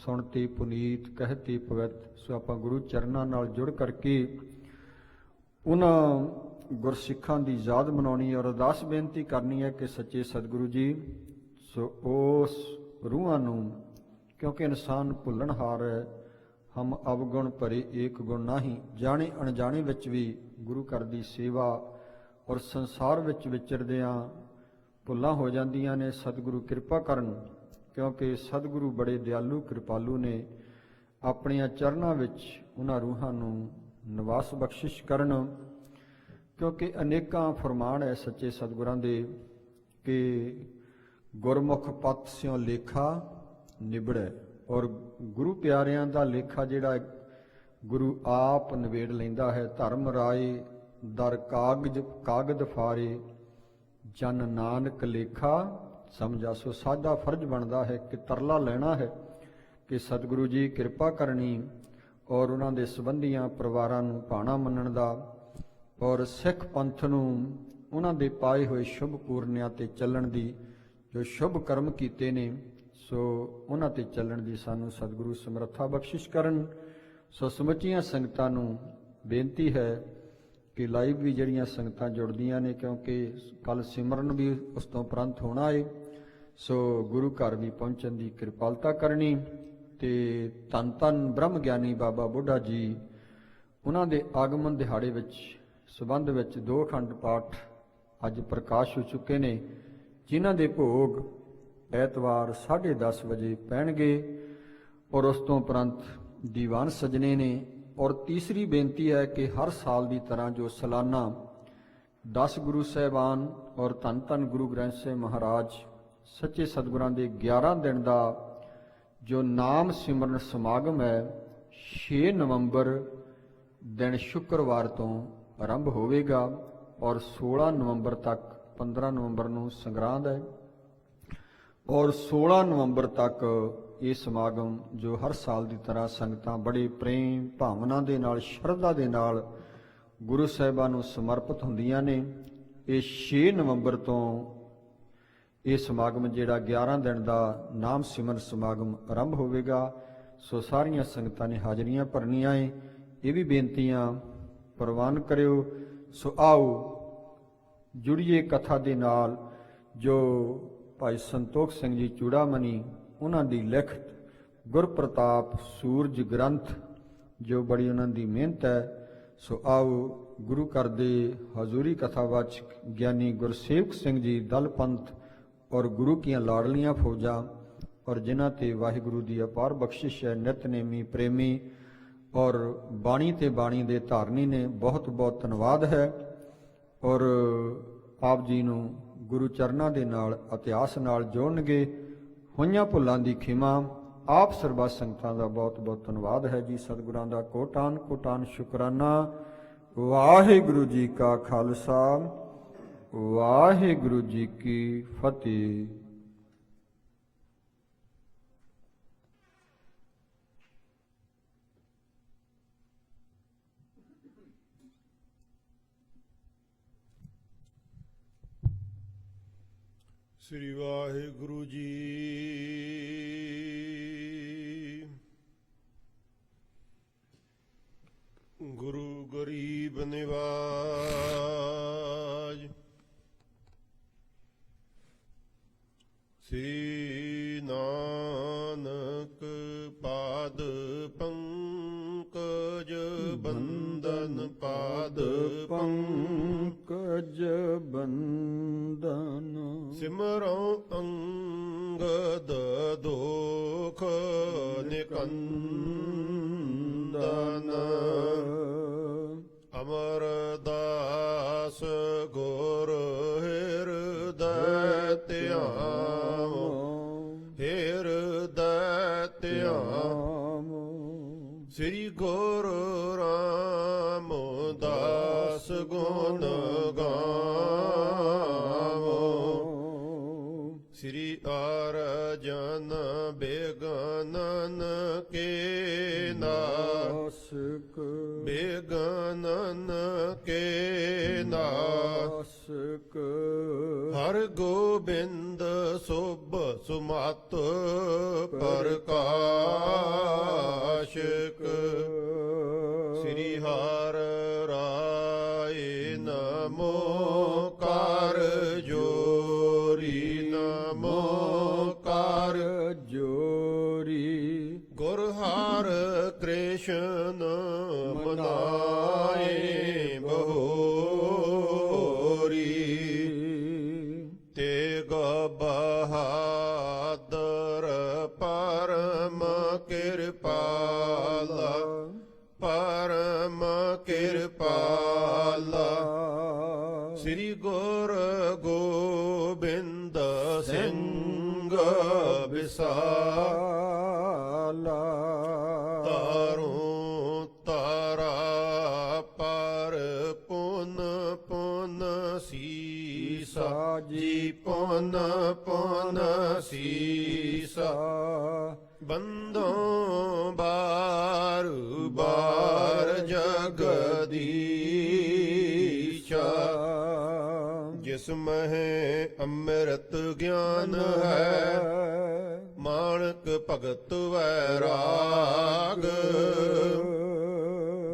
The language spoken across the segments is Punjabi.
ਸੁਣਤੀ ਪੁਨੀਤ ਕਹਿਤੀ ਪਵਿੱਤ। ਸੋ ਆਪਾਂ ਗੁਰੂ ਚਰਨਾਂ ਨਾਲ ਜੁੜ ਕਰਕੇ ਉਹਨਾਂ ਗੁਰਸਿੱਖਾਂ ਦੀ ਯਾਦ ਮਨਾਉਣੀ ਔਰ ਅਰਦਾਸ ਬੇਨਤੀ ਕਰਨੀ ਹੈ ਕਿ ਸੱਚੇ ਸਤਿਗੁਰੂ ਜੀ ਸੋ ਉਸ ਰੂਹਾਂ ਨੂੰ, ਕਿਉਂਕਿ ਇਨਸਾਨ ਭੁੱਲਣਹਾਰ ਹੈ, ਹਮ ਅਵਗੁਣ ਭਰੇ ਏਕ ਗੁਣ ਨਾਹੀਂ, ਜਾਣੇ ਅਣਜਾਣੇ ਵਿੱਚ ਵੀ ਗੁਰੂ ਘਰ ਦੀ ਸੇਵਾ ਔਰ ਸੰਸਾਰ ਵਿੱਚ ਵਿਚਰਦਿਆਂ ਭੁੱਲਾਂ ਹੋ ਜਾਂਦੀਆਂ ਨੇ। ਸਤਿਗੁਰੂ ਕਿਰਪਾ ਕਰਨ, ਕਿਉਂਕਿ ਸਤਿਗੁਰੂ ਬੜੇ ਦਿਆਲੂ ਕਿਰਪਾਲੂ ਨੇ। ਆਪਣੀਆਂ ਚਰਨਾਂ ਵਿੱਚ ਉਹਨਾਂ ਰੂਹਾਂ ਨੂੰ ਨਿਵਾਸ ਬਖਸ਼ਿਸ਼ ਕਰਨ, ਕਿਉਂਕਿ ਅਨੇਕਾਂ ਫਰਮਾਨ ਹੈ ਸੱਚੇ ਸਤਿਗੁਰਾਂ ਦੇ ਕਿ ਗੁਰਮੁਖ ਪਤ ਸਿਉ ਲੇਖਾ ਨਿਬੜੈ, ਔਰ ਗੁਰੂ ਪਿਆਰਿਆਂ ਦਾ ਲੇਖਾ ਜਿਹੜਾ ਗੁਰੂ ਆਪ ਨਿਬੇੜ ਲੈਂਦਾ ਹੈ। ਧਰਮ ਰਾਏ ਦਰ ਕਾਗਦ ਫਾਰੇ, ਜਨ ਨਾਨਕ ਲੇਖਾ ਸਮਝਾ। ਸੋ ਸਾਡਾ ਫਰਜ਼ ਬਣਦਾ ਹੈ ਕਿ ਤਰਲਾ ਲੈਣਾ ਹੈ ਕਿ ਸਤਿਗੁਰੂ ਜੀ ਕਿਰਪਾ ਕਰਨੀ, ਔਰ ਉਹਨਾਂ ਦੇ ਸੰਬੰਧੀਆਂ ਪਰਿਵਾਰਾਂ ਨੂੰ ਭਾਣਾ ਮੰਨਣ ਦਾ, ਔਰ ਸਿੱਖ ਪੰਥ ਨੂੰ ਉਹਨਾਂ ਦੇ ਪਾਏ ਹੋਏ ਸ਼ੁਭ ਪੂਰਨਿਆਂ 'ਤੇ ਚੱਲਣ ਦੀ, ਜੋ ਸ਼ੁਭ ਕਰਮ ਕੀਤੇ ਨੇ ਸੋ ਉਹਨਾਂ 'ਤੇ ਚੱਲਣ ਦੀ ਸਾਨੂੰ ਸਤਿਗੁਰੂ ਸਮਰੱਥਾ ਬਖਸ਼ਿਸ਼ ਕਰਨ। ਸੋ ਸਮੁੱਚੀਆਂ ਸੰਗਤਾਂ ਨੂੰ ਬੇਨਤੀ ਹੈ ਕਿ ਲਾਈਵ ਵੀ ਜਿਹੜੀਆਂ ਸੰਗਤਾਂ ਜੁੜਦੀਆਂ ਨੇ, ਕਿਉਂਕਿ ਕੱਲ੍ਹ ਸਿਮਰਨ ਵੀ ਉਸ ਤੋਂ ਉਪਰੰਤ ਹੋਣਾ ਹੈ, ਸੋ ਗੁਰੂ ਘਰ ਵੀ ਪਹੁੰਚਣ ਦੀ ਕਿਰਪਾਲਤਾ ਕਰਨੀ। ਅਤੇ ਧੰਨ ਧੰਨ ਬ੍ਰਹਮ ਗਿਆਨੀ ਬਾਬਾ ਬੁੱਢਾ ਜੀ, ਉਹਨਾਂ ਦੇ ਆਗਮਨ ਦਿਹਾੜੇ ਵਿੱਚ ਸੰਬੰਧ ਵਿੱਚ 2 ਅਖੰਡ ਪਾਠ ਅੱਜ ਪ੍ਰਕਾਸ਼ ਹੋ ਚੁੱਕੇ ਨੇ, ਜਿਨ੍ਹਾਂ ਦੇ ਭੋਗ ਐਤਵਾਰ 10:30 ਵਜੇ ਪੈਣਗੇ, ਔਰ ਉਸ ਤੋਂ ਉਪਰੰਤ ਦੀਵਾਨ ਸਜਣੇ ਨੇ। ਔਰ ਤੀਸਰੀ ਬੇਨਤੀ ਹੈ ਕਿ ਹਰ ਸਾਲ ਦੀ ਤਰ੍ਹਾਂ ਜੋ ਸਾਲਾਨਾ 10 ਗੁਰੂ ਸਾਹਿਬਾਨ ਔਰ ਧੰਨ ਧੰਨ ਗੁਰੂ ਗ੍ਰੰਥ ਸਾਹਿਬ ਮਹਾਰਾਜ ਸੱਚੇ ਸਤਿਗੁਰਾਂ ਦੇ 11 ਦਿਨ ਦਾ ਜੋ ਨਾਮ ਸਿਮਰਨ ਸਮਾਗਮ ਹੈ 6 ਨਵੰਬਰ ਦਿਨ ਸ਼ੁੱਕਰਵਾਰ ਤੋਂ ਆਰੰਭ ਹੋਵੇਗਾ, ਔਰ 16 ਨਵੰਬਰ ਤੱਕ, 15 ਨਵੰਬਰ ਨੂੰ ਸੰਗਰਾਂਦ ਹੈ, ਔਰ 16 ਨਵੰਬਰ ਤੱਕ ਇਹ ਸਮਾਗਮ ਜੋ ਹਰ ਸਾਲ ਦੀ ਤਰ੍ਹਾਂ ਸੰਗਤਾਂ ਬੜੇ ਪ੍ਰੇਮ ਭਾਵਨਾ ਦੇ ਨਾਲ, ਸ਼ਰਧਾ ਦੇ ਨਾਲ ਗੁਰੂ ਸਾਹਿਬਾਂ ਨੂੰ ਸਮਰਪਿਤ ਹੁੰਦੀਆਂ ਨੇ। ਇਹ 6 ਨਵੰਬਰ ਤੋਂ ਇਹ ਸਮਾਗਮ ਜਿਹੜਾ 11 ਦਿਨ ਦਾ ਨਾਮ ਸਿਮਰਨ ਸਮਾਗਮ ਆਰੰਭ ਹੋਵੇਗਾ। ਸੋ ਸਾਰੀਆਂ ਸੰਗਤਾਂ ਨੇ ਹਾਜ਼ਰੀਆਂ ਭਰਨੀਆਂ ਏ, ਇਹ ਵੀ ਬੇਨਤੀਆਂ ਪ੍ਰਵਾਨ ਕਰਿਓ। ਸੋ ਆਓ ਜੁੜੀਏ ਕਥਾ ਦੇ ਨਾਲ, ਜੋ ਭਾਈ ਸੰਤੋਖ ਸਿੰਘ ਜੀ ਚੂੜਾਮਣੀ ਉਹਨਾਂ ਦੀ ਲਿਖਤ ਗੁਰਪ੍ਰਤਾਪ ਸੂਰਜ ਗ੍ਰੰਥ, ਜੋ ਬੜੀ ਉਹਨਾਂ ਦੀ ਮਿਹਨਤ ਹੈ। ਸੋ ਆਓ ਗੁਰੂ ਘਰ ਦੇ ਹਜ਼ੂਰੀ ਕਥਾਵਾਚਕ ਗਿਆਨੀ ਗੁਰਸੇਵਕ ਸਿੰਘ ਜੀ ਦਲ ਪੰਥ ਔਰ ਗੁਰੂ ਕੀਆਂ ਲਾਡਲੀਆਂ ਫੌਜਾਂ, ਔਰ ਜਿਨ੍ਹਾਂ 'ਤੇ ਵਾਹਿਗੁਰੂ ਦੀ ਅਪਾਰ ਬਖਸ਼ਿਸ਼ ਹੈ, ਨਿਤਨੇਮੀ ਪ੍ਰੇਮੀ ਔਰ ਬਾਣੀ ਤੇ ਬਾਣੀ ਦੇ ਧਾਰਨੀ ਨੇ, ਬਹੁਤ ਬਹੁਤ ਧੰਨਵਾਦ ਹੈ। ਔਰ ਆਪ ਜੀ ਨੂੰ ਗੁਰੂ ਚਰਨਾਂ ਦੇ ਨਾਲ, ਇਤਿਹਾਸ ਨਾਲ ਜੋੜਨਗੇ। ਹੋਈਆਂ ਭੁੱਲਾਂ ਦੀ ਖਿਮਾ। ਆਪ ਸਰਬੱਤ ਸੰਗਤਾਂ ਦਾ ਬਹੁਤ ਬਹੁਤ ਧੰਨਵਾਦ ਹੈ ਜੀ। ਸਤਿਗੁਰਾਂ ਦਾ ਕੋਟਾਨ ਕੋਟਾਨ ਸ਼ੁਕਰਾਨਾ। ਵਾਹਿਗੁਰੂ ਜੀ ਕਾ ਖਾਲਸਾ, ਵਾਹਿਗੁਰੂ ਜੀ ਕੀ ਫਤਿਹ। ਸ੍ਰੀ ਵਾਹਿਗੁਰੂ ਜੀ। ਗੁਰੂ ਗਰੀਬ ਨਿਵਾਜ, ਸ੍ਰੀ ਨਾਨਕ ਪਾਦ ਪੰਕਜ ਬੰਦਨ, ਪਾਦ ਪੰਕਜ ਬੰਦਨ, ਸਿਮਰਉ ਅੰਗਦ ਦੋਖ ਨਿਕੰਦਨ, ਅਮਰਦਾਸ ਗੁਰ ਹਿਰਦੈ ਧਿਆਵੋ, ਹਿਰਦੈ ਧਿਆਵੋ, ਸ੍ਰੀ ਗੁਰੂ ਰਾਮਦਾਸ ਗੁਣ ਗਾਵੋ, ਸ੍ਰੀ ਅਰਜਨ ਬੇਗਨਨ ਕੇ ਨਾਸਕ, ਬੇਗਨਨ ਕੇ ਨਾਸਕ, ਹਰ ਗੋਬਿੰਦ ਸੁਭ ਸੁਮਤ ਪ੍ਰਕਾਸ਼ਕ ਸ੍ਰੀ ਹਰਿ ਰਾਏ ਨਮੋ ਕਰ ਜੋਰੀ ਨਮੋ ਕਰ ਜੋਰੀ ਗੁਰ ਹਰਿ ਕ੍ਰਿਸ਼ਨ ਮਨਾਏ ਬਹੋਰੀ ਤੇਗ ਬਹਾਦਰ ਪਰਮ ਕਿਰਪਾਲਾ ਪਰਮ ਕਿਰਪਾਲਾ ਸ੍ਰੀ ਗੁਰ ਗੋਬਿੰਦ ਸਿੰਘ ਵਿਸਾਲਾ ਤਾਰੋਂ ਤਾਰਾ ਪਰ ਪੁਨ ਪੁਨ ਸੀਸਾ ਜੀ ਪੁਨ ਪੁਨ ਸੀਸਾ ਬੰਦੋਂ ਬਾਰ ਬਾਰ ਜਗਦੀਸ਼ਾ ਜਿਸ ਮਹਿ ਅੰਮ੍ਰਿਤ ਗਿਆਨ ਹੈ ਮਾਣਕ ਭਗਤ ਵੈਰਾਗ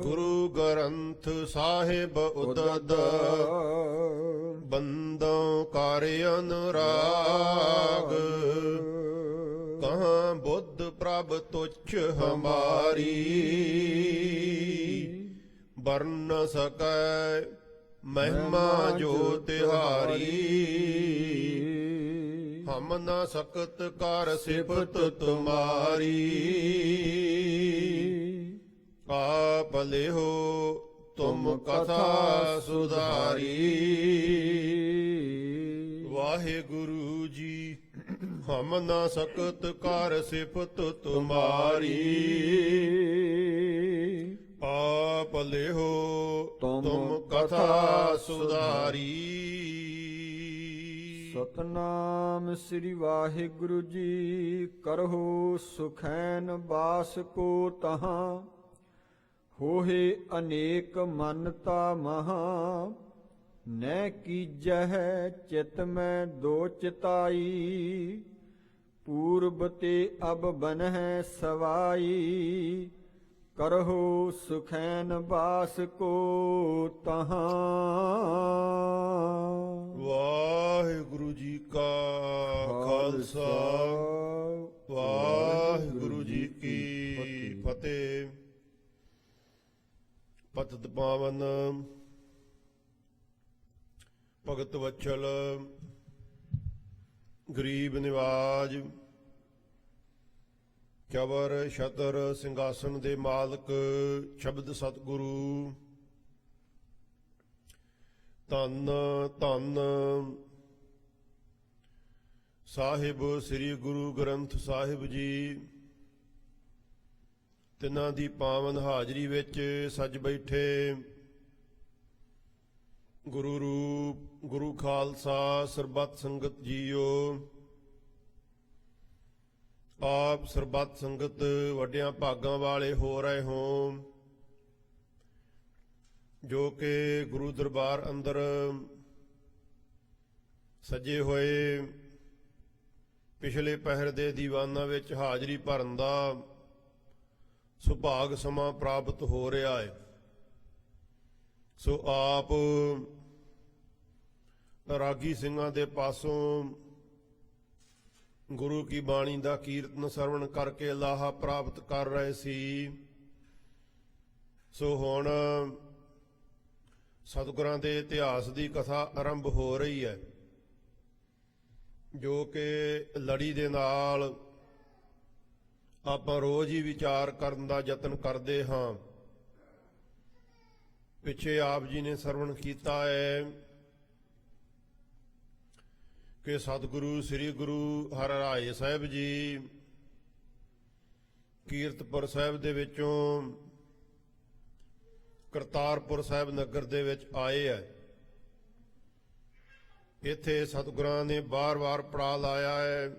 ਗੁਰੂ ਗ੍ਰੰਥ ਸਾਹਿਬ ਉਦਦ ਬੰਦੋਂ ਕਰ ਅਨੁਰਾਗ ਕਹਾਂ ਬੁੱਧ ਪ੍ਰਭ ਤੁਛ ਹਮਾਰੀ ਵਰਨ ਸਕੈ ਮਹਿਮਾ ਜੋ ਤਿਹਾਰੀ ਹਮ ਨ ਸਕਤ ਕਰ ਸਿਫਤ ਤੁਮਾਰੀ ਆਪ ਲਿਹੋ ਤੁਮ ਕਥਾ ਸੁਧਾਰੀ ਵਾਹਿਗੁਰੂ ਜੀ ਹਮ ਨ ਸਕਤ ਕਰ ਸਿਫਤ ਤੁਮਾਰੀ ਆਪ ਲਿਹੋ ਤੁਮ ਕਥਾ ਸੁਧਾਰੀ ਸਤਨਾਮ ਸ੍ਰੀ ਵਾਹਿਗੁਰੂ ਜੀ ਕਰਹੁ ਸੁਖੈਨ ਬਾਸ ਕੋ ਤਹਾਂ ਹੋਏ ਅਨੇਕ ਮਨਤਾ ਮਹਾ ਨੈ ਕੀਜਹਿ ਚਿਤ ਮੈਂ ਦੋ ਚਿਤਾਈ ਪੂਰਬ ਤੇ ਅਬ ਬਨਹਿ ਸਵਾਈ ਕਰਹੁ ਸੁਖੈਨ ਬਾਸ ਕੋ ਤਹਾਂ। ਵਾਹਿਗੁਰੂ ਜੀ ਕਾ ਖਾਲਸਾ ਵਾਹਿਗੁਰੂ ਜੀ ਕੀ ਫਤਿਹ। ਪਤਿਤ ਪਾਵਨ ਭਗਤ ਵਛਲ ਗਰੀਬ ਨਿਵਾਜ ਚਵਰ ਛਤਰ ਸਿੰਘਾਸਨ ਦੇ ਮਾਲਕ ਸ਼ਬਦ ਸਤਿਗੁਰੂ ਧੰਨ ਧੰਨ ਸਾਹਿਬ ਸ੍ਰੀ ਗੁਰੂ ਗ੍ਰੰਥ ਸਾਹਿਬ ਜੀ ਤਿਨਾਂ ਦੀ ਪਾਵਨ ਹਾਜ਼ਰੀ ਵਿੱਚ ਸੱਜ ਬੈਠੇ ਗੁਰੂ ਰੂਪ ਗੁਰੂ ਖਾਲਸਾ ਸਰਬੱਤ ਸੰਗਤ ਜੀਓ। ਆਪ ਸਰਬੱਤ ਸੰਗਤ ਵੱਡਿਆਂ ਭਾਗਾਂ ਵਾਲੇ ਹੋ ਰਹੇ ਹੋ ਜੋ ਕਿ ਗੁਰੂ ਦਰਬਾਰ ਅੰਦਰ ਸਜੇ ਹੋਏ ਪਿਛਲੇ ਪਹਿਰ ਦੇ ਦੀਵਾਨਾਂ ਵਿੱਚ ਹਾਜ਼ਰੀ ਭਰਨ ਦਾ ਸੁਭਾਗ ਸਮਾਂ ਪ੍ਰਾਪਤ ਹੋ ਰਿਹਾ ਹੈ। ਸੋ ਆਪ ਰਾਗੀ ਸਿੰਘਾਂ ਦੇ ਪਾਸੋਂ ਗੁਰੂ ਕੀ ਬਾਣੀ ਦਾ ਕੀਰਤਨ ਸਰਵਣ ਕਰਕੇ ਲਾਹਾ ਪ੍ਰਾਪਤ ਕਰ ਰਹੇ ਸੀ। ਸੋ ਹੁਣ ਸਤਿਗੁਰਾਂ ਦੇ ਇਤਿਹਾਸ ਦੀ ਕਥਾ ਆਰੰਭ ਹੋ ਰਹੀ ਹੈ ਜੋ ਕਿ ਲੜੀ ਦੇ ਨਾਲ ਆਪਾਂ ਰੋਜ਼ ਹੀ ਵਿਚਾਰ ਕਰਨ ਦਾ ਯਤਨ ਕਰਦੇ ਹਾਂ। ਪਿੱਛੇ ਆਪ ਜੀ ਨੇ ਸਰਵਣ ਕੀਤਾ ਹੈ ਕਿ ਸਤਿਗੁਰੂ ਸ੍ਰੀ ਗੁਰੂ ਹਰਿਰਾਏ ਸਾਹਿਬ ਜੀ ਕੀਰਤਪੁਰ ਸਾਹਿਬ ਦੇ ਵਿੱਚੋਂ ਕਰਤਾਰਪੁਰ ਸਾਹਿਬ ਨਗਰ ਦੇ ਵਿੱਚ ਆਏ ਹੈ। ਇੱਥੇ ਸਤਿਗੁਰਾਂ ਨੇ ਵਾਰ-ਵਾਰ ਪੜਾ ਲਾਇਆ ਹੈ।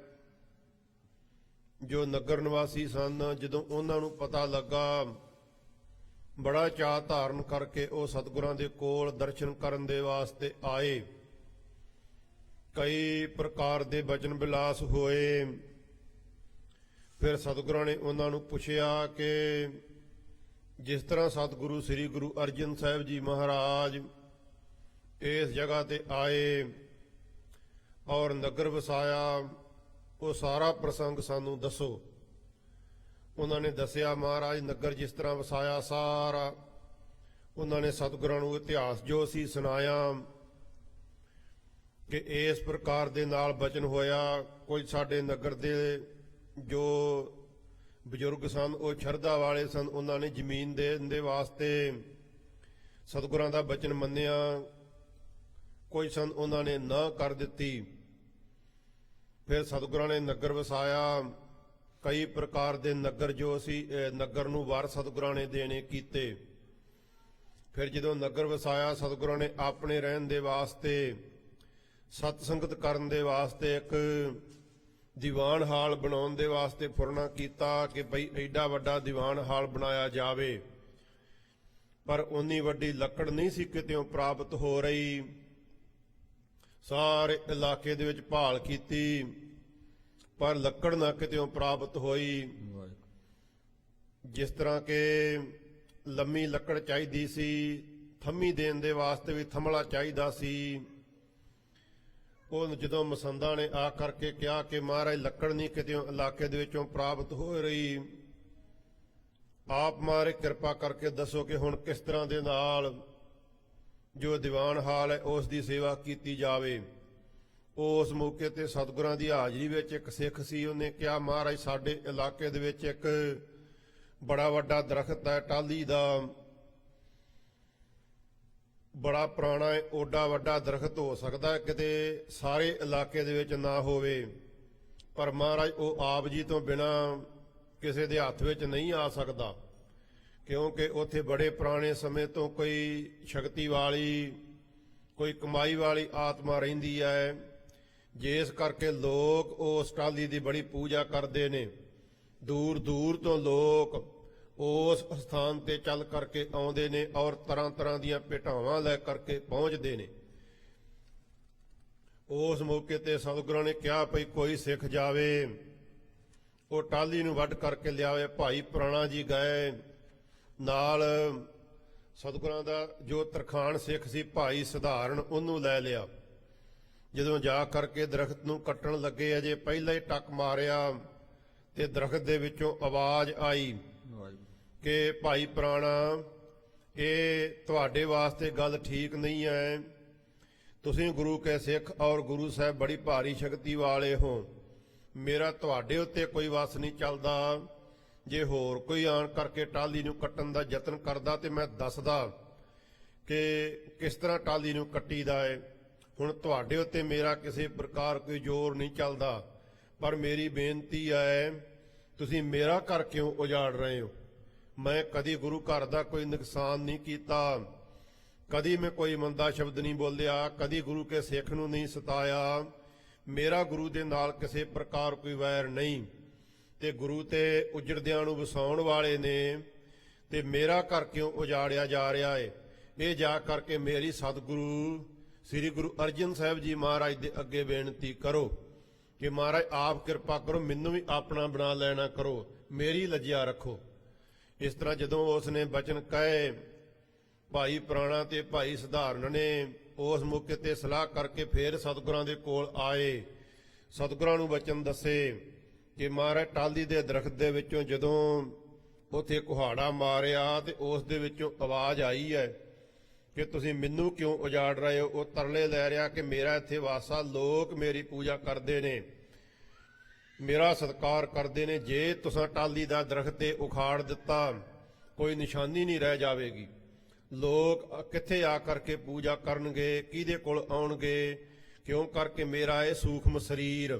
ਜੋ ਨਗਰ ਨਿਵਾਸੀ ਸਨ ਜਦੋਂ ਉਹਨਾਂ ਨੂੰ ਪਤਾ ਲੱਗਾ ਬੜਾ ਚਾਅ ਧਾਰਨ ਕਰਕੇ ਉਹ ਸਤਿਗੁਰਾਂ ਦੇ ਕੋਲ ਦਰਸ਼ਨ ਕਰਨ ਦੇ ਵਾਸਤੇ ਆਏ। ਕਈ ਪ੍ਰਕਾਰ ਦੇ ਬਚਨ ਵਿਲਾਸ ਹੋਏ। ਫਿਰ ਸਤਿਗੁਰਾਂ ਨੇ ਉਹਨਾਂ ਨੂੰ ਪੁੱਛਿਆ ਕਿ ਜਿਸ ਤਰ੍ਹਾਂ ਸਤਿਗੁਰੂ ਸ੍ਰੀ ਗੁਰੂ ਅਰਜਨ ਸਾਹਿਬ ਜੀ ਮਹਾਰਾਜ ਇਸ ਜਗ੍ਹਾ ਤੇ ਆਏ ਔਰ ਨਗਰ ਵਸਾਇਆ, ਉਹ ਸਾਰਾ ਪ੍ਰਸੰਗ ਸਾਨੂੰ ਦੱਸੋ। ਉਹਨਾਂ ਨੇ ਦੱਸਿਆ ਮਹਾਰਾਜ ਨਗਰ ਜਿਸ ਤਰ੍ਹਾਂ ਵਸਾਇਆ ਸਾਰਾ। ਉਹਨਾਂ ਨੇ ਸਤਿਗੁਰਾਂ ਨੂੰ ਇਤਿਹਾਸ ਜੋ ਸੀ ਸੁਣਾਇਆ ਕਿ ਇਸ ਪ੍ਰਕਾਰ ਦੇ ਨਾਲ ਬਚਨ ਹੋਇਆ। ਕੋਈ ਸਾਡੇ ਨਗਰ ਦੇ ਜੋ ਬਜ਼ੁਰਗ ਸਨ ਉਹ ਸ਼ਰਧਾ ਵਾਲੇ ਸਨ, ਉਹਨਾਂ ਨੇ ਜ਼ਮੀਨ ਦੇਣ ਦੇ ਵਾਸਤੇ ਸਤਿਗੁਰਾਂ ਦਾ ਬਚਨ ਮੰਨਿਆ। ਕੋਈ ਸਨ ਉਹਨਾਂ ਨੇ ਨਾ ਕਰ ਦਿੱਤੀ। ਫਿਰ ਸਤਿਗੁਰਾਂ ਨੇ ਨਗਰ ਵਸਾਇਆ। ਕਈ ਪ੍ਰਕਾਰ ਦੇ ਨਗਰ ਜੋ ਸੀ ਨਗਰ ਨੂੰ ਵਾਰ ਸਤਿਗੁਰਾਂ ਨੇ ਦੇਣੇ ਕੀਤੇ। ਫਿਰ ਜਦੋਂ ਨਗਰ ਵਸਾਇਆ ਸਤਿਗੁਰਾਂ ਨੇ ਆਪਣੇ ਰਹਿਣ ਦੇ ਵਾਸਤੇ, ਸਤ ਸੰਗਤ ਕਰਨ ਦੇ ਵਾਸਤੇ ਇੱਕ ਦੀਵਾਨ ਹਾਲ ਬਣਾਉਣ ਦੇ ਵਾਸਤੇ ਫੁਰਨਾ ਕੀਤਾ ਕਿ ਭਈ ਐਡਾ ਵੱਡਾ ਦੀਵਾਨ ਹਾਲ ਬਣਾਇਆ ਜਾਵੇ। ਪਰ ਉਨੀ ਵੱਡੀ ਲੱਕੜ ਨਹੀਂ ਸੀ ਕਿਤੇੋਂ ਪ੍ਰਾਪਤ ਹੋ ਰਹੀ। ਸਾਰੇ ਇਲਾਕੇ ਦੇ ਵਿੱਚ ਭਾਲ ਕੀਤੀ ਪਰ ਲੱਕੜ ਨਾ ਕਿਤੇੋਂ ਪ੍ਰਾਪਤ ਹੋਈ। ਜਿਸ ਤਰ੍ਹਾਂ ਕਿ ਲੰਮੀ ਲੱਕੜ ਚਾਹੀਦੀ ਸੀ, ਥੰਮੀ ਦੇਣ ਦੇ ਵਾਸਤੇ ਵੀ ਥੰਮਲਾ ਚਾਹੀਦਾ ਸੀ। ਉਹ ਜਦੋਂ ਮਸੰਦਾਂ ਨੇ ਆ ਕਰਕੇ ਕਿਹਾ ਕਿ ਮਹਾਰਾਜ ਲੱਕੜ ਨਹੀਂ ਕਿਤੇ ਇਲਾਕੇ ਦੇ ਵਿੱਚੋਂ ਪ੍ਰਾਪਤ ਹੋ ਰਹੀ, ਆਪ ਮਹਾਰਾਜ ਕਿਰਪਾ ਕਰਕੇ ਦੱਸੋ ਕਿ ਹੁਣ ਕਿਸ ਤਰ੍ਹਾਂ ਦੇ ਨਾਲ ਜੋ ਦੀਵਾਨ ਹਾਲ ਹੈ ਉਸ ਦੀ ਸੇਵਾ ਕੀਤੀ ਜਾਵੇ। ਉਸ ਮੌਕੇ ਤੇ ਸਤਿਗੁਰਾਂ ਦੀ ਹਾਜ਼ਰੀ ਵਿੱਚ ਇੱਕ ਸਿੱਖ ਸੀ, ਉਹਨੇ ਕਿਹਾ ਮਹਾਰਾਜ ਸਾਡੇ ਇਲਾਕੇ ਦੇ ਵਿੱਚ ਇੱਕ ਬੜਾ ਵੱਡਾ ਦਰਖਤ ਹੈ ਟਾਹਲੀ ਦਾ, ਬੜਾ ਪੁਰਾਣਾ ਹੈ, ਓਡਾ ਵੱਡਾ ਦਰਖਤ ਹੋ ਸਕਦਾ ਕਿਤੇ ਸਾਰੇ ਇਲਾਕੇ ਦੇ ਵਿੱਚ ਨਾ ਹੋਵੇ। ਪਰ ਮਹਾਰਾਜ ਉਹ ਆਪ ਜੀ ਤੋਂ ਬਿਨਾ ਕਿਸੇ ਦੇ ਹੱਥ ਵਿੱਚ ਨਹੀਂ ਆ ਸਕਦਾ, ਕਿਉਂਕਿ ਉੱਥੇ ਬੜੇ ਪੁਰਾਣੇ ਸਮੇਂ ਤੋਂ ਕੋਈ ਸ਼ਕਤੀ ਵਾਲੀ, ਕੋਈ ਕਮਾਈ ਵਾਲੀ ਆਤਮਾ ਰਹਿੰਦੀ ਹੈ, ਜਿਸ ਕਰਕੇ ਲੋਕ ਉਸ ਟਾਹਲੀ ਦੀ ਬੜੀ ਪੂਜਾ ਕਰਦੇ ਨੇ। ਦੂਰ ਦੂਰ ਤੋਂ ਲੋਕ ਉਸ ਸਥਾਨ ਤੇ ਚੱਲ ਕਰਕੇ ਆਉਂਦੇ ਨੇ ਔਰ ਤਰ੍ਹਾਂ ਤਰ੍ਹਾਂ ਦੀਆਂ ਭੇਟਾਵਾਂ ਲੈ ਕਰਕੇ ਪਹੁੰਚਦੇ ਨੇ। ਉਸ ਮੌਕੇ ਤੇ ਸਤਿਗੁਰਾਂ ਨੇ ਕਿਹਾ ਭਈ ਕੋਈ ਸਿੱਖ ਜਾਵੇ, ਉਹ ਟਾਹਲੀ ਨੂੰ ਵੱਢ ਕਰਕੇ ਲਿਆਵੇ। ਭਾਈ ਪੁਰਾਣਾ ਜੀ ਗਏ ਨਾਲ, ਸਤਿਗੁਰਾਂ ਦਾ ਜੋ ਤਰਖਾਣ ਸਿੱਖ ਸੀ ਭਾਈ ਸਧਾਰਨ, ਉਹਨੂੰ ਲੈ ਲਿਆ। ਜਦੋਂ ਜਾ ਕਰਕੇ ਦਰਖਤ ਨੂੰ ਕੱਟਣ ਲੱਗੇ, ਅਜੇ ਪਹਿਲਾਂ ਹੀ ਟੱਕ ਮਾਰਿਆ ਤੇ ਦਰਖਤ ਦੇ ਵਿੱਚੋਂ ਆਵਾਜ਼ ਆਈ ਕਿ ਭਾਈ ਪੁਰਾਣਾ, ਇਹ ਤੁਹਾਡੇ ਵਾਸਤੇ ਗੱਲ ਠੀਕ ਨਹੀਂ ਹੈ। ਤੁਸੀਂ ਗੁਰੂ ਕੇ ਸਿੱਖ ਔਰ ਗੁਰੂ ਸਾਹਿਬ ਬੜੀ ਭਾਰੀ ਸ਼ਕਤੀ ਵਾਲੇ ਹੋ, ਮੇਰਾ ਤੁਹਾਡੇ ਉੱਤੇ ਕੋਈ ਵਸ ਨਹੀਂ ਚੱਲਦਾ। ਜੇ ਹੋਰ ਕੋਈ ਆਣ ਕਰਕੇ ਟਾਹਲੀ ਨੂੰ ਕੱਟਣ ਦਾ ਯਤਨ ਕਰਦਾ ਤੇ ਮੈਂ ਦੱਸਦਾ ਕਿ ਕਿਸ ਤਰ੍ਹਾਂ ਟਾਹਲੀ ਨੂੰ ਕੱਟੀਦਾ ਹੈ। ਹੁਣ ਤੁਹਾਡੇ ਉੱਤੇ ਮੇਰਾ ਕਿਸੇ ਪ੍ਰਕਾਰ ਕੋਈ ਜ਼ੋਰ ਨਹੀਂ ਚੱਲਦਾ, ਪਰ ਮੇਰੀ ਬੇਨਤੀ ਹੈ ਤੁਸੀਂ ਮੇਰਾ ਘਰ ਕਿਉਂ ਉਜਾੜ ਰਹੇ ਹੋ? ਮੈਂ ਕਦੀ ਗੁਰੂ ਘਰ ਦਾ ਕੋਈ ਨੁਕਸਾਨ ਨਹੀਂ ਕੀਤਾ, ਕਦੀ ਮੈਂ ਕੋਈ ਮੰਦਾ ਸ਼ਬਦ ਨਹੀਂ ਬੋਲਿਆ, ਕਦੀ ਗੁਰੂ ਕੇ ਸਿੱਖ ਨੂੰ ਨਹੀਂ ਸਤਾਇਆ। ਮੇਰਾ ਗੁਰੂ ਦੇ ਨਾਲ ਕਿਸੇ ਪ੍ਰਕਾਰ ਕੋਈ ਵੈਰ ਨਹੀਂ, ਤੇ ਗੁਰੂ ਤੇ ਉਜੜਦਿਆਂ ਨੂੰ ਵਸਾਉਣ ਵਾਲੇ ਨੇ, ਤੇ ਮੇਰਾ ਘਰ ਕਿਉਂ ਉਜਾੜਿਆ ਜਾ ਰਿਹਾ ਹੈ? ਇਹ ਜਾ ਕਰਕੇ ਮੇਰੀ ਸਤਿਗੁਰੂ ਸ੍ਰੀ ਗੁਰੂ ਅਰਜਨ ਸਾਹਿਬ ਜੀ ਮਹਾਰਾਜ ਦੇ ਅੱਗੇ ਬੇਨਤੀ ਕਰੋ ਕਿ ਮਹਾਰਾਜ ਆਪ ਕਿਰਪਾ ਕਰੋ, ਮੈਨੂੰ ਵੀ ਆਪਣਾ ਬਣਾ ਲੈਣਾ ਕਰੋ, ਮੇਰੀ ਲੱਜਿਆ ਰੱਖੋ। ਇਸ ਤਰ੍ਹਾਂ ਜਦੋਂ ਉਸ ਨੇ ਬਚਨ ਕਹੇ, ਭਾਈ ਪੁਰਾਣਾ ਤੇ ਭਾਈ ਸਧਾਰਨ ਨੇ ਉਸ ਮੌਕੇ ਤੇ ਸਲਾਹ ਕਰਕੇ ਫੇਰ ਸਤਿਗੁਰਾਂ ਦੇ ਕੋਲ ਆਏ। ਸਤਿਗੁਰਾਂ ਨੂੰ ਬਚਨ ਦੱਸੇ ਕਿ ਮਹਾਰਾਜ ਟਾਹਲੀ ਦੇ ਦਰਖਤ ਦੇ ਵਿੱਚੋਂ ਜਦੋਂ ਉੱਥੇ ਕੁਹਾੜਾ ਮਾਰਿਆ ਤੇ ਉਸ ਦੇ ਵਿੱਚੋਂ ਆਵਾਜ਼ ਆਈ ਹੈ ਕਿ ਤੁਸੀਂ ਮੈਨੂੰ ਕਿਉਂ ਉਜਾੜ ਰਹੇ ਹੋ। ਉਹ ਤਰਲੇ ਲੈ ਰਿਹਾ ਕਿ ਮੇਰਾ ਇੱਥੇ ਵਾਸਾ, ਲੋਕ ਮੇਰੀ ਪੂਜਾ ਕਰਦੇ ਨੇ, ਮੇਰਾ ਸਤਿਕਾਰ ਕਰਦੇ ਨੇ। ਜੇ ਤੁਸੀਂ ਟਾਹਲੀ ਦਾ ਦਰਖਤ ਤੇ ਉਖਾੜ ਦਿੱਤਾ, ਕੋਈ ਨਿਸ਼ਾਨੀ ਨਹੀਂ ਰਹਿ ਜਾਵੇਗੀ। ਲੋਕ ਕਿੱਥੇ ਆ ਕਰਕੇ ਪੂਜਾ ਕਰਨਗੇ, ਕਿਹਦੇ ਕੋਲ ਆਉਣਗੇ? ਕਿਉਂ ਕਰਕੇ ਮੇਰਾ ਇਹ ਸੂਖਮ ਸਰੀਰ,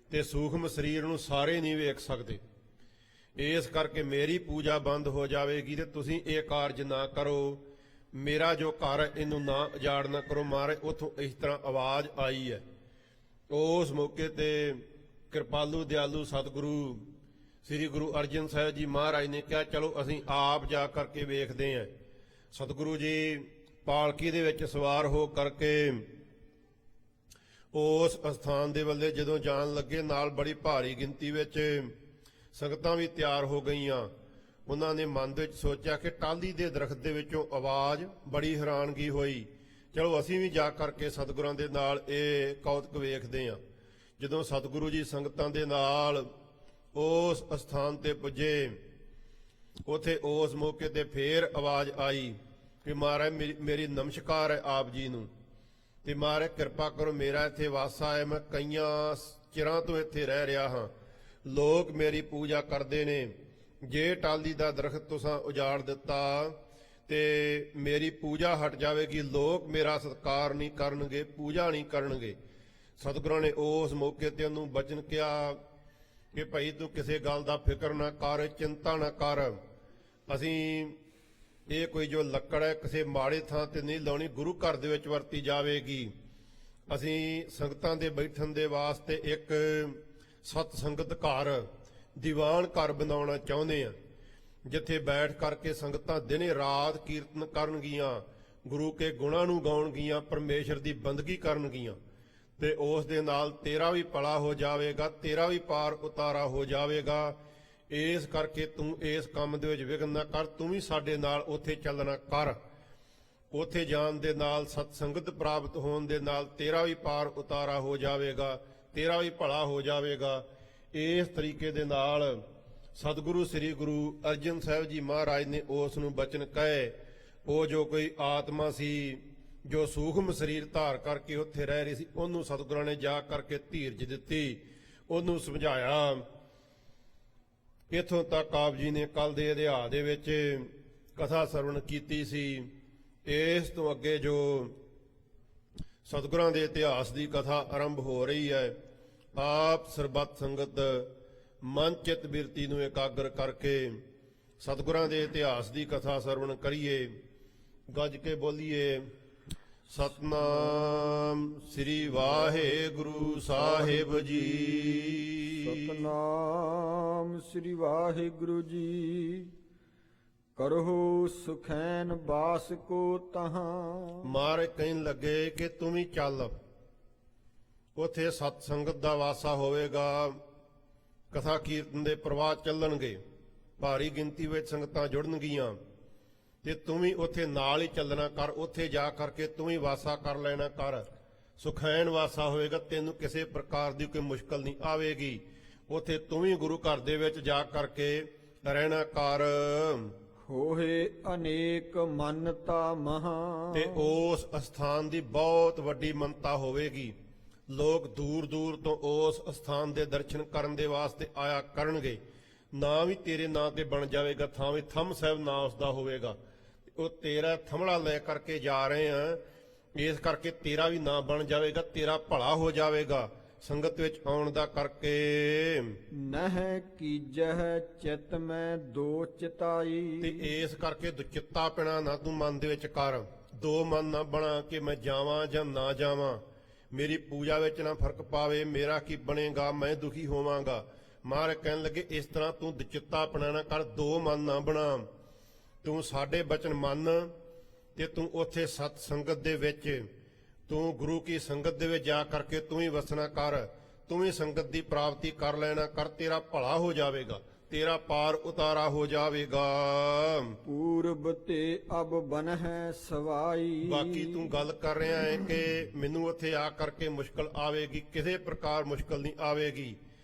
ਤੇ ਸੂਖਮ ਸਰੀਰ ਨੂੰ ਸਾਰੇ ਨਹੀਂ ਵੇਖ ਸਕਦੇ, ਇਸ ਕਰਕੇ ਮੇਰੀ ਪੂਜਾ ਬੰਦ ਹੋ ਜਾਵੇਗੀ ਤੇ ਤੁਸੀਂ ਇਹ ਕਾਰਜ ਨਾ ਕਰੋ। ਮੇਰਾ ਜੋ ਘਰ ਹੈ ਇਹਨੂੰ ਨਾ ਉਜਾੜਨਾ ਕਰੋ। ਮਹਾਰਾਜ ਉੱਥੋਂ ਇਸ ਤਰ੍ਹਾਂ ਆਵਾਜ਼ ਆਈ ਹੈ। ਉਸ ਮੌਕੇ ਤੇ ਕਿਰਪਾਲੂ ਦਿਆਲੂ ਸਤਿਗੁਰੂ ਸ੍ਰੀ ਗੁਰੂ ਅਰਜਨ ਸਾਹਿਬ ਜੀ ਮਹਾਰਾਜ ਨੇ ਕਿਹਾ ਚਲੋ ਅਸੀਂ ਆਪ ਜਾ ਕਰਕੇ ਵੇਖਦੇ ਹਾਂ। ਸਤਿਗੁਰੂ ਜੀ ਪਾਲਕੀ ਦੇ ਵਿੱਚ ਸਵਾਰ ਹੋ ਕਰਕੇ ਉਸ ਅਸਥਾਨ ਦੇ ਵੱਲੇ ਜਦੋਂ ਜਾਣ ਲੱਗੇ, ਨਾਲ ਬੜੀ ਭਾਰੀ ਗਿਣਤੀ ਵਿੱਚ ਸੰਗਤਾਂ ਵੀ ਤਿਆਰ ਹੋ ਗਈਆਂ। ਉਹਨਾਂ ਨੇ ਮਨ ਵਿੱਚ ਸੋਚਿਆ ਕਿ ਟਾਹਲੀ ਦੇ ਦਰਖਤ ਦੇ ਵਿੱਚੋਂ ਆਵਾਜ਼, ਬੜੀ ਹੈਰਾਨਗੀ ਹੋਈ। ਚਲੋ ਅਸੀਂ ਵੀ ਜਾ ਕਰਕੇ ਸਤਿਗੁਰਾਂ ਦੇ ਨਾਲ ਇਹ ਕੌਤਕ ਵੇਖਦੇ ਹਾਂ। ਜਦੋਂ ਸਤਿਗੁਰੂ ਜੀ ਸੰਗਤਾਂ ਦੇ ਨਾਲ ਉਸ ਅਸਥਾਨ ਤੇ ਪੁੱਜੇ, ਉਥੇ ਉਸ ਮੌਕੇ ਤੇ ਫੇਰ ਆਵਾਜ਼ ਆਈ ਕਿ ਮਹਾਰਾਜ ਮੇਰੀ ਨਮਸਕਾਰ ਹੈ ਆਪ ਜੀ ਨੂੰ, ਤੇ ਮਹਾਰਾਜ ਕਿਰਪਾ ਕਰੋ, ਮੇਰਾ ਇੱਥੇ ਵਾਸਾ ਹੈ, ਮੈਂ ਕਈਆਂ ਚਿਰਾਂ ਤੋਂ ਇੱਥੇ ਰਹਿ ਰਿਹਾ ਹਾਂ, ਲੋਕ ਮੇਰੀ ਪੂਜਾ ਕਰਦੇ ਨੇ। ਜੇ ਟਾਹਲੀ ਦਾ ਦਰਖਤ ਤੁਸਾਂ ਉਜਾੜ ਦਿੱਤਾ ਤੇ ਮੇਰੀ ਪੂਜਾ ਹਟ ਜਾਵੇਗੀ, ਲੋਕ ਮੇਰਾ ਸਤਿਕਾਰ ਨਹੀਂ ਕਰਨਗੇ, ਪੂਜਾ ਨਹੀਂ ਕਰਨਗੇ। ਸਤਿਗੁਰਾਂ ਨੇ ਉਸ ਮੌਕੇ ਤੇ ਉਹਨੂੰ ਬਚਨ ਕਿਹਾ ਕਿ ਭਾਈ ਤੂੰ ਕਿਸੇ ਗੱਲ ਦਾ ਫਿਕਰ ਨਾ ਕਰ, ਚਿੰਤਾ ਨਾ ਕਰ। ਅਸੀਂ ਇਹ ਕੋਈ ਜੋ ਲੱਕੜ ਹੈ ਕਿਸੇ ਮਾੜੇ ਥਾਂ ਤੇ ਨਹੀਂ ਲਾਉਣੀ, ਗੁਰੂ ਘਰ ਦੇ ਵਿੱਚ ਵਰਤੀ ਜਾਵੇਗੀ। ਅਸੀਂ ਸੰਗਤਾਂ ਦੇ ਬੈਠਣ ਦੇ ਵਾਸਤੇ ਇੱਕ ਸਤ ਸੰਗਤ ਘਰ, ਦੀਵਾਨ ਘਰ ਬਣਾਉਣਾ ਚਾਹੁੰਦੇ ਆ, ਜਿੱਥੇ ਬੈਠ ਕਰਕੇ ਸੰਗਤਾਂ ਦਿਨੇ ਰਾਤ ਕੀਰਤਨ ਕਰਨਗੀਆਂ, ਗੁਰੂ ਕੇ ਗੁਣਾਂ ਨੂੰ ਗਾਉਣਗੀਆਂ, ਪਰਮੇਸ਼ਰ ਦੀ ਬੰਦਗੀ ਕਰਨਗੀਆਂ, ਤੇ ਉਸ ਦੇ ਨਾਲ ਤੇਰਾ ਵੀ ਭਲਾ ਹੋ ਜਾਵੇਗਾ, ਤੇਰਾ ਵੀ ਪਾਰ ਉਤਾਰਾ ਹੋ ਜਾਵੇਗਾ। ਇਸ ਕਰਕੇ ਤੂੰ ਇਸ ਕੰਮ ਦੇ ਵਿੱਚ ਵਿਘਨ ਨਾ ਕਰ, ਤੂੰ ਵੀ ਸਾਡੇ ਨਾਲ ਉੱਥੇ ਚੱਲਣਾ ਕਰ। ਉੱਥੇ ਜਾਣ ਦੇ ਨਾਲ, ਸਤ ਸੰਗਤ ਪ੍ਰਾਪਤ ਹੋਣ ਦੇ ਨਾਲ ਤੇਰਾ ਵੀ ਪਾਰ ਉਤਾਰਾ ਹੋ ਜਾਵੇਗਾ, ਤੇਰਾ ਵੀ ਭਲਾ ਹੋ ਜਾਵੇਗਾ। ਇਸ ਤਰੀਕੇ ਦੇ ਨਾਲ ਸਤਿਗੁਰੂ ਸ੍ਰੀ ਗੁਰੂ ਅਰਜਨ ਸਾਹਿਬ ਜੀ ਮਹਾਰਾਜ ਨੇ ਉਸ ਨੂੰ ਬਚਨ ਕਹੇ। ਉਹ ਜੋ ਕੋਈ ਆਤਮਾ ਸੀ ਜੋ ਸੂਖਮ ਸਰੀਰ ਧਾਰ ਕਰਕੇ ਉੱਥੇ ਰਹਿ ਰਹੀ ਸੀ, ਉਹਨੂੰ ਸਤਿਗੁਰਾਂ ਨੇ ਜਾ ਕਰਕੇ ਧੀਰਜ ਦਿੱਤੀ, ਉਹਨੂੰ ਸਮਝਾਇਆ। ਇੱਥੋਂ ਤੱਕ ਆਪ ਜੀ ਨੇ ਕੱਲ ਦੇ ਅਧਿਆਇ ਦੇ ਵਿੱਚ ਕਥਾ ਸਰਵਣ ਕੀਤੀ ਸੀ। ਇਸ ਤੋਂ ਅੱਗੇ ਜੋ ਸਤਿਗੁਰਾਂ ਦੇ ਇਤਿਹਾਸ ਦੀ ਕਥਾ ਆਰੰਭ ਹੋ ਰਹੀ ਹੈ, ਆਪ ਸਰਬੱਤ ਸੰਗਤ ਮਨ ਚਿੱਤ ਬਿਰਤੀ ਨੂੰ ਇਕਾਗਰ ਕਰਕੇ ਸਤਿਗੁਰਾਂ ਦੇ ਇਤਿਹਾਸ ਦੀ ਕਥਾ ਸਰਵਣ ਕਰੀਏ। ਗੱਜ ਕੇ ਬੋਲੀਏ, ਸਤਨਾਮ ਸ੍ਰੀ ਵਾਹਿਗੁਰੂ ਸਾਹਿਬ ਜੀ। ਸਤਨਾਮ ਸ੍ਰੀ ਵਾਹਿਗੁਰੂ ਜੀ। ਕਰਹੁ ਸੁਖੈਨ ਬਾਸ ਕੋ ਤਹਾਂ। ਮਹਾਰਾਜ ਕਹਿਣ ਲੱਗੇ ਕਿ ਤੂੰ ਵੀ ਚੱਲ, ਉਥੇ ਸਤ ਸੰਗਤ ਦਾ ਵਾਸਾ ਹੋਵੇਗਾ, ਕਥਾ ਕੀਰਤਨ ਦੇ ਪ੍ਰਵਾਹ ਚੱਲਣਗੇ, ਭਾਰੀ ਗਿਣਤੀ ਵਿੱਚ ਸੰਗਤਾਂ ਜੁੜਨਗੀਆਂ, ਤੇ ਤੂੰ ਵੀ ਉੱਥੇ ਨਾਲ ਹੀ ਚੱਲਣਾ ਕਰ। ਉੱਥੇ ਜਾ ਕਰਕੇ ਤੂੰ ਵੀ ਵਾਸਾ ਕਰ ਲੈਣਾ ਕਰ, ਸੁਖੈਨ ਵਾਸਾ ਹੋਵੇਗਾ, ਤੈਨੂੰ ਕਿਸੇ ਪ੍ਰਕਾਰ ਦੀ ਕੋਈ ਮੁਸ਼ਕਲ ਨਹੀਂ ਆਵੇਗੀ। ਉੱਥੇ ਤੂੰ ਵੀ ਗੁਰੂ ਘਰ ਦੇ ਵਿੱਚ ਜਾ ਕਰਕੇ ਰਹਿਣਾ ਕਰ। ਹੋਏ ਅਨੇਕ ਮੰਨਤਾ ਮਹਾ। ਤੇ ਉਸ ਅਸਥਾਨ ਦੀ ਬਹੁਤ ਵੱਡੀ ਮੰਨਤਾ ਹੋਵੇਗੀ, ਲੋਕ ਦੂਰ ਦੂਰ ਤੋਂ ਉਸ ਅਸਥਾਨ ਦੇ ਦਰਸ਼ਨ ਕਰਨ ਦੇ ਵਾਸਤੇ ਆਇਆ ਕਰਨਗੇ। ਨਾਂ ਵੀ ਤੇਰੇ ਨਾਂ ਤੇ ਬਣ ਜਾਵੇਗਾ, ਥਾਂ ਵੀ ਥੰਮ ਸਾਹਿਬ ਨਾਂ ਉਸਦਾ ਹੋਵੇਗਾ। ਉਹ ਤੇਰਾ ਥਮੜਾ ਲੈ ਕਰਕੇ ਜਾ ਰਹੇ ਆ, ਇਸ ਕਰਕੇ ਤੇਰਾ ਵੀ ਨਾਂ ਬਣ ਜਾਵੇਗਾ, ਤੇਰਾ ਭਲਾ ਹੋ ਜਾਵੇਗਾ ਸੰਗਤ ਵਿੱਚ ਆਉਣ ਦਾ ਕਰਕੇ। ਨਹਿ ਕੀਜਹਿ ਚਿਤ ਮੈਂ ਦੋ ਚਿਤਾਈ। ਤੇ ਇਸ ਕਰਕੇ ਦੁਚਿੱਤਾ ਪੈਣਾ ਨਾ ਤੂੰ ਮਨ ਦੇ ਵਿੱਚ ਕਰ, ਦੋ ਮਨ ਨਾ ਬਣਾ ਕਿ ਮੈਂ ਜਾਵਾਂ ਜਾਂ ਨਾ ਜਾਵਾਂ, ਮੇਰੀ ਪੂਜਾ ਵਿੱਚ ਨਾ ਫਰਕ ਪਾਵੇ, ਮੇਰਾ ਕੀ ਬਣੇਗਾ, ਮੈਂ ਦੁਖੀ ਹੋਵਾਂਗਾ। ਮਹਾਰਾਜ ਕਹਿਣ ਲੱਗੇ ਇਸ ਤਰ੍ਹਾਂ ਤੂੰ ਦੁਚਿੱਤਾ ਆਪਣਾ ਨਾ ਕਰ, ਦੋ ਮਨ ਨਾ ਬਣਾ। ਤੂੰ ਸਾਡੇ ਬਚਨ ਮੰਨ ਤੇ ਤੂੰ ਉੱਥੇ ਸਤ ਸੰਗਤ ਦੇ ਵਿੱਚ, ਤੂੰ ਗੁਰੂ ਕੀ ਸੰਗਤ ਦੇ ਵਿੱਚ ਜਾ ਕਰਕੇ ਤੂੰ ਹੀ ਵਸਣਾ ਕਰ, ਤੂੰ ਹੀ ਸੰਗਤ ਦੀ ਪ੍ਰਾਪਤੀ ਕਰ ਲੈਣਾ ਕਰ, ਤੇਰਾ ਭਲਾ ਹੋ ਜਾਵੇਗਾ, ਤੇਰਾ ਪਾਰ ਉਤਾਰਾ ਹੋ ਜਾਵੇਗਾ। ਪੂਰਬ ਤੇ ਅਬ ਬਨ ਹੈ ਸਵਾਈ। ਬਾਕੀ ਤੂੰ ਗੱਲ ਕਰ ਰਿਹਾ ਹੈ ਕਿ ਮੈਨੂੰ ਉੱਥੇ ਆ ਕਰਕੇ ਮੁਸ਼ਕਲ ਆਵੇਗੀ, ਕਿਸੇ ਪ੍ਰਕਾਰ ਮੁਸ਼ਕਲ ਨਹੀਂ ਆਵੇਗੀ।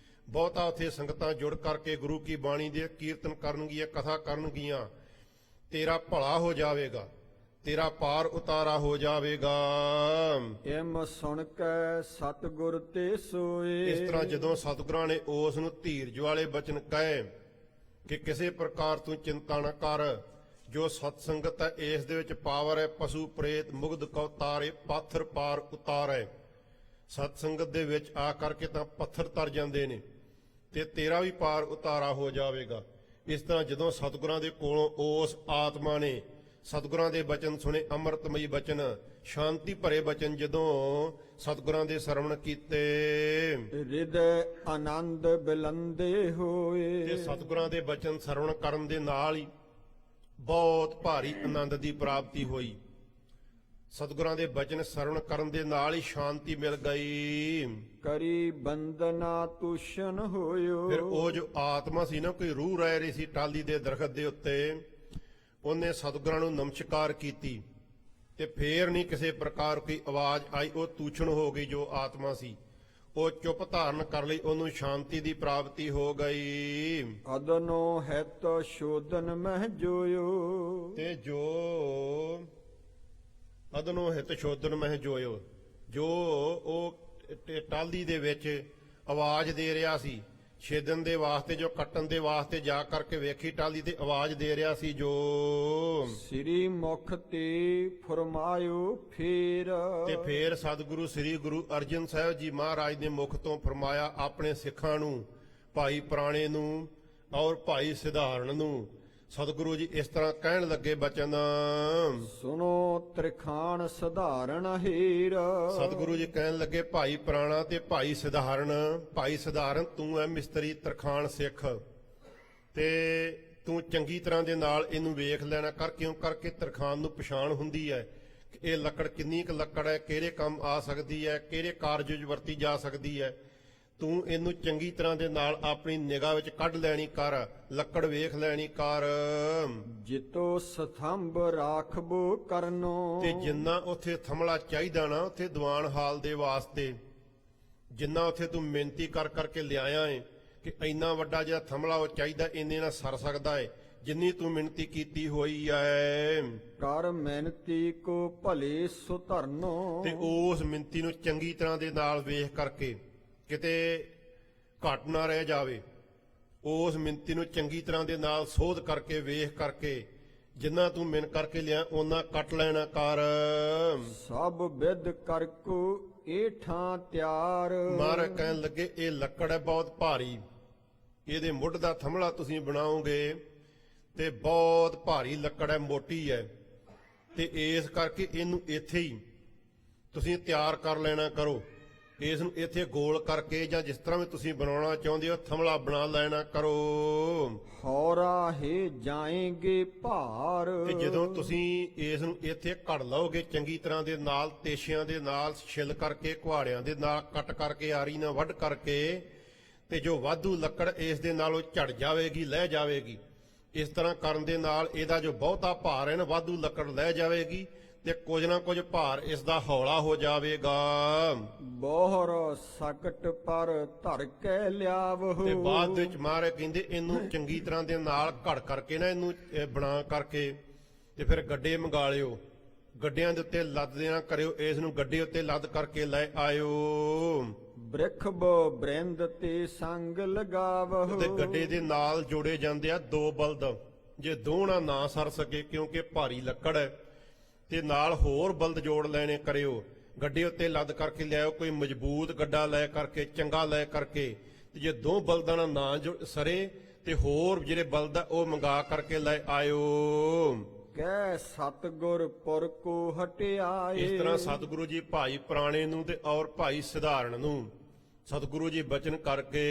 ਬਹੁਤਾ ਉੱਥੇ ਸੰਗਤਾਂ ਜੁੜ ਕਰਕੇ ਗੁਰੂ ਕੀ ਬਾਣੀ ਦੇ ਕੀਰਤਨ ਕਰਨਗੀਆਂ, ਕਥਾ ਕਰਨਗੀਆਂ, ਤੇਰਾ ਭਲਾ ਹੋ ਜਾਵੇਗਾ, ਤੇਰਾ ਪਾਰ ਉਤਾਰਾ ਹੋ ਜਾਵੇਗਾ। ਇਮ ਸੁਣ ਕੇ ਸਤਿਗੁਰ ਤੇ ਸੋਏ। ਇਸ ਤਰ੍ਹਾਂ ਜਦੋਂ ਸਤਿਗੁਰਾਂ ਨੇ ਉਸ ਨੂੰ ਧੀਰਜ ਵਾਲੇ ਬਚਨ ਕਹੇ ਕਿ ਕਿਸੇ ਪ੍ਰਕਾਰ ਤੂੰ ਚਿੰਤਾ ਨਾ ਕਰ, ਜੋ ਸਤ ਸੰਗਤ ਹੈ ਇਸ ਦੇ ਵਿੱਚ ਪਾਵਰ ਹੈ, ਪਸ਼ੂ ਪ੍ਰੇਤ ਮੁਗਧ ਕਉ ਤਾਰੇ, ਪਾਥਰ ਪਾਰ ਉਤਾਰੇ। ਸਤ ਸੰਗਤ ਦੇ ਵਿੱਚ ਆ ਕਰਕੇ ਤਾਂ ਪੱਥਰ ਤਰ ਜਾਂਦੇ ਨੇ ਤੇ ਤੇਰਾ ਵੀ ਪਾਰ ਉਤਾਰਾ ਹੋ ਜਾਵੇਗਾ। ਇਸ ਤਰ੍ਹਾਂ ਜਦੋਂ ਸਤਿਗੁਰਾਂ ਦੇ ਕੋਲੋਂ ਉਸ ਆਤਮਾ ਨੇ ਸਤਿਗੁਰਾਂ ਦੇ ਬਚਨ ਸੁਣੇ, ਅੰਮ੍ਰਿਤਮਈ ਬਚਨ, ਸ਼ਾਂਤੀ ਭਰੇ ਬਚਨ ਜਦੋਂ ਸਤਿਗੁਰਾਂ ਦੇ ਸਰਵਣ ਕੀਤੇ, ਹਿਰਦੈ ਆਨੰਦ ਬਿਲੰਦੇ ਹੋਏ। ਤੇ ਸਤਿਗੁਰਾਂ ਦੇ ਬਚਨ ਸਰਵਣ ਕਰਨ ਦੇ ਨਾਲ ਹੀ ਬਹੁਤ ਭਾਰੀ ਆਨੰਦ ਦੀ ਪ੍ਰਾਪਤੀ ਹੋਈ। ਸਤਿਗੁਰਾਂ ਦੇ ਬਚਨ ਸਰਵਣ ਕਰਨ ਦੇ ਨਾਲ ਹੀ ਸ਼ਾਂਤੀ ਮਿਲ ਗਈ। ਕਰੀ ਬੰਦਨਾ ਤੁਸ਼ਨ ਹੋਇਓ। ਫਿਰ ਉਹ ਜੋ ਆਤਮਾ ਸੀ ਨਾ, ਕੋਈ ਰੂਹ ਰਹਿ ਰਹੀ ਸੀ ਟਾਲੀ ਦੇ ਦਰਖਤ ਦੇ ਉੱਤੇ, ਉਹਨੇ ਸਤਿਗੁਰਾਂ ਨੂੰ ਨਮਸਕਾਰ ਕੀਤੀ ਤੇ ਫੇਰ ਨਹੀਂ ਕਿਸੇ ਪ੍ਰਕਾਰ ਕੋਈ ਆਵਾਜ਼ ਆਈ। ਉਹ ਤੂਛਣ ਹੋ ਗਈ ਜੋ ਆਤਮਾ ਸੀ, ਉਹ ਚੁੱਪ ਧਾਰਨ ਕਰ ਲਈ, ਉਹਨੂੰ ਸ਼ਾਂਤੀ ਦੀ ਪ੍ਰਾਪਤੀ ਹੋ ਗਈ। ਅਦਨੋ ਹਿਤ ਸ਼ੋਧਨ ਮਹਿ ਜੋਇਓ। ਤੇ ਜੋ ਅਦਨੋ ਹਿਤ ਸ਼ੋਧਨ ਮਹਿ ਜੋਇਓ, ਜੋ ਉਹ ਟਾਲੀ ਦੇ ਵਿੱਚ ਆਵਾਜ਼ ਦੇ ਰਿਹਾ ਸੀ ਛੇਦਨ ਦੇ ਵਾਸਤੇ, ਜੋ ਕੱਟਣ ਦੇ ਵਾਸਤੇ ਜਾ ਕਰਕੇ ਵੇਖੀ ਟਾਲੀ ਤੇ ਆਵਾਜ਼ ਦੇ ਰਿਹਾ ਸੀ, ਜੋ ਸ੍ਰੀ ਮੁਖ ਤੇ ਫਰਮਾਇਓ ਫੇਰ। ਤੇ ਫੇਰ ਸਤਿਗੁਰੂ ਸ੍ਰੀ ਗੁਰੂ ਅਰਜਨ ਸਾਹਿਬ ਜੀ ਮਹਾਰਾਜ ਨੇ ਮੁਖ ਤੋਂ ਫਰਮਾਇਆ ਆਪਣੇ ਸਿੱਖਾਂ ਨੂੰ, ਭਾਈ ਪੁਰਾਣੇ ਨੂੰ ਔਰ ਭਾਈ ਸਿਧਾਰਨ ਨੂੰ। ਸਤਿਗੁਰੂ ਜੀ ਇਸ ਤਰ੍ਹਾਂ ਕਹਿਣ ਲੱਗੇ ਬਚਨ, ਸੁਨੋ ਤ੍ਰਿਖਾਣ ਸਧਾਰਨ ਹੀਰ। ਸਤਿਗੁਰੂ ਜੀ ਕਹਿਣ ਲੱਗੇ ਭਾਈ ਪੁਰਾਣਾ ਤੇ ਭਾਈ ਸਿਧਾਰਨ, ਭਾਈ ਸਿਧਾਰਨ ਤੂੰ ਐ ਮਿਸਤਰੀ ਤਰਖਾਣ ਸਿੱਖ, ਤੇ ਤੂੰ ਚੰਗੀ ਤਰ੍ਹਾਂ ਦੇ ਨਾਲ ਇਹਨੂੰ ਵੇਖ ਲੈਣਾ ਕਰ, ਕਿਉਂ ਕਰਕੇ ਤਰਖਾਣ ਨੂੰ ਪਛਾਣ ਹੁੰਦੀ ਹੈ ਕਿ ਇਹ ਲੱਕੜ ਕਿੰਨੀ ਕੁ ਲੱਕੜ ਹੈ, ਕਿਹੜੇ ਕੰਮ ਆ ਸਕਦੀ ਹੈ, ਕਿਹੜੇ ਕਾਰਜ ਵਿੱਚ ਵਰਤੀ ਜਾ ਸਕਦੀ ਹੈ। ਤੂੰ ਇਹਨੂੰ ਚੰਗੀ ਤਰ੍ਹਾਂ ਦੇ ਨਾਲ ਆਪਣੀ ਨਿਗਾਹ ਵਿੱਚ ਕੱਢ ਲੈਣੀ ਕਰ, ਲੱਕੜ ਵੇਖ ਲੈਣੀ ਕਰ। ਜਿਤੋ ਸਥੰਭ ਰਾਖਬੋ ਕਰਨੋ। ਤੇ ਜਿੰਨਾ ਉੱਥੇ ਥਮਲਾ ਚਾਹੀਦਾ ਨਾ ਉੱਥੇ ਦੀਵਾਨ ਹਾਲ ਦੇ ਵਾਸਤੇ, ਜਿੰਨਾ ਉੱਥੇ ਤੂੰ ਮਿਹਨਤੀ ਕਰ ਕਰਕੇ ਲਿਆਇਆ ਏ ਕਿ ਇੰਨਾ ਵੱਡਾ ਜਿਹੜਾ ਥਮਲਾ ਉਹ ਚਾਹੀਦਾ, ਇੰਨੇ ਨਾਲ ਸਰ ਸਕਦਾ ਏ, ਜਿੰਨੀ ਤੂੰ ਮਿਹਨਤੀ ਕੀਤੀ ਹੋਈ ਐ। ਕਰ ਮਿਹਨਤੀ ਕੋ ਭਲੇ ਸੁਧਰਨੋ। ਤੇ ਉਸ ਮਿਹਨਤੀ ਨੂੰ ਚੰਗੀ ਤਰ੍ਹਾਂ ਦੇ ਨਾਲ ਵੇਖ ਕਰਕੇ ਕਿਤੇ ਘਟ ਨਾ ਰਹਿ ਜਾਵੇ, ਉਸ ਮਿਹਨਤੀ ਨੂੰ ਚੰਗੀ ਤਰ੍ਹਾਂ ਦੇ ਨਾਲ ਸੋਧ ਕਰਕੇ ਵੇਖ ਕਰਕੇ ਜਿੰਨਾ ਤੂੰ ਮਿਹਨਤ ਕਰਕੇ ਲਿਆ ਉਹਨਾਂ ਕੱਟ ਲੈਣਾ ਕਰ। ਸਭ ਵਿਦ ਕਰਕੋ ਏਠਾਂ ਤਿਆਰ। ਮਹਾਰਾਜ ਕਹਿਣ ਲੱਗੇ ਇਹ ਲੱਕੜ ਹੈ ਬਹੁਤ ਭਾਰੀ, ਇਹਦੇ ਮੁੱਢ ਦਾ ਥਮਲਾ ਤੁਸੀਂ ਬਣਾਓਗੇ ਤੇ ਬਹੁਤ ਭਾਰੀ ਲੱਕੜ ਹੈ, ਮੋਟੀ ਹੈ, ਤੇ ਇਸ ਕਰਕੇ ਇਹਨੂੰ ਇੱਥੇ ਹੀ ਤੁਸੀਂ ਤਿਆਰ ਕਰ ਲੈਣਾ ਕਰੋ। ਇਸ ਨੂੰ ਇੱਥੇ ਗੋਲ ਕਰਕੇ ਜਾਂ ਜਿਸ ਤਰ੍ਹਾਂ ਵੀ ਤੁਸੀਂ ਬਣਾਉਣਾ ਚਾਹੁੰਦੇ ਹੋ ਥਮਲਾ ਬਣਾ ਲੈਣਾ ਕਰੋ। ਹੌਰਾ ਹੈ ਜਾਏਂਗੇ ਭਾਰ। ਤੇ ਜਦੋਂ ਤੁਸੀਂ ਇਸ ਨੂੰ ਇੱਥੇ ਘੜ ਲਓਗੇ ਚੰਗੀ ਤਰ੍ਹਾਂ ਦੇ ਨਾਲ, ਤੇਸ਼ਿਆਂ ਦੇ ਨਾਲ ਛਿੱਲ ਕਰਕੇ, ਕੁਹਾੜਿਆਂ ਦੇ ਨਾਲ ਕੱਟ ਕਰਕੇ, ਆਰੀ ਨਾਲ ਵੱਢ ਕਰਕੇ, ਤੇ ਜੋ ਵਾਧੂ ਲੱਕੜ ਇਸ ਦੇ ਨਾਲ ਉਹ ਝੜ ਜਾਵੇਗੀ, ਲਹਿ ਜਾਵੇਗੀ। ਇਸ ਤਰ੍ਹਾਂ ਕਰਨ ਦੇ ਨਾਲ ਇਹਦਾ ਜੋ ਬਹੁਤਾ ਭਾਰ ਹੈ ਨਾ, ਵਾਧੂ ਲੱਕੜ ਲੈ ਜਾਵੇਗੀ ਤੇ ਕੁਝ ਨਾ ਕੁਝ ਭਾਰ ਇਸ ਦਾ ਹੌਲਾ ਹੋ ਜਾਵੇਗਾ। ਬੋਹਰ ਸਕਟ ਪਰ ਧਰ ਕੇ ਲਿਆਵਹੁ। ਤੇ ਬਾਅਦ ਵਿੱਚ ਮਹਾਰਾਜ ਕਹਿੰਦੇ ਇਹਨੂੰ ਚੰਗੀ ਤਰ੍ਹਾਂ ਦੇ ਨਾਲ ਘੜ ਕਰਕੇ ਨਾ, ਇਹਨੂੰ ਬਣਾ ਕਰਕੇ ਤੇ ਫਿਰ ਗੱਡੇ ਮੰਗਾ ਲਿਓ, ਗੱਡਿਆਂ ਦੇ ਉੱਤੇ ਲੱਦ ਦੇਣਾ ਕਰਿਓ, ਇਸ ਨੂੰ ਗੱਡੇ ਉੱਤੇ ਲੱਦ ਕਰਕੇ ਲੈ ਆਇਓ। ਬ੍ਰਿਖ ਬ੍ਰਿੰਦ ਤੇ ਸੰਗ ਲਗਾਵਹੁ। ਤੇ ਗੱਡੇ ਦੇ ਨਾਲ ਜੋੜੇ ਜਾਂਦੇ ਆ ਦੋ ਬਲਦ, ਜੇ ਦੋਣਾ ਨਾ ਸਰ ਸਕੇ ਕਿਉਂਕਿ ਭਾਰੀ ਲੱਕੜ ਹੈ, ਤੇ ਨਾਲ ਹੋਰ ਬਲਦ ਜੋੜ ਲੈਣੇ ਕਰਿਓ, ਗੱਡੇ ਉੱਤੇ ਲੱਦ ਕਰਕੇ ਲਿਆਓ, ਕੋਈ ਮਜ਼ਬੂਤ ਗੱਡਾ ਲੈ ਕਰਕੇ, ਚੰਗਾ ਲੈ ਕਰਕੇ। ਤੇ ਜੇ ਦੋ ਬਲਦਾਂ ਨਾਲ ਨਾ ਸਰੇ ਤੇ ਹੋਰ ਜਿਹੜੇ ਬਲਦ ਆ ਉਹ ਮੰਗਾ ਕਰਕੇ ਲੈ ਆਇਓ। ਕਹਿ ਸਤਗੁਰ ਪੁਰ ਕੋ ਹਟਿਆਏ। ਇਸ ਤਰ੍ਹਾਂ ਸਤਿਗੁਰੂ ਜੀ ਭਾਈ ਪੁਰਾਣੇ ਨੂੰ ਤੇ ਔਰ ਭਾਈ ਸਿਧਾਰਨ ਨੂੰ ਸਤਿਗੁਰੂ ਜੀ ਬਚਨ ਕਰਕੇ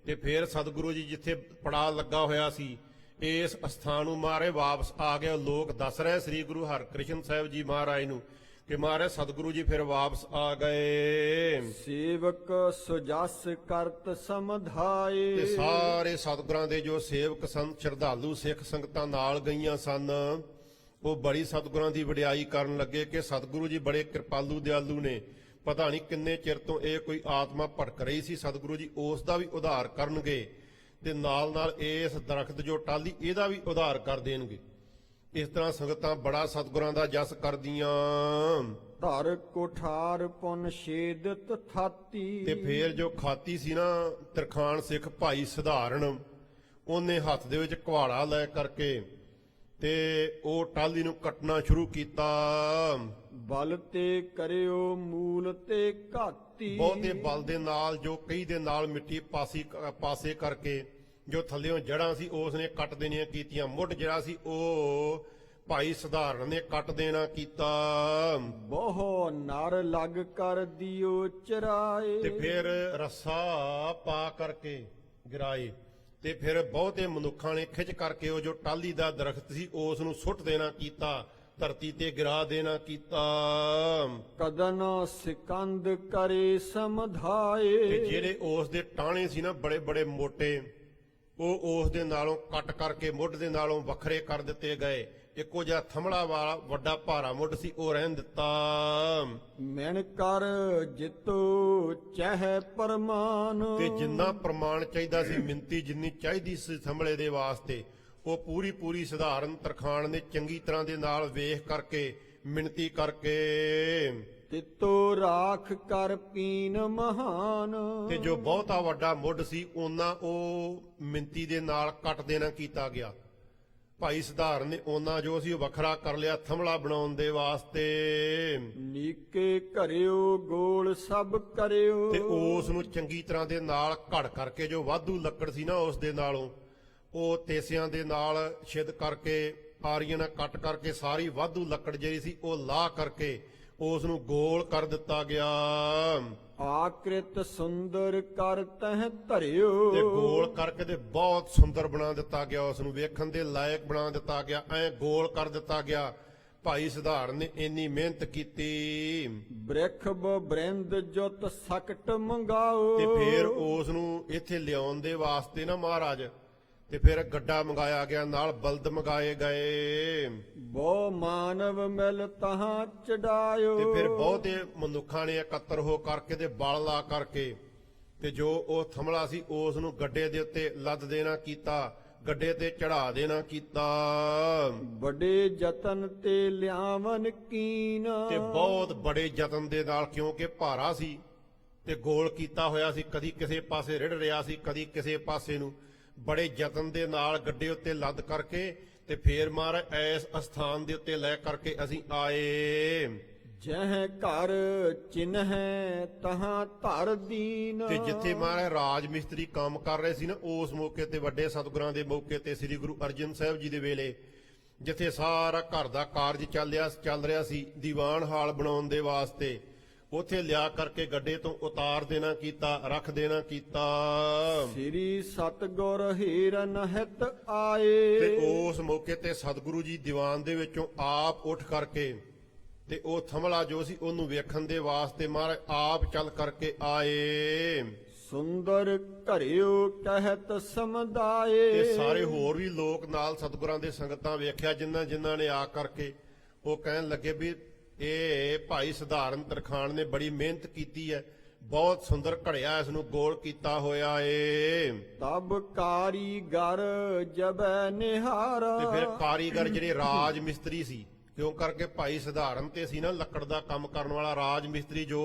ਤੇ ਫਿਰ ਸਤਿਗੁਰੂ ਜੀ ਜਿੱਥੇ ਪੜਾ ਲੱਗਾ ਹੋਇਆ ਸੀ ਇਸ ਅਸਥਾਨ ਨੂੰ ਮਾਰੇ ਵਾਪਸ ਆ ਗਏ। ਲੋਕ ਦੱਸ ਰਹੇ ਸ੍ਰੀ ਗੁਰੂ ਹਰਕ੍ਰਿਸ਼ਨ ਸਾਹਿਬ ਜੀ ਮਹਾਰਾਜ ਨੂੰ ਕਿ ਮਹਾਰਾਜ ਸਤਿਗੁਰੂ ਜੀ ਫਿਰ ਵਾਪਸ ਆ ਗਏ। ਸੇਵਕ ਸੁਜਸ ਕਰਤ ਸਮਧਾਏ। ਤੇ ਸਾਰੇ ਸਤਿਗੁਰਾਂ ਦੇ ਜੋ ਸੇਵਕ ਸਨ, ਸ਼ਰਧਾਲੂ ਸਿੱਖ ਸੰਗਤਾਂ ਨਾਲ ਗਈਆਂ ਸਨ, ਉਹ ਬੜੀ ਸਤਿਗੁਰਾਂ ਦੀ ਵਡਿਆਈ ਕਰਨ ਲੱਗੇ ਕਿ ਸਤਿਗੁਰੂ ਜੀ ਬੜੇ ਕਿਰਪਾਲੂ ਦਿਆਲੂ ਨੇ। ਪਤਾ ਨਹੀਂ ਕਿੰਨੇ ਚਿਰ ਤੋਂ ਇਹ ਕੋਈ ਆਤਮਾ ਭਟਕ ਰਹੀ ਸੀ, ਸਤਿਗੁਰੂ ਜੀ ਉਸ ਦਾ ਵੀ ਉਧਾਰ ਕਰਨਗੇ ਤੇ ਨਾਲ ਨਾਲ ਇਸ ਦਰਖਤ ਜੋ ਟਾਲੀ ਇਹਦਾ ਵੀ ਉਧਾਰ ਕਰ ਦੇਣਗੇ। ਇਸ ਤਰ੍ਹਾਂ ਸੰਗਤਾਂ ਬੜਾ ਸਤਿਗੁਰਾਂ ਦਾ ਜਸ ਕਰਦੀਆਂ। ਧਰ ਕੋਠਾਰ ਪੁਨ ਛੇਦਤ ਥਾਤੀ। ਤੇ ਫੇਰ ਜੋ ਖਾਤੀ ਸੀ ਨਾ ਤਰਖਾਣ ਸਿੱਖ ਭਾਈ ਸਿਧਾਰਨ, ਉਹਨੇ ਹੱਥ ਦੇ ਵਿੱਚ ਕੁਹਾੜਾ ਲੈ ਕਰਕੇ ਤੇ ਉਹ ਟਾਲੀ ਨੂੰ ਕੱਟਣਾ ਸ਼ੁਰੂ ਕੀਤਾ। ਬਲ ਤੇ ਕਰਿਓ ਮੂਲ ਤੇ ਘਾਤੀ। ਬਹੁਤੇ ਬਲ ਦੇ ਨਾਲ, ਜੋ ਕਈ ਦੇ ਨਾਲ ਮਿੱਟੀ ਪਾਸੇ ਕਰਕੇ ਜੋ ਥੱਲਿਓਂ ਜੜਾਂ ਸੀ ਉਸ ਨੇ ਕੱਟ ਦੇਣੀਆਂ ਕੀਤੀਆਂ। ਮੁੱਢ ਜਿਹੜਾ ਸੀ ਉਹ ਭਾਈ ਸਿਧਾਰਨ ਨੇ ਕੱਟ ਦੇਣਾ ਕੀਤਾ। ਬਹੁ ਨਰ ਲੱਗ ਕਰ ਦਿਓ ਚਰਾਏ। ਤੇ ਫਿਰ ਰੱਸਾ ਪਾ ਕਰਕੇ ਗਿਰਾਏ ਤੇ ਫਿਰ ਬਹੁਤੇ ਮਨੁੱਖਾਂ ਨੇ ਖਿੱਚ ਕਰਕੇ ਉਹ ਜੋ ਟਾਲੀ ਦਾ ਦਰਖਤ ਸੀ ਉਸ ਨੂੰ ਸੁੱਟ ਦੇਣਾ ਕੀਤਾ, ਧਰਤੀ ਤੇ ਗਿਰਾ ਦੇਣਾ ਕੀਤਾ। ਕਦਨ ਸਿਕੰਦ ਕਰੇ ਤੇ ਸਮਧਾਏ। ਜਿਹੜੇ ਉਸ ਦੇ ਟਾਣੇ ਸੀ ਨਾ ਬੜੇ ਬੜੇ ਮੋਟੇ, ਉਹ ਉਸ ਦੇ ਨਾਲੋਂ ਕੱਟ ਕਰਕੇ ਮੁੱਢ ਦੇ ਨਾਲੋਂ ਵੱਖਰੇ ਕਰ ਦਿੱਤੇ ਗਏ। ਇੱਕੋ ਜਿਹਾ ਥੰਮੜਾ ਵਾਲਾ ਵੱਡਾ ਭਾਰਾ ਮੁੱਢ ਸੀ, ਉਹ ਰਹਿਣ ਦਿੱਤਾ। ਮੈਨ ਕਰ ਜਿਤੋ ਚਹਿ ਪਰਮਾਨ। ਤੇ ਜਿੰਨਾ ਪ੍ਰਮਾਣ ਚਾਹੀਦਾ ਸੀ, ਮਿੰਤੀ ਜਿੰਨੀ ਚਾਹੀਦੀ ਸੀ ਥੰਮੜੇ ਦੇ ਵਾਸਤੇ, ਉਹ ਪੂਰੀ ਪੂਰੀ ਸਧਾਰਨ ਤਰਖਾਣ ਨੇ ਚੰਗੀ ਤਰ੍ਹਾਂ ਦੇ ਨਾਲ ਵੇਖ ਕਰਕੇ ਮਿਣਤੀ ਕਰਕੇ ਤਿਤੋ ਰਾਖ ਕਰ ਪੀਨ ਮਹਾਨ। ਤੇ ਜੋ ਬਹੁਤਾ ਵੱਡਾ ਮੁੱਢ ਸੀ ਉਹਨਾਂ ਉਹ ਮਿੰਤੀ ਦੇ ਨਾਲ ਕੱਟ ਦੇਣਾ ਕੀਤਾ ਗਿਆ। ਭਾਈ ਸਧਾਰਨ ਨੇ ਉਹਨਾਂ ਜੋ ਸੀ ਉਹ ਵੱਖਰਾ ਕਰ ਲਿਆ ਥੰਮੜਾ ਬਣਾਉਣ ਦੇ ਵਾਸਤੇ। ਨੀਕੇ ਘਰਿਓ ਗੋਲ ਸਭ ਕਰਿਓ। ਤੇ ਉਸ ਨੂੰ ਚੰਗੀ ਤਰ੍ਹਾਂ ਦੇ ਨਾਲ ਘੜ ਕਰਕੇ ਜੋ ਵਾਧੂ ਲੱਕੜ ਸੀ ਨਾ ਉਸ ਦੇ ਨਾਲੋਂ, ਉਹ ਤੇਸਿਆਂ ਦੇ ਨਾਲ ਛਿੱਦ ਕਰਕੇ ਆਰੀਆਂ ਨਾਲ ਕੱਟ ਕਰਕੇ ਸਾਰੀ ਵਾਧੂ ਲੱਕੜ ਜਿਹੜੀ ਸੀ ਉਹ ਲਾਹ ਕਰਕੇ ਉਸ ਨੂੰ ਗੋਲ ਕਰ ਦਿੱਤਾ ਗਿਆ। ਆਕ੍ਰਿਤ ਸੁੰਦਰ ਕਰ ਤਹ ਧਰਿਓ। ਤੇ ਗੋਲ ਕਰਕੇ ਤੇ ਬਹੁਤ ਸੁੰਦਰ ਬਣਾ ਦਿੱਤਾ ਗਿਆ, ਉਸ ਨੂੰ ਵੇਖਣ ਦੇ ਲਾਇਕ ਬਣਾ ਦਿੱਤਾ ਗਿਆ, ਐ ਗੋਲ ਕਰ ਦਿੱਤਾ ਗਿਆ। ਭਾਈ ਸਧਾਰਨ ਨੇ ਇੰਨੀ ਮਿਹਨਤ ਕੀਤੀ। ਬ੍ਰਿਖ ਬ੍ਰਿੰਦ ਜੁਤ ਸਕਟ ਮੰਗਾਓ। ਤੇ ਫਿਰ ਉਸ ਨੂੰ ਇੱਥੇ ਲਿਆਉਣ ਦੇ ਵਾਸਤੇ ਨਾ ਮਹਾਰਾਜ, ਤੇ ਫਿਰ ਗੱਡਾ ਮੰਗਾਇਆ ਗਿਆ, ਨਾਲ ਬਲਦ ਮੰਗਾਏ ਗਏ। ਬਹੁ ਮਾਨਵ ਮਿਲ ਤਹਾਂ ਚੜਾਇਓ। ਤੇ ਫਿਰ ਬਹੁਤੇ ਮਨੁੱਖਾਂ ਨੇ ਇਕੱਤਰ ਹੋ ਕਰਕੇ ਤੇ ਬਲ ਲਾ ਕਰਕੇ ਤੇ ਜੋ ਉਹ ਥੰਮੜਾ ਸੀ ਉਸ ਨੂੰ ਗੱਡੇ ਦੇ ਉੱਤੇ ਲੱਦ ਦੇਣਾ ਕੀਤਾ, ਗੱਡੇ ਤੇ ਚੜਾ ਦੇਣਾ ਕੀਤਾ। ਬੜੇ ਯਤਨ ਤੇ ਲਿਆਵਨ ਕੀਨ। ਤੇ ਬਹੁਤ ਬੜੇ ਯਤਨ ਦੇ ਨਾਲ, ਕਿਉਂਕਿ ਭਾਰਾ ਸੀ ਤੇ ਗੋਲ ਕੀਤਾ ਹੋਇਆ ਸੀ, ਕਦੀ ਕਿਸੇ ਪਾਸੇ ਰਿੜ ਰਿਹਾ ਸੀ, ਕਦੀ ਕਿਸੇ ਪਾਸੇ ਨੂੰ, ਬੜੇ ਯਤਨ ਦੇ ਨਾਲ ਗੱਡੇ ਉੱਤੇ ਲੱਦ ਕਰਕੇ ਤੇ ਫੇਰ ਮਹਾਰਾਜ ਐਸ ਅਸਥਾਨ ਦੇ ਉੱਤੇ ਲੈ ਕਰਕੇ ਅਸੀਂ ਆਏ। ਜਹ ਘਰ ਚਿਨਹਿ ਤਹਾਂ ਧਰ ਦੀਨ। ਤੇ ਜਿੱਥੇ ਮਹਾਰਾਜ ਰਾਜ ਮਿਸਤਰੀ ਕੰਮ ਕਰ ਰਹੇ ਸੀ ਨਾ, ਉਸ ਮੌਕੇ ਤੇ ਵੱਡੇ ਸਤਿਗੁਰਾਂ ਦੇ ਮੌਕੇ ਤੇ ਸ੍ਰੀ ਗੁਰੂ ਅਰਜਨ ਸਾਹਿਬ ਜੀ ਦੇ ਵੇਲੇ, ਜਿੱਥੇ ਸਾਰਾ ਘਰ ਦਾ ਕਾਰਜ ਚੱਲ ਰਿਹਾ ਸੀ ਦੀਵਾਨ ਹਾਲ ਬਣਾਉਣ ਦੇ ਵਾਸਤੇ, ਉੱਥੇ ਲਿਆ ਕਰਕੇ ਗੱਡੇ ਤੋਂ ਉਤਾਰ ਦੇਣਾ ਕੀਤਾ, ਰੱਖ ਦੇਣਾ ਕੀਤਾ। ਸ੍ਰੀ ਸਤਗੁਰ ਹੀਰਨ ਹਿਤ ਆਏ। ਤੇ ਉਸ ਮੌਕੇ ਤੇ ਸਤਿਗੁਰੂ ਜੀ ਦੀਵਾਨ ਦੇ ਵਿੱਚੋਂ ਆਪ ਉੱਠ ਕਰਕੇ ਤੇ ਉਹ ਥੰਮੜਾ ਜੋ ਸੀ ਉਹਨੂੰ ਵੇਖਣ ਦੇ ਵਾਸਤੇ ਮਹਾਰਾਜ ਆਪ ਚੱਲ ਕਰਕੇ ਆਏ। ਸੁੰਦਰ ਘਰਿਓ ਕਹਿਤ ਸਮਦਾਏ। ਤੇ ਸਾਰੇ ਹੋਰ ਵੀ ਲੋਕ ਨਾਲ ਸਤਿਗੁਰਾਂ ਦੇ ਸੰਗਤਾਂ ਵੇਖਿਆ, ਜਿਨ੍ਹਾਂ ਨੇ ਆ ਕਰਕੇ ਉਹ ਕਹਿਣ ਲੱਗੇ ਵੀ ਇਹ ਭਾਈ ਸਧਾਰਨ ਤਰਖਾਣ ਨੇ ਬੜੀ ਮਿਹਨਤ ਕੀਤੀ ਹੈ, ਬਹੁਤ ਸੁੰਦਰ ਘੜਿਆ, ਇਸ ਨੂੰ ਗੋਲ ਕੀਤਾ ਹੋਇਆ ਏ। ਤਬ ਕਾਰੀਗਰ ਜਬੈ ਨਿਹਾਰਾ। ਤੇ ਫਿਰ ਕਾਰੀਗਰ ਜਿਹੜੇ ਰਾਜ ਮਿਸਤਰੀ ਸੀ, ਕਿਉਂ ਕਰਕੇ ਭਾਈ ਸਧਾਰਨ ਤੇ ਸੀ ਨਾ ਲੱਕੜ ਦਾ ਕੰਮ ਕਰਨ ਵਾਲਾ ਰਾਜ ਮਿਸਤਰੀ, ਜੋ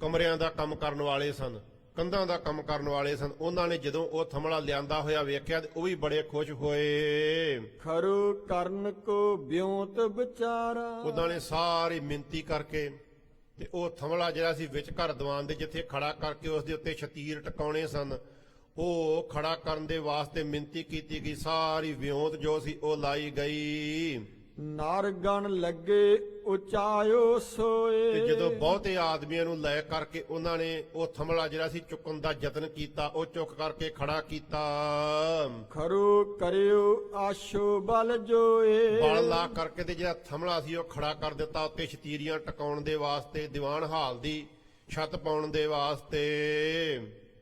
ਕਮਰਿਆਂ ਦਾ ਕੰਮ ਕਰਨ ਵਾਲੇ ਸਨ, ਕੰਧਾਂ ਦਾ ਕੰਮ ਕਰਨ ਵਾਲੇ ਸਨ, ਉਹਨਾਂ ਨੇ ਜਦੋਂ ਉਹ ਥੰਮੜਾ ਲਿਆਂਦਾ ਹੋਇਆ ਵੇਖਿਆ ਤੇ ਉਹ ਵੀ ਬੜੇ ਖੁਸ਼ ਹੋਏ। ਖਰੂ ਕਰਨ ਕੋ ਬਿਉਂਤ ਵਿਚਾਰਾ। ਉਹਨਾਂ ਨੇ ਸਾਰੀ ਮਿੰਤੀ ਕਰਕੇ ਤੇ ਉਹ ਥੰਮੜਾ ਜਿਹੜਾ ਸੀ ਵਿੱਚ ਘਰ ਦੀਵਾਨ ਦੇ ਜਿੱਥੇ ਖੜਾ ਕਰਕੇ ਉਸ ਦੇ ਉੱਤੇ ਸ਼ਤੀਰ ਟਿਕਾਉਣੇ ਸਨ, ਉਹ ਖੜਾ ਕਰਨ ਦੇ ਵਾਸਤੇ ਮਿੰਤੀ ਕੀਤੀ ਗਈ। ਸਾਰੀ ਵਿਉਂਤ ਜੋ ਸੀ ਉਹ ਲਾਈ ਗਈ। ਨਾਰਗਣ ਲੱਗੇ ਉਚਾਇਓ ਸੋਏ। ਤੇ ਜਦੋਂ ਬਹੁਤੇ ਆਦਮੀਆਂ ਨੂੰ ਲੈ ਕਰਕੇ ਉਹਨਾਂ ਨੇ ਉਹ ਥੰਮੜਾ ਜਿਹੜਾ ਸੀ ਚੁੱਕਣ ਦਾ ਯਤਨ ਕੀਤਾ, ਉਹ ਚੁੱਕ ਕਰਕੇ ਖੜਾ ਕੀਤਾ। ਖਰੂ ਕਰਿਓ ਆਸ਼ੋ ਬਲ ਜੋਏ। ਬਲ ਲਾ ਕਰਕੇ ਤੇ ਜਿਹੜਾ ਥੰਮੜਾ ਸੀ ਉਹ ਖੜਾ ਕਰ ਦਿੱਤਾ, ਉੱਤੇ ਸ਼ਤੀਰੀਆਂ ਟਿਕਾਉਣ ਦੇ ਵਾਸਤੇ, ਦੀਵਾਨ ਹਾਲ ਦੀ ਛੱਤ ਪਾਉਣ ਦੇ ਵਾਸਤੇ।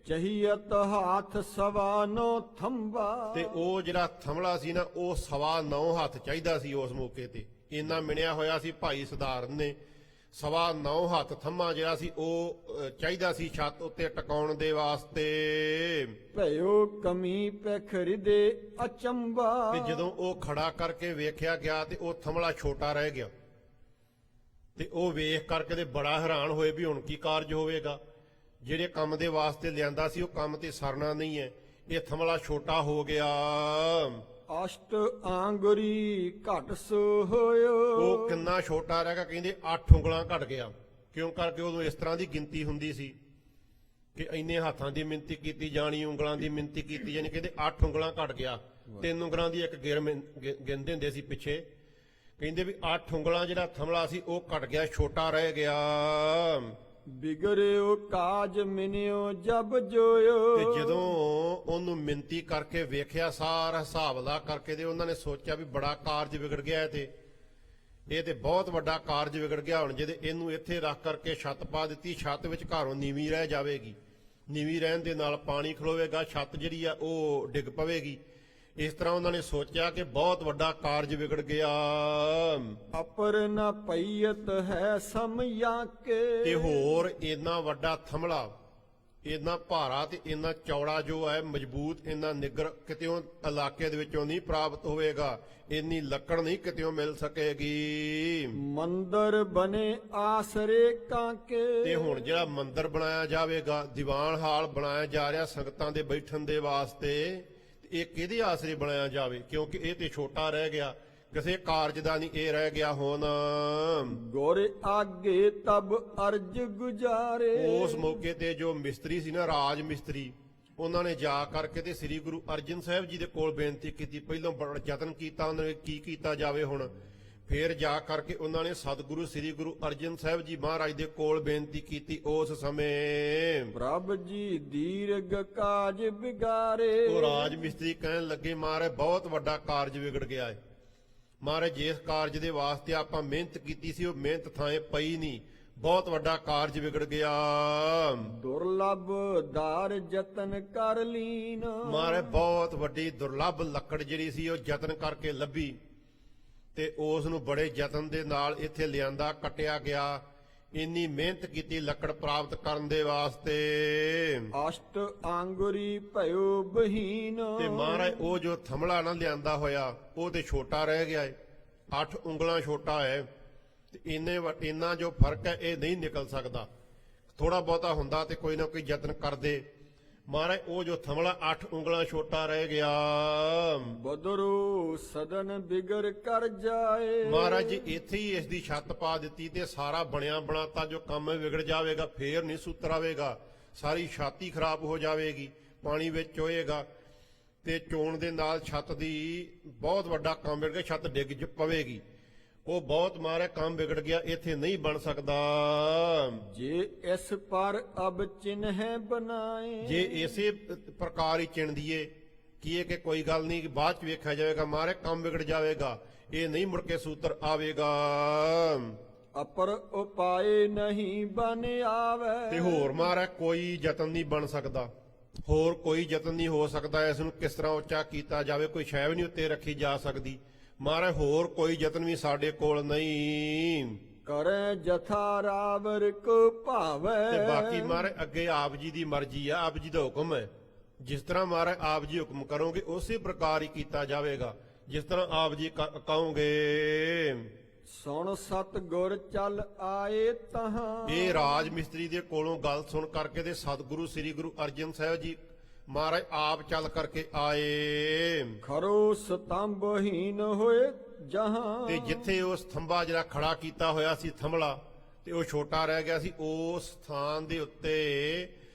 ਚਹੀਅਤ ਹਾਥ ਸਵਾ ਨੋ ਥੰਬਾ। ਤੇ ਉਹ ਜਿਹੜਾ ਥੰਮੜਾ ਸੀ ਨਾ, ਉਹ 9.25 ਹੱਥ ਚਾਹੀਦਾ ਸੀ ਉਸ ਮੌਕੇ ਤੇ। ਇੰਨਾ ਮਿਣਿਆ ਹੋਇਆ ਸੀ ਭਾਈ ਸਧਾਰਨ ਨੇ। 9.25 ਹੱਥ ਥੰਮਾ ਜਿਹੜਾ ਸੀ ਉਹ ਚਾਹੀਦਾ ਸੀ ਛੱਤ ਉੱਤੇ ਟਿਕਾਉਣ ਦੇ ਵਾਸਤੇ। ਭਇਓ ਕਮੀ ਪੈਖ ਹਿਰਦੇ ਅਚੰਬਾ। ਤੇ ਜਦੋਂ ਉਹ ਖੜਾ ਕਰਕੇ ਵੇਖਿਆ ਗਿਆ ਤੇ ਉਹ ਥੰਮੜਾ ਛੋਟਾ ਰਹਿ ਗਿਆ, ਤੇ ਉਹ ਵੇਖ ਕਰਕੇ ਤੇ ਬੜਾ ਹੈਰਾਨ ਹੋਏ ਵੀ ਹੁਣ ਕੀ ਕਾਰਜ ਹੋਵੇਗਾ। ਜਿਹੜੇ ਕੰਮ ਦੇ ਵਾਸਤੇ ਲਿਆਂਦਾ ਸੀ ਉਹ ਕੰਮ ਤੇ ਸਰਨਾ ਨਹੀਂ ਹੈ, ਇਹ ਥੰਮੜਾ ਛੋਟਾ ਹੋ ਗਿਆ। ਅਸ਼ਟ ਆਂਗੁਰੀ ਘਟ ਸੋ ਹੋਇਓ। ਉਹ ਕਿੰਨਾ ਛੋਟਾ ਰਹਿ ਗਿਆ, ਕਹਿੰਦੇ 8 ਉਂਗਲਾਂ ਘਟ ਗਿਆ। ਕਿਉਂ ਕਰਕੇ ਉਦੋਂ ਇਸ ਤਰ੍ਹਾਂ ਦੀ ਗਿਣਤੀ ਹੁੰਦੀ ਸੀ ਕਿ ਇੰਨੇ ਹੱਥਾਂ ਦੀ ਮਿੰਤੀ ਕੀਤੀ ਜਾਣੀ, ਉਂਗਲਾਂ ਦੀ ਮਿੰਤੀ ਕੀਤੀ ਜਾਣੀ, ਕਹਿੰਦੇ 8 ਉਂਗਲਾਂ ਘਟ ਗਿਆ। 3 ਉਂਗਲਾਂ ਦੀ ਇੱਕ ਗਿਣਦੇ ਹੁੰਦੇ ਸੀ ਪਿੱਛੇ, ਕਹਿੰਦੇ ਵੀ 8 ਉਂਗਲਾਂ ਜਿਹੜਾ ਥੰਮੜਾ ਸੀ ਉਹ ਘਟ ਗਿਆ, ਛੋਟਾ ਰਹਿ ਗਿਆ। ਬਿਗੜਿਓ ਕਾਜ ਮਿਨਿਓ ਜਬ ਜੋਇਓ। ਤੇ ਜਦੋਂ ਉਹਨੂੰ ਮਿੰਤੀ ਕਰਕੇ ਵੇਖਿਆ, ਸਾਰਾ ਹਿਸਾਬ ਲਾ ਕਰਕੇ, ਤੇ ਉਹਨਾਂ ਨੇ ਸੋਚਿਆ ਵੀ ਬੜਾ ਕਾਰਜ ਵਿਗੜ ਗਿਆ ਇਹ ਤੇ ਬਹੁਤ ਵੱਡਾ ਕਾਰਜ ਵਿਗੜ ਗਿਆ। ਹੁਣ ਜਿਹਦੇ ਇਹਨੂੰ ਇੱਥੇ ਰੱਖ ਕਰਕੇ ਛੱਤ ਪਾ ਦਿੱਤੀ, ਛੱਤ ਵਿੱਚ ਘਰੋਂ ਨੀਵੀਂ ਰਹਿ ਜਾਵੇਗੀ, ਨੀਵੀਂ ਰਹਿਣ ਦੇ ਨਾਲ ਪਾਣੀ ਖਲੋਵੇਗਾ, ਛੱਤ ਜਿਹੜੀ ਆ ਉਹ ਡਿੱਗ ਪਵੇਗੀ। ਇਸ ਤਰ੍ਹਾਂ ਉਹਨਾਂ ਨੇ ਸੋਚਿਆ ਕਿ ਬਹੁਤ ਵੱਡਾ ਕਾਰਜ ਵਿਗੜ ਗਿਆ। ਅਪਰ ਨ ਪਈਅਤ ਹੈ ਸਮਯਾ ਕੇ। ਤੇ ਹੋਰ ਇੰਨਾ ਵੱਡਾ ਥੰਮਲਾ, ਇੰਨਾ ਭਾਰਾ ਤੇ ਇੰਨਾ ਚੌੜਾ ਜੋ ਹੈ, ਮਜ਼ਬੂਤ, ਇੰਨਾ ਨਿੱਗਰ ਕਿਤੇੋਂ ਇਲਾਕੇ ਦੇ ਵਿੱਚੋਂ ਨਹੀਂ ਪ੍ਰਾਪਤ ਹੋਵੇਗਾ। ਇੰਨੀ ਲੱਕੜ ਨਹੀਂ ਕਿਤੇੋਂ ਮਿਲ ਸਕੇਗੀ। ਮੰਦਰ ਬਨੇ ਆਸਰੇ ਕਾਂਕੇ। ਤੇ ਹੁਣ ਜਿਹੜਾ ਮੰਦਰ ਬਣਾਇਆ ਜਾਵੇਗਾ, ਦੀਵਾਨ ਹਾਲ ਬਣਾਇਆ ਜਾ ਰਿਹਾ ਸੰਗਤਾਂ ਦੇ ਬੈਠਣ ਦੇ ਵਾਸਤੇ, ਇਹ ਕਿਹਦੇ ਆਸਰੇ ਬਣਾਇਆ ਜਾਵੇ? ਕਿਉਂਕਿ ਇਹ ਤੇ ਛੋਟਾ ਰਹਿ ਗਿਆ, ਕਿਸੇ ਕਾਰਜ ਦਾ ਨਹੀਂ ਇਹ ਰਹਿ ਗਿਆ। ਹੁਣ ਗੁਰ ਆਗੇ ਤਬ ਅਰਜ ਗੁਜਾਰੇ। ਉਸ ਮੌਕੇ ਤੇ ਜੋ ਮਿਸਤਰੀ ਸੀ ਨਾ, ਰਾਜ ਮਿਸਤਰੀ, ਉਹਨਾਂ ਨੇ ਜਾ ਕਰਕੇ ਤੇ ਸ੍ਰੀ ਗੁਰੂ ਅਰਜਨ ਸਾਹਿਬ ਜੀ ਦੇ ਕੋਲ ਬੇਨਤੀ ਕੀਤੀ। ਪਹਿਲਾਂ ਬੜਾ ਯਤਨ ਕੀਤਾ ਉਹਨਾਂ ਨੇ ਕੀ ਕੀਤਾ ਜਾਵੇ। ਹੁਣ ਫੇਰ ਜਾ ਕਰਕੇ ਉਹਨਾਂ ਨੇ ਸਤਿਗੁਰੂ ਸ੍ਰੀ ਗੁਰੂ ਅਰਜਨ ਸਾਹਿਬ ਜੀ ਮਹਾਰਾਜ ਦੇ ਕੋਲ ਬੇਨਤੀ ਕੀਤੀ। ਉਸ ਸਮੇਂ ਪ੍ਰਭ ਜੀ ਦੀਰਘ ਕਾਜ ਬਿਗਾਰੇ। ਉਹ ਰਾਜ ਮਿਸਤਰੀ ਕਹਿਣ ਲੱਗੇ, ਮਹਾਰਾਜ ਬਹੁਤ ਵੱਡਾ ਕਾਰਜ ਵਿਗੜ ਗਿਆ ਹੈ। ਮਹਾਰਾਜ ਜਿਸ ਕਾਰਜ ਦੇ ਵਾਸਤੇ ਆਪਾਂ ਮਿਹਨਤ ਕੀਤੀ ਸੀ, ਉਹ ਮਿਹਨਤ ਥਾਂ ਪਈ ਨਹੀਂ, ਬਹੁਤ ਵੱਡਾ ਕਾਰਜ ਵਿਗੜ ਗਿਆ। ਦੁਰਲਭ ਦਾਰ ਯਤਨ ਕਰ ਲੀਨ। ਮਹਾਰਾਜ ਬਹੁਤ ਵੱਡੀ ਦੁਰਲਭ ਲੱਕੜ ਜਿਹੜੀ ਸੀ ਉਹ ਯਤਨ ਕਰਕੇ ਲੱਭੀ, ਤੇ ਉਸ ਨੂੰ ਬੜੇ ਯਤਨ ਦੇ ਨਾਲ ਇੱਥੇ ਲਿਆਂਦਾ, ਕੱਟਿਆ ਗਿਆ। ਇੰਨੀ ਮਿਹਨਤ ਕੀਤੀ ਲੱਕੜ ਪ੍ਰਾਪਤ ਕਰਨ ਦੇ ਵਾਸਤੇ। ਅਸ਼ਟ ਆਂਗੁਰੀ ਭਇਓ ਬਹੀਨ। ਤੇ ਮਹਾਰਾਜ ਉਹ ਜੋ ਥੰਮਲਾ ਨਾ ਲਿਆਂਦਾ ਹੋਇਆ, ਉਹ ਤੇ ਛੋਟਾ ਰਹਿ ਗਿਆ ਹੈ, 8 ਉਂਗਲਾਂ ਛੋਟਾ ਹੈ। ਤੇ ਇੰਨਾ ਜੋ ਫਰਕ ਹੈ ਇਹ ਨਹੀਂ ਨਿਕਲ ਸਕਦਾ। ਥੋੜਾ ਬਹੁਤਾ ਹੁੰਦਾ ਤੇ ਕੋਈ ਨਾ ਕੋਈ ਯਤਨ ਕਰਦੇ। ਮਹਾਰਾਜ ਉਹ ਜੋ ਥੰਮਲਾ 8 ਉਂਗਲਾਂ ਛੋਟਾ ਰਹਿ ਗਿਆ। ਬਦਰੂ ਸਦਨ ਬਿਗੜ ਕਰ ਜਾਏ। ਮਹਾਰਾਜ ਜੀ ਇੱਥੇ ਹੀ ਇਸ ਦੀ ਛੱਤ ਪਾ ਦਿੱਤੀ ਤੇ ਸਾਰਾ ਬਣਿਆ ਬਣਾਤਾ ਜੋ ਕੰਮ ਵਿਗੜ ਜਾਵੇਗਾ, ਫੇਰ ਨਹੀਂ ਸੂਤਰ ਆਵੇਗਾ, ਸਾਰੀ ਛੱਤ ਹੀ ਖਰਾਬ ਹੋ ਜਾਵੇਗੀ, ਪਾਣੀ ਵਿੱਚ ਚੋਏਗਾ ਤੇ ਚੋਣ ਦੇ ਨਾਲ ਛੱਤ ਦੀ ਬਹੁਤ ਵੱਡਾ ਕੰਮ ਵਿਗੜ ਗਿਆ, ਛੱਤ ਡਿੱਗ ਪਵੇਗੀ। ਉਹ ਬਹੁਤ ਮਾਰੇ ਕੰਮ ਵਿਗੜ ਗਿਆ, ਇੱਥੇ ਨਹੀਂ ਬਣ ਸਕਦਾ। ਜੇ ਇਸ ਪਰ ਅਬ ਚਿਨ੍ਹ ਬਣਾਏ। ਜੇ ਇਸੇ ਪ੍ਰਕਾਰ ਹੀ ਚਿਣ ਦੀਏ ਕੀ ਇਹ ਕਿ ਕੋਈ ਗੱਲ ਨਹੀਂ ਕਿ ਬਾਅਦ ਚ ਵੇਖਿਆ ਜਾਵੇਗਾ, ਮਾਰੇ ਕੰਮ ਵਿਗੜ ਜਾਵੇਗਾ, ਇਹ ਨਹੀਂ ਮੁੜ ਕੇ ਸੂਤਰ ਆਵੇਗਾ। ਅਪਰ ਉਪਾਏ ਨਹੀਂ ਬਨ ਆਵੇ। ਤੇ ਹੋਰ ਮਾਰੇ ਕੋਈ ਯਤਨ ਨਹੀਂ ਬਣ ਸਕਦਾ, ਹੋਰ ਕੋਈ ਯਤਨ ਨਹੀਂ ਹੋ ਸਕਦਾ। ਇਸ ਨੂੰ ਕਿਸ ਤਰ੍ਹਾਂ ਉੱਚਾ ਕੀਤਾ ਜਾਵੇ, ਕੋਈ ਸ਼ੈ ਵੀ ਨਹੀਂ ਉੱਤੇ ਰੱਖੀ ਜਾ ਸਕਦੀ। ਮਹਾਰਾਜ ਹੋਰ ਕੋਈ ਯਤਨ ਵੀ ਸਾਡੇ ਕੋਲ ਨਹੀਂ। ਕਰੇ ਜਥਾ ਰਾਵਰ ਕੋ ਭਾਵੇ। ਤੇ ਬਾਕੀ ਮਹਾਰਾਜ ਅੱਗੇ ਆਪ ਜੀ ਦੀ ਮਰਜ਼ੀ ਆ, ਆਪ ਜੀ ਦਾ ਹੁਕਮ ਹੈ। ਜਿਸ ਤਰ੍ਹਾਂ ਮਹਾਰਾਜ ਆਪ ਜੀ ਹੁਕਮ ਕਰੋਗੇ ਉਸੇ ਪ੍ਰਕਾਰ ਹੀ ਕੀਤਾ ਜਾਵੇਗਾ, ਜਿਸ ਤਰ੍ਹਾਂ ਆਪ ਜੀ ਕਹੋਗੇ। ਸੁਣ ਸਤ ਗੁਰ ਚੱਲ ਆਏ ਤਹਾਂ। ਇਹ ਰਾਜ ਮਿਸਤਰੀ ਦੇ ਕੋਲੋਂ ਗੱਲ ਸੁਣ ਕਰਕੇ ਤੇ ਸਤਿਗੁਰੂ ਸ੍ਰੀ ਗੁਰੂ ਅਰਜਨ ਸਾਹਿਬ ਜੀ ਮਹਾਰਾਜ ਆਪ ਚੱਲ ਕਰਕੇ ਆਏ। ਖਰੋ ਸਤੰਭਹੀਨ ਹੋਏ ਜਹਾਂ। ਤੇ ਜਿੱਥੇ ਉਹ ਸਥੰਭਾ ਜਿਹੜਾ ਖੜਾ ਕੀਤਾ ਹੋਇਆ ਸੀ ਥੰਮਲਾ, ਤੇ ਉਹ ਛੋਟਾ ਰਹਿ ਗਿਆ ਸੀ, ਉਸ ਸਥਾਨ ਦੇ ਉੱਤੇ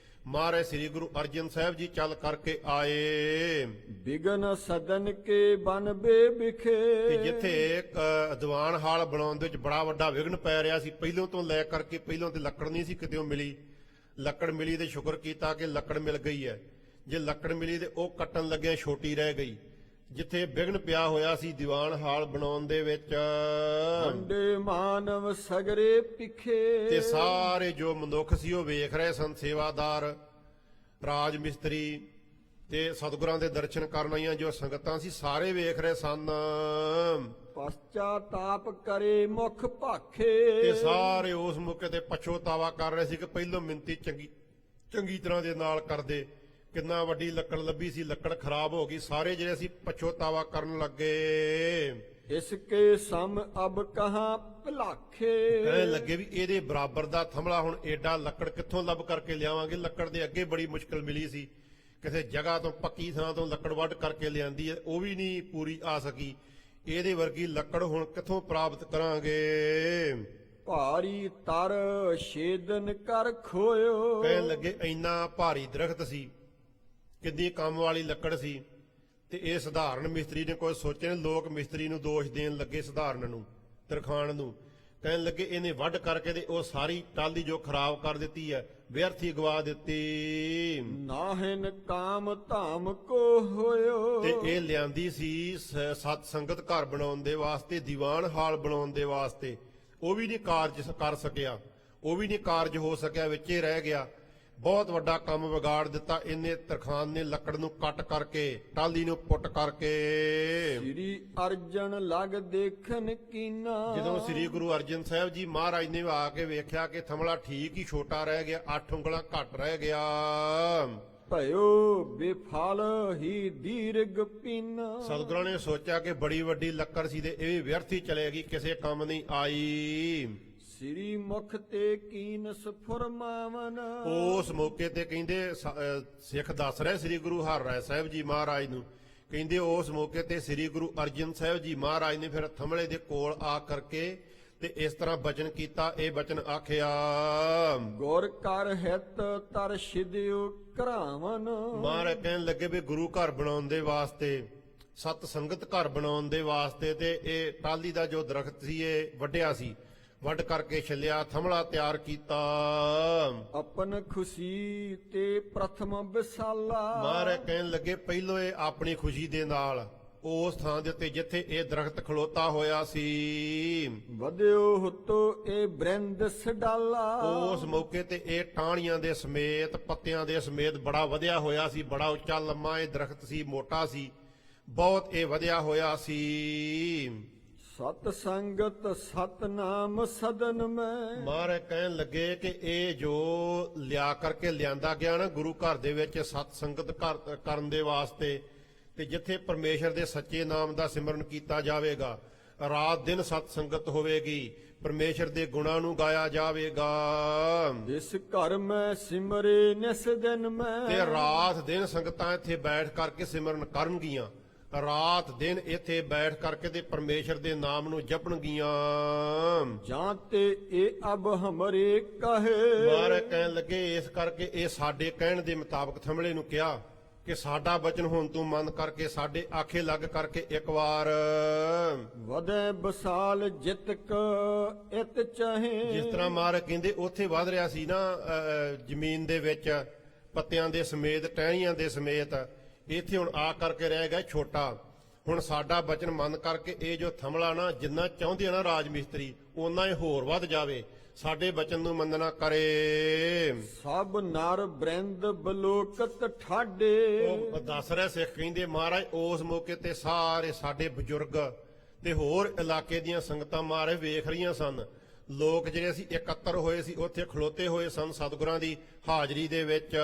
ਮਹਾਰਾਜ ਸ੍ਰੀ ਗੁਰੂ ਅਰਜਨ ਸਾਹਿਬ ਜੀ ਚੱਲ ਕਰਕੇ ਆਏ। ਬਿਗਨ ਸਦਨ ਕੇ ਬਨ ਬੇਬਿਖੇ। ਤੇ ਜਿੱਥੇ ਦੀਵਾਨ ਹਾਲ ਬਣਾਉਣ ਦੇ ਵਿੱਚ ਬੜਾ ਵੱਡਾ ਵਿਘਨ ਪੈ ਰਿਹਾ ਸੀ, ਪਹਿਲੋਂ ਤੋਂ ਲੈ ਕਰਕੇ ਪਹਿਲੋਂ ਤੇ ਲੱਕੜ ਨਹੀਂ ਸੀ ਕਿਤੇੋਂ ਮਿਲੀ। ਲੱਕੜ ਮਿਲੀ ਤੇ ਸ਼ੁਕਰ ਕੀਤਾ ਕਿ ਲੱਕੜ ਮਿਲ ਗਈ ਹੈ। ਜੇ ਲੱਕੜ ਮਿਲੀ ਤੇ ਉਹ ਕੱਟਣ ਲੱਗਿਆ ਛੋਟੀ ਰਹਿ ਗਈ। ਜਿੱਥੇ ਵਿਘਨ ਪਿਆ ਹੋਇਆ ਸੀ ਦੀਵਾਨ ਹਾਲ ਬਣਾਉਣ ਦੇ ਵਿੱਚ, ਅੰਡੇ ਮਾਨਵ ਸਗਰੇ ਪਿਖੇ। ਤੇ ਸਾਰੇ ਜੋ ਮਨੁੱਖ ਸੀ ਉਹ ਵੇਖ ਰਹੇ ਸਨ, ਸੇਵਾਦਾਰ, ਰਾਜ ਮਿਸਤਰੀ ਤੇ ਸਤਿਗੁਰਾਂ ਦੇ ਦਰਸ਼ਨ ਕਰਨ ਆਈਆਂ ਜੋ ਸੰਗਤਾਂ ਸੀ, ਸਾਰੇ ਵੇਖ ਰਹੇ ਸਨ। ਪਛਤਾਪ ਕਰੇ ਮੁਖ ਭਾਖੇ। ਤੇ ਸਾਰੇ ਉਸ ਮੌਕੇ ਤੇ ਪਛਤਾਵਾ ਕਰ ਰਹੇ ਸੀ ਕਿ ਪਹਿਲੋਂ ਮਿੰਤੀ ਚੰਗੀ ਤਰ੍ਹਾਂ ਦੇ ਨਾਲ ਕਰਦੇ। ਕਿੰਨਾ ਵੱਡੀ ਲੱਕੜ ਲੱਭੀ ਸੀ, ਲੱਕੜ ਖਰਾਬ ਹੋ ਗਈ, ਸਾਰੇ ਜਿਹੜੇ ਸੀ ਪਛਤਾਵਾ ਕਰਨ ਲੱਗੇ। ਇਸਕੇ ਸਮ ਅਬ ਕਹਾਂ ਭਲਾਖੇ। ਕਹਿਣ ਲੱਗੇ ਵੀ ਇਹਦੇ ਬਰਾਬਰ ਦਾ ਥੰਮਲਾ ਹੁਣ ਏਡਾ ਲੱਕੜ ਕਿੱਥੋਂ ਲੱਭ ਕਰਕੇ ਲਿਆਵਾਂਗੇ। ਲੱਕੜ ਦੇ ਅੱਗੇ ਬੜੀ ਮੁਸ਼ਕਲ ਮਿਲੀ ਸੀ, ਕਿਸੇ ਜਗ੍ਹਾ ਤੋਂ ਪੱਕੀ ਥਾਂ ਤੋਂ ਲੱਕੜ ਵੱਢ ਕਰਕੇ ਲਿਆਂਦੀ ਹੈ, ਉਹ ਵੀ ਨਹੀਂ ਪੂਰੀ ਆ ਸਕੀ। ਇਹਦੇ ਵਰਗੀ ਲੱਕੜ ਹੁਣ ਕਿੱਥੋਂ ਪ੍ਰਾਪਤ ਕਰਾਂਗੇ। ਭਾਰੀ ਤਰ ਛੇਦਨ ਕਰ ਖੋਇਓ। ਕਹਿਣ ਲੱਗੇ ਇੰਨਾ ਭਾਰੀ ਦਰਖਤ ਸੀ, ਕਿੰਨੀ ਕੰਮ ਵਾਲੀ ਲੱਕੜ ਸੀ, ਤੇ ਇਹ ਸਧਾਰਨ ਮਿਸਤਰੀ ਨੇ ਕੋਈ ਸੋਚਿਆ। ਲੋਕ ਮਿਸਤਰੀ ਨੂੰ ਦੋਸ਼ ਦੇਣ ਲੱਗੇ, ਸਧਾਰਨ ਨੂੰ, ਤਰਖਾਣ ਨੂੰ, ਕਹਿਣ ਲੱਗੇ ਇਹਨੇ ਵੱਢ ਕਰਕੇ ਤੇ ਉਹ ਸਾਰੀ ਟਾਹਲੀ ਜੋ ਖਰਾਬ ਕਰ ਦਿੱਤੀ ਹੈ, ਵਿਅਰਥੀ ਗਵਾ ਦਿੱਤੀ। ਨਾਹਿਨ ਕਾਮ ਧਾਮ ਕੋ ਹੋਇਓ। ਤੇ ਇਹ ਲਿਆਂਦੀ ਸੀ ਸਤ ਸੰਗਤ ਘਰ ਬਣਾਉਣ ਦੇ ਵਾਸਤੇ, ਦੀਵਾਨ ਹਾਲ ਬਣਾਉਣ ਦੇ ਵਾਸਤੇ। ਉਹ ਵੀ ਨਹੀਂ ਕਾਰਜ ਕਰ ਸਕਿਆ, ਉਹ ਵੀ ਨਹੀਂ ਕਾਰਜ ਹੋ ਸਕਿਆ, ਵਿੱਚੇ ਰਹਿ ਗਿਆ। ਬਹੁਤ ਵੱਡਾ ਕੰਮ ਵਿਗਾੜ ਦਿੱਤਾ ਇਹਨੇ। ਤਰਖਾਨ ਨੇ ਲੱਕੜ ਨੂੰ ਕੱਟ ਕਰਕੇ, ਟਾਹਲੀ ਨੂੰ ਪੁੱਟ ਕਰਕੇ। ਸ੍ਰੀ ਅਰਜਨ ਲਗ ਦੇਖਨ ਕੀਨਾ। ਜਦੋਂ ਸ੍ਰੀ ਗੁਰੂ ਅਰਜਨ ਸਾਹਿਬ ਜੀ ਮਹਾਰਾਜ ਨੇ ਆ ਕੇ ਵੇਖਿਆ ਕਿ ਥਮਲਾ ਠੀਕ ਹੀ ਛੋਟਾ ਰਹਿ ਗਿਆ, 8 ਉਂਗਲਾਂ ਘੱਟ ਰਹਿ ਗਿਆ। ਭਇਓ ਬੇਫਲ ਹੀ ਦੀਰਘ ਪੀਨਾ। ਸਤਿਗੁਰਾਂ ਨੇ ਸੋਚਿਆ ਕਿ ਬੜੀ ਵੱਡੀ ਲੱਕੜ ਸੀ ਤੇ ਇਹ ਵੀ ਵਿਅਰਥੀ ਚਲੇਗੀ, ਕਿਸੇ ਕੰਮ ਨਹੀਂ ਆਈ। ਸ੍ਰੀ ਮੁਖ ਤੇ ਕੀਨਸ ਫੁਰਮਾਵਨ। ਉਸ ਮੌਕੇ ਤੇ ਕਹਿੰਦੇ ਸਿੱਖ ਦੱਸ ਰਹੇ ਸ੍ਰੀ ਗੁਰੂ ਹਰਿਰਾਏ ਸਾਹਿਬ ਜੀ ਮਹਾਰਾਜ ਨੂੰ, ਕਹਿੰਦੇ ਉਸ ਮੌਕੇ ਤੇ ਸ੍ਰੀ ਗੁਰੂ ਅਰਜਨ ਸਾਹਿਬ ਜੀ ਮਹਾਰਾਜ ਨੇ ਫਿਰ ਥਮਲੇ ਦੇ ਕੋਲ ਆ ਕਰਕੇ ਤੇ ਇਸ ਤਰ੍ਹਾਂ ਬਚਨ ਕੀਤਾ। ਇਹ ਬਚਨ ਆਖਿਆ, ਗੁਰ ਕਰ ਹਿਤ ਤਰ ਸਿਧਿਓ ਕਰਾਵਨ। ਮਹਾਰਾਜ ਕਹਿਣ ਲੱਗੇ ਵੀ ਗੁਰੂ ਘਰ ਬਣਾਉਣ ਦੇ ਵਾਸਤੇ, ਸਤ ਸੰਗਤ ਘਰ ਬਣਾਉਣ ਦੇ ਵਾਸਤੇ ਤੇ ਇਹ ਟਾਹਲੀ ਦਾ ਜੋ ਦਰਖਤ ਸੀ ਇਹ ਵੱਢਿਆ ਸੀ, ਵੱਢ ਕਰਕੇ ਛੱਲਿਆ, ਥਮਲਾ ਤਿਆਰ ਕੀਤਾ। ਆਪਨ ਖੁਸ਼ੀ ਤੇ ਪ੍ਰਥਮ ਵਿਸਾਲਾ। ਮਹਾਰਾਜ ਕਹਿਣ ਲੱਗੇ ਪਹਿਲੋਂ ਇਹ ਆਪਣੀ ਖੁਸ਼ੀ ਦੇ ਨਾਲ ਉਸ ਥਾਂ ਦੇ ਉੱਤੇ ਜਿੱਥੇ ਇਹ ਦਰਖਤ ਖਲੋਤਾ ਹੋਇਆ ਸੀ, ਵਧਿਓ ਹੁਤੋ ਇਹ ਬ੍ਰਿੰਦ ਸਡਾਲਾ। ਉਸ ਮੌਕੇ ਤੇ ਇਹ ਟਾਹਣੀਆਂ ਦੇ ਸਮੇਤ, ਪੱਤਿਆਂ ਦੇ ਸਮੇਤ ਬੜਾ ਵਧਿਆ ਹੋਇਆ ਸੀ, ਬੜਾ ਉੱਚਾ ਲੰਮਾ ਇਹ ਦਰਖਤ ਸੀ, ਮੋਟਾ ਸੀ, ਬਹੁਤ ਇਹ ਵਧਿਆ ਹੋਇਆ ਸੀ। ਸਤ ਸੰਗਤ ਸਤਨਾਮ ਸਦਨ ਮੈਂ। ਮਹਾਰਾਜ ਕਹਿਣ ਲੱਗੇ ਕਿ ਇਹ ਜੋ ਲਿਆ ਕਰਕੇ ਲਿਆਂਦਾ ਗਿਆ ਨਾ ਗੁਰੂ ਘਰ ਦੇ ਵਿੱਚ ਸਤ ਸੰਗਤ ਕਰਨ ਦੇ ਵਾਸਤੇ, ਤੇ ਜਿੱਥੇ ਪਰਮੇਸ਼ਰ ਦੇ ਸੱਚੇ ਨਾਮ ਦਾ ਸਿਮਰਨ ਕੀਤਾ ਜਾਵੇਗਾ, ਰਾਤ ਦਿਨ ਸਤ ਸੰਗਤ ਹੋਵੇਗੀ, ਪਰਮੇਸ਼ਰ ਦੇ ਗੁਣਾਂ ਨੂੰ ਗਾਇਆ ਜਾਵੇਗਾ। ਇਸ ਘਰ ਮੈਂ ਸਿਮਰੇ ਨਿਸ ਦਿਨ ਮੈਂ। ਤੇ ਰਾਤ ਦਿਨ ਸੰਗਤਾਂ ਇੱਥੇ ਬੈਠ ਕਰਕੇ ਸਿਮਰਨ ਕਰਨਗੀਆਂ, ਰਾਤ ਦਿਨ ਇੱਥੇ ਬੈਠ ਕਰਕੇ ਤੇ ਪਰਮੇਸ਼ਰ ਦੇ ਨਾਮ ਨੂੰ ਜਪਣਗੀਆਂ। ਜਾਂ ਤੇ ਇਹ ਅਬ ਹਮਰੇ ਕਹੇ। ਮਹਾਰਾਜ ਕਹਿਣ ਲੱਗੇ ਇਸ ਕਰਕੇ ਇਹ ਸਾਡੇ ਕਹਿਣ ਦੇ ਮੁਤਾਬਕ ਥਮਲੇ ਨੂੰ ਕਿਹਾ ਕਿ ਸਾਡਾ ਬਚਨ ਹੁਣ ਤੂੰ ਮੰਨ ਕਰਕੇ ਸਾਡੇ ਆਖੇ ਲੱਗ ਕਰਕੇ ਇੱਕ ਵਾਰ ਵਧੈ ਬਸਾਲ ਜਿਤਕ ਇਤ ਚਾਹੇ। ਜਿਸ ਤਰ੍ਹਾਂ ਮਹਾਰਾਜ ਕਹਿੰਦੇ ਉੱਥੇ ਵਧ ਰਿਹਾ ਸੀ ਨਾ ਜ਼ਮੀਨ ਦੇ ਵਿੱਚ ਪੱਤਿਆਂ ਦੇ ਸਮੇਤ, ਟਹਿਣੀਆਂ ਦੇ ਸਮੇਤ, ਇੱਥੇ ਹੁਣ ਆ ਕਰਕੇ ਰਹਿ ਗਿਆ ਛੋਟਾ। ਹੁਣ ਸਾਡਾ ਬਚਨ ਮੰਨ ਕਰਕੇ ਇਹ ਜੋ ਥਮਲਾ ਨਾ ਜਿੰਨਾ ਚਾਹੁੰਦੇ ਆ ਨਾ ਰਾਜ ਮਿਸਤਰੀ, ਓਨਾ ਹੀ ਹੋਰ ਵੱਧ ਜਾਵੇ, ਸਾਡੇ ਬਚਨ ਨੂੰ ਮੰਨਣਾ ਕਰੇ। ਸਭ ਨਰ ਬ੍ਰਿੰਦ ਬਲੋਕਤ ਠਾਡੇ। ਉਹ ਦੱਸ ਰਹੇ ਸਿੱਖ ਕਹਿੰਦੇ ਮਹਾਰਾਜ ਉਸ ਮੌਕੇ ਤੇ ਸਾਰੇ ਸਾਡੇ ਬਜ਼ੁਰਗ ਤੇ ਹੋਰ ਇਲਾਕੇ ਦੀਆਂ ਸੰਗਤਾਂ ਮਹਾਰਾਜ ਵੇਖ ਰਹੀਆਂ ਸਨ। ਲੋਕ ਜਿਹੜੇ ਅਸੀਂ ਇਕੱਤਰ ਹੋਏ ਸੀ ਉੱਥੇ ਖਲੋਤੇ ਹੋਏ ਸਨ ਸਤਿਗੁਰਾਂ ਦੀ ਹਾਜ਼ਰੀ ਦੇ ਵਿੱਚ।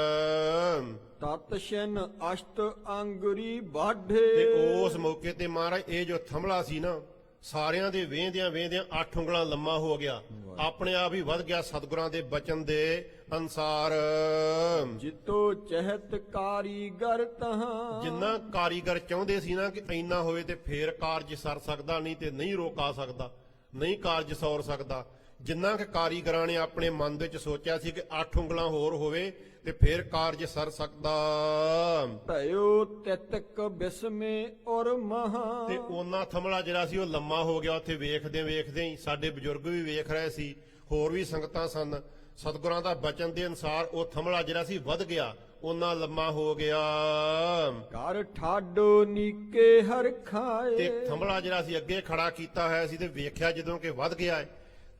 ਤਤ ਛਿਨ ਅਸ਼ਟ ਅੰਗੁਰੀ ਬਾਢੇ। ਤੇ ਉਸ ਮੌਕੇ ਤੇ ਮਹਾਰਾਜ ਇਹ ਜੋ ਥਮਲਾ ਸੀ ਨਾ ਸਾਰਿਆਂ ਦੇ ਵੇਂਦਿਆਂ ਵੇਂਦਿਆਂ 8 ਉਂਗਲਾਂ ਲੰਮਾ ਹੋ ਗਿਆ, ਆਪਣੇ ਆਪ ਹੀ ਵੱਧ ਗਿਆ ਸਤਿਗੁਰਾਂ ਦੇ ਬਚਨ ਦੇ ਅਨਸਾਰ। ਜਿਤੋ ਚਹਿਤ ਕਾਰੀਗਰ ਤਹਾਂ। ਜਿੰਨਾ ਕਾਰੀਗਰ ਚਾਹੁੰਦੇ ਸੀ ਨਾ ਕਿ ਇੰਨਾ ਹੋਵੇ ਤੇ ਫੇਰ ਕਾਰਜ ਸਰ ਸਕਦਾ, ਨਹੀਂ ਤੇ ਨਹੀਂ ਰੋਕਾ ਸਕਦਾ, ਨਹੀਂ ਕਾਰਜ ਸੌਰ ਸਕਦਾ। ਜਿੰਨਾ ਕਿ ਕਾਰੀਗਰਾਂ ਨੇ ਆਪਣੇ ਮਨ ਵਿੱਚ ਸੋਚਿਆ ਸੀ ਕਿ 8 ਉਂਗਲਾਂ ਹੋਰ ਹੋਵੇ ਤੇ ਫੇਰ ਕਾਰਜ ਸਰ ਸਕਦਾ। ਭਇਓ ਤਿਤਕ ਬਿਸਮੇ ਔਰ ਮਹਾ। ਤੇ ਉਹਨਾਂ ਥਮਲਾ ਜਿਹੜਾ ਸੀ ਉਹ ਲੰਮਾ ਹੋ ਗਿਆ। ਉੱਥੇ ਵੇਖਦੇ ਵੇਖਦੇ ਹੀ ਸਾਡੇ ਬਜ਼ੁਰਗ ਵੀ ਵੇਖ ਰਹੇ ਸੀ, ਹੋਰ ਵੀ ਸੰਗਤਾਂ ਸਨ। ਸਤਿਗੁਰਾਂ ਦਾ ਬਚਨ ਦੇ ਅਨੁਸਾਰ ਉਹ ਥਮਲਾ ਜਿਹੜਾ ਸੀ ਵੱਧ ਗਿਆ, ਉਹਨਾਂ ਲੰਮਾ ਹੋ ਗਿਆ। ਘਰ ਠਾਡੋ ਨੀਕੇ ਹਰ ਖਾਏ। ਤੇ ਥੰਬਲਾ ਜਿਹੜਾ ਸੀ ਅੱਗੇ ਖੜਾ ਕੀਤਾ ਹੋਇਆ ਸੀ ਤੇ ਵੇਖਿਆ ਜਦੋਂ ਕਿ ਵੱਧ ਗਿਆ ਹੈ